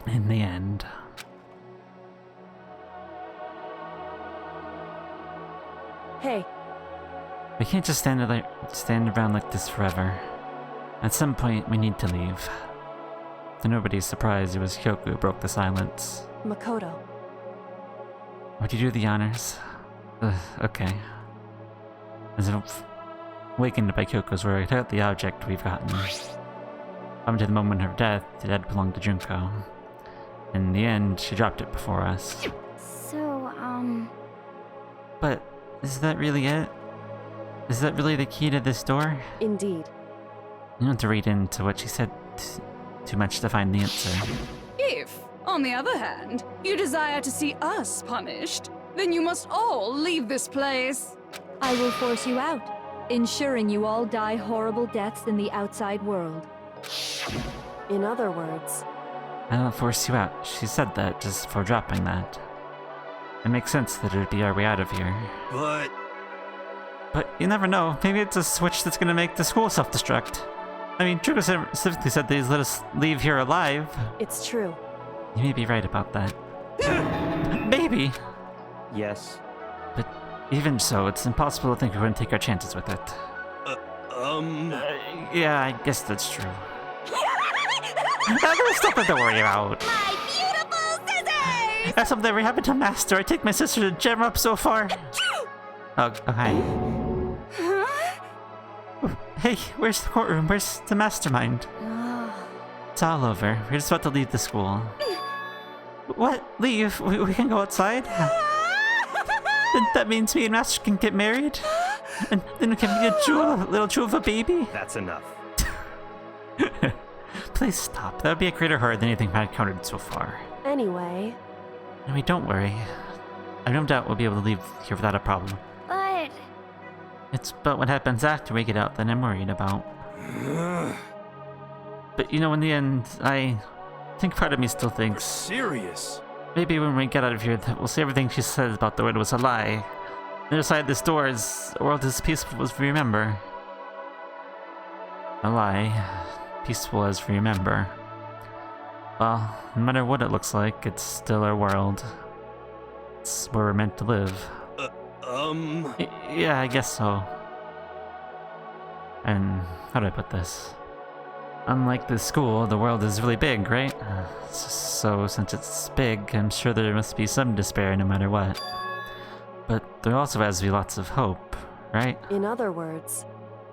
in the end... Hey, We can't just stand around like this forever. At some point, we need to leave. To nobody's surprise, it was Kyoku who broke the silence. Makoto. Would you do the honors? Okay. As if awakened by Kyoko's word, I took out the object we've gotten. Up to the moment of her death, it had belonged to Junko. In the end, she dropped it before us. So, But is that really it? Is that really the key to this door? Indeed. You don't have to read into what she said too much to find the answer. If, on the other hand, you desire to see us punished, then you must all leave this place. I will force you out, ensuring you all die horrible deaths in the outside world. In other words, I don't force you out. She said that just for dropping that. It makes sense that it would be our way out of here. But you never know. Maybe it's a switch that's gonna make the school self-destruct. I mean, Junko specifically said that he's let us leave here alive. it's true. You may be right about that. Maybe. Yes. But even so, it's impossible to think we wouldn't take our chances with it. Yeah, I guess that's true. There's nothing to worry about. My beautiful scissors! If something ever happened to Master, I take my sister to jam up so far. Oh, hi. Hey, where's the courtroom? Where's the mastermind? It's all over. We're just about to leave the school. What? Leave? We can go outside? That means me and Master can get married? And then we can be a little jewel of a baby? That's enough. Please stop. That would be a greater horror than anything I've encountered so far. Anyway, I mean, don't worry. I have no doubt we'll be able to leave here without a problem. but It's but what happens after we get out that I'm worried about. But you know, in the end, I think part of me still thinks Serious? maybe when we get out of here that we'll see everything she said about the world was a lie. And inside this door is a world as peaceful as we remember. A lie. Peaceful as we remember. Well, no matter what it looks like, it's still our world. It's where we're meant to live. Yeah, I guess so. And how do I put this? Unlike the school, the world is really big, right? So since it's big, I'm sure there must be some despair no matter what. But there also has to be lots of hope, right? in other words,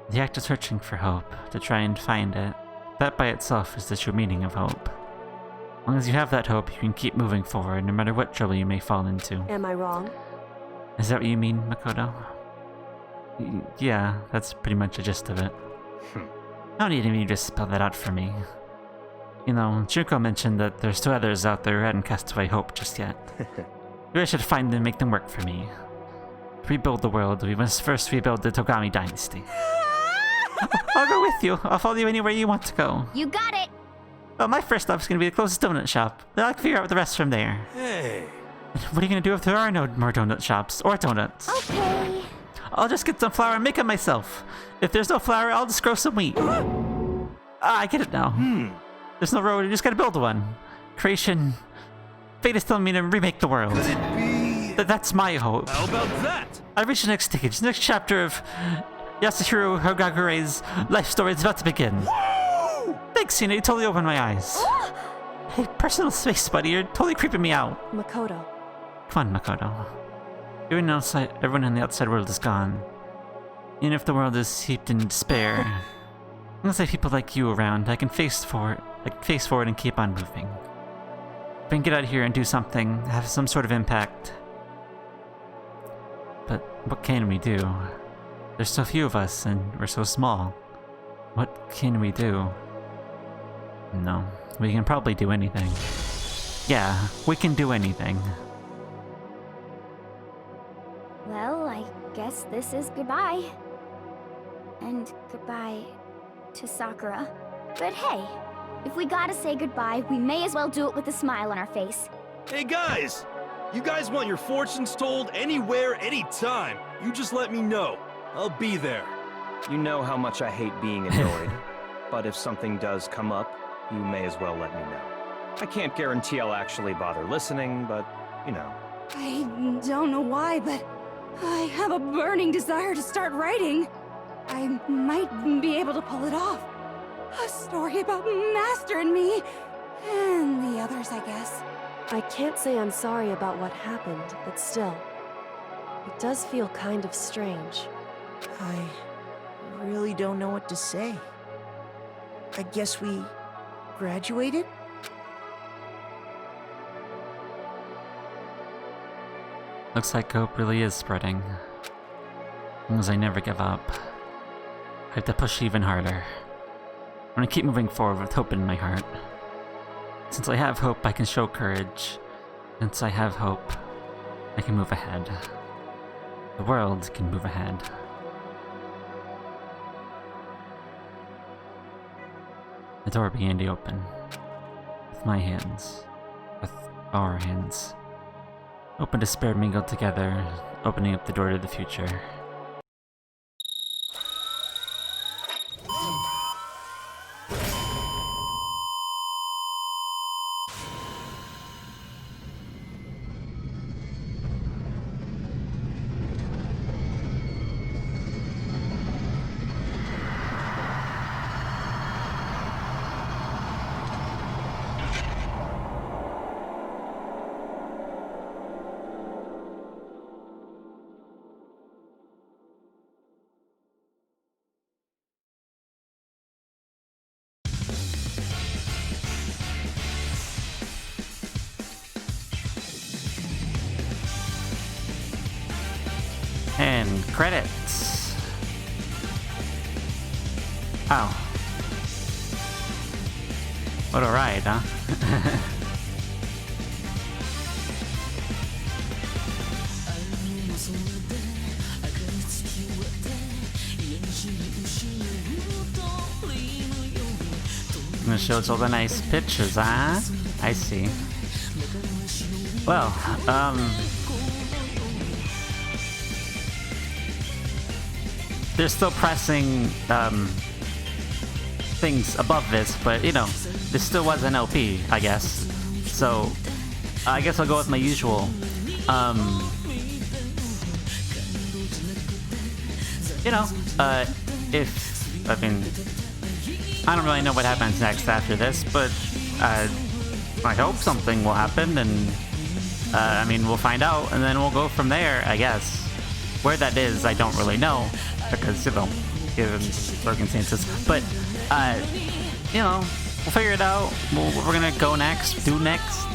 The act of searching for hope, to try and find it, that by itself is the true meaning of hope. As long as you have that hope, you can keep moving forward no matter what trouble you may fall into. am I wrong? Is that what you mean, Makoto? Yeah, that's pretty much the gist of it. I don't need any of you to spell that out for me. You know, Junko mentioned that there's two others out there who hadn't cast away hope just yet. Maybe I should find them and make them work for me. To rebuild the world, we must first rebuild the Togami dynasty. I'll go with you. I'll follow you anywhere you want to go. you got it. Oh, my first stop's gonna be the closest donut shop. Then I'll figure out the rest from there. Hey. What are you gonna do if there are no more donut shops or donuts? Okay. I'll just get some flour and make them myself. If there's no flour, I'll just grow some wheat. I get it now. There's no road, you just gotta build one. Creation. Fate is telling me to remake the world. Could it be? That's my hope. How about that? I reached the next stage. The next chapter of Yasuhiro Hogakure's life story is about to begin. Whoa! Thanks, Sina. You totally opened my eyes. Hey, personal space, buddy. You're totally creeping me out. Makoto. Come on, Makoto. Everyone in the outside world is gone. Even if the world is steeped in despair, unless I have people like you around, I can face forward and keep on moving. If I can get out of here and do something, have some sort of impact. But what can we do? There's so few of us, and we're so small. What can we do? No, we can probably do anything. Yeah, we can do anything. Well, I guess this is goodbye. And goodbye to Sakura. But hey, if we gotta say goodbye, we may as well do it with a smile on our face. Hey guys! You guys want your fortunes told anywhere, anytime. You just let me know. I'll be there. You know how much I hate being annoyed, but if something does come up, you may as well let me know. I can't guarantee I'll actually bother listening, but, you know. I don't know why, but I have a burning desire to start writing. I might be able to pull it off. A story about Master and me, and the others, I guess. I can't say I'm sorry about what happened, but still, it does feel kind of strange. I really don't know what to say. I guess we graduated? Looks like hope really is spreading. As long as I never give up. I have to push even harder. I'm gonna keep moving forward with hope in my heart. Since I have hope, I can show courage. Since I have hope, I can move ahead. The world can move ahead. The door began to open. With my hands. With our hands. Hope and despair mingled together, opening up the door to the future. And credits. Oh. What a ride, huh? And it shows all the nice pictures, huh? I see. Well, they're still pressing things above this, but you know, this still was an LP, I guess. So I guess I'll go with my usual. You know, if I mean, I don't really know what happens next after this, but I hope something will happen, and I mean, we'll find out, and then we'll go from there, I guess. Where that is, I don't really know, because, you know, given circumstances. But, you know, we'll figure it out. We're gonna go next, do next.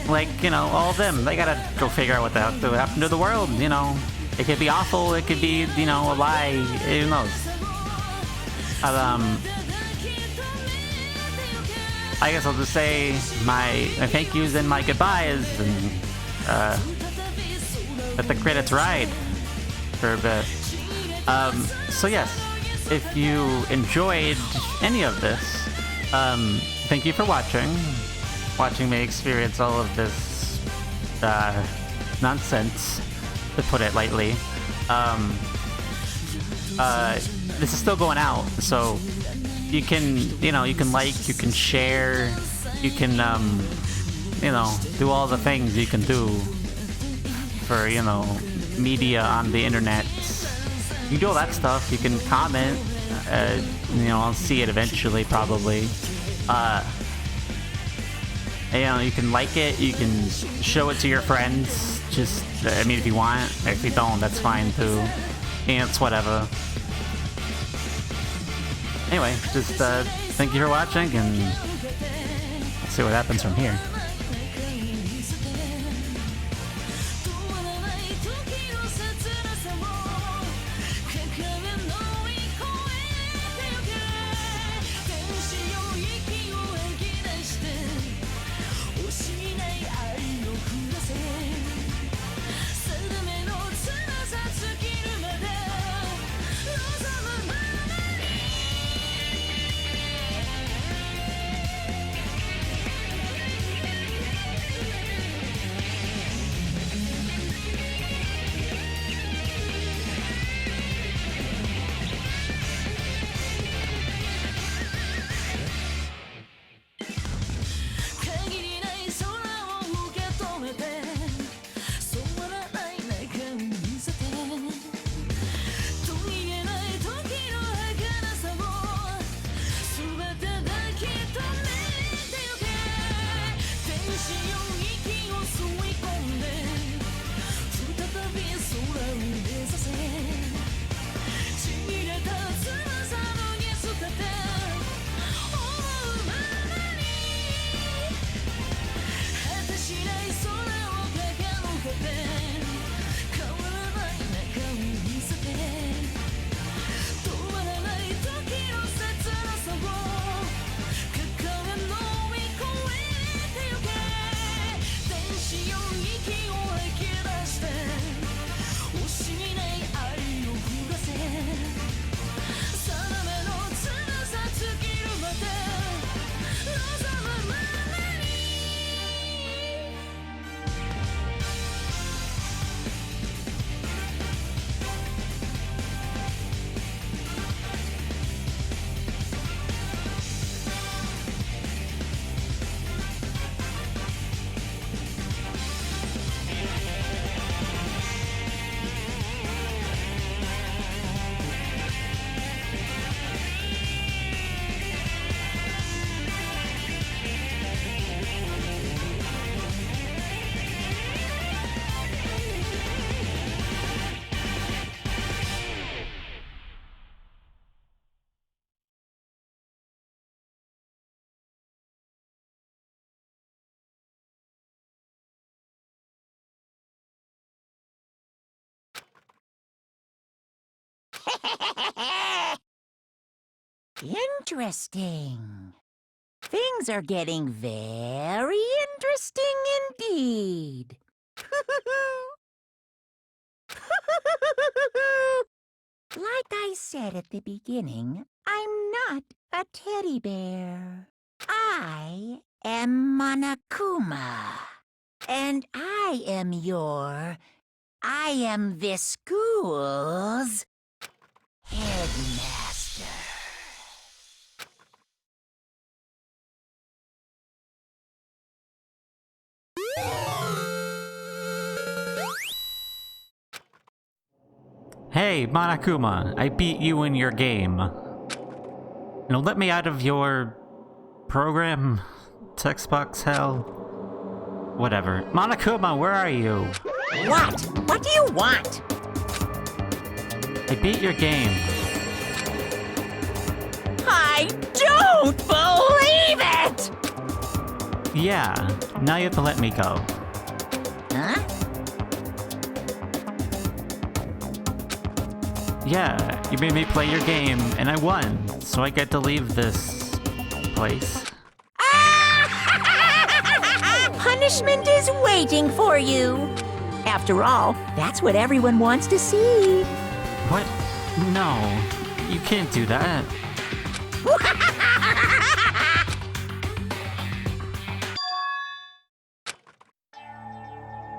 Like, you know, all of them, they gotta go figure out what the hell happened to the world, you know. It could be awful, it could be, you know, a lie, who knows. But, I guess I'll just say my thank yous and my goodbyes, and let the credits ride for a bit. So yes, if you enjoyed any of this, thank you for watching me experience all of this nonsense, to put it lightly. This is still going out, so you can, you know, you can like, you can share, you can, you know, do all the things you can do for, you know, media on the internet. You can do all that stuff. You can comment, you know, I'll see it eventually, probably. You know, you can like it, you can show it to your friends, just, I mean, if you want. If you don't, that's fine too. And it's whatever. Anyway, just thank you for watching, and let's see what happens from here. Interesting. Things are getting very interesting indeed. Like I said at the beginning, I'm not a teddy bear. I am Monokuma. And I am this school's headmaster. Hey, Monokuma, I beat you in your game. Now let me out of your program, text box hell. Whatever. Monokuma, where are you? What? What do you want? I beat your game. I don't believe it! Yeah, now you have to let me go. Huh? Yeah, you made me play your game, and I won, so I get to leave this place. Punishment is waiting for you. After all, that's what everyone wants to see. What? No, you can't do that.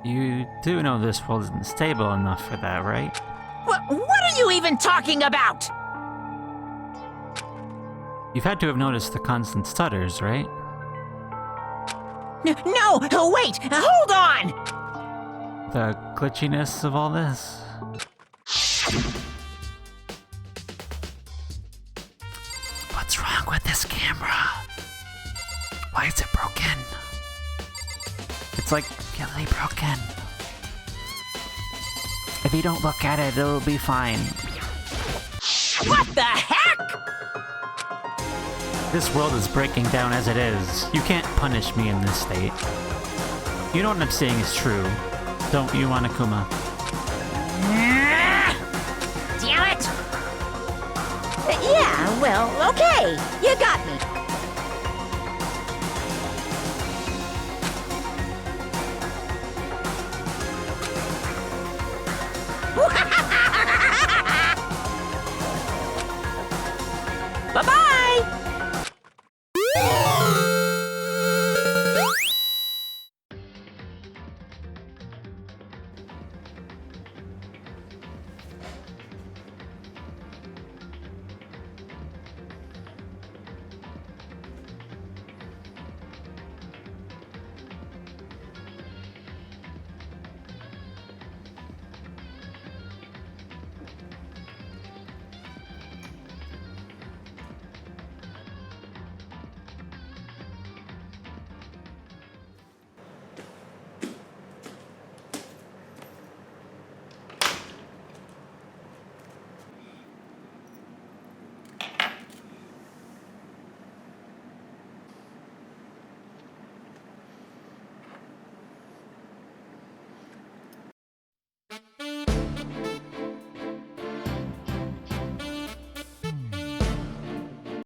You do know this world isn't stable enough for that, right? What are you even talking about? You've had to have noticed the constant stutters, right? No, wait, hold on! The glitchiness of all this? What's wrong with this camera? Why is it broken? It's like really broken. If you don't look at it, it'll be fine. What the heck? This world is breaking down as it is. You can't punish me in this state. You know what I'm saying is true, don't you, Monokuma? Damn it! Yeah, well, okay. You got me.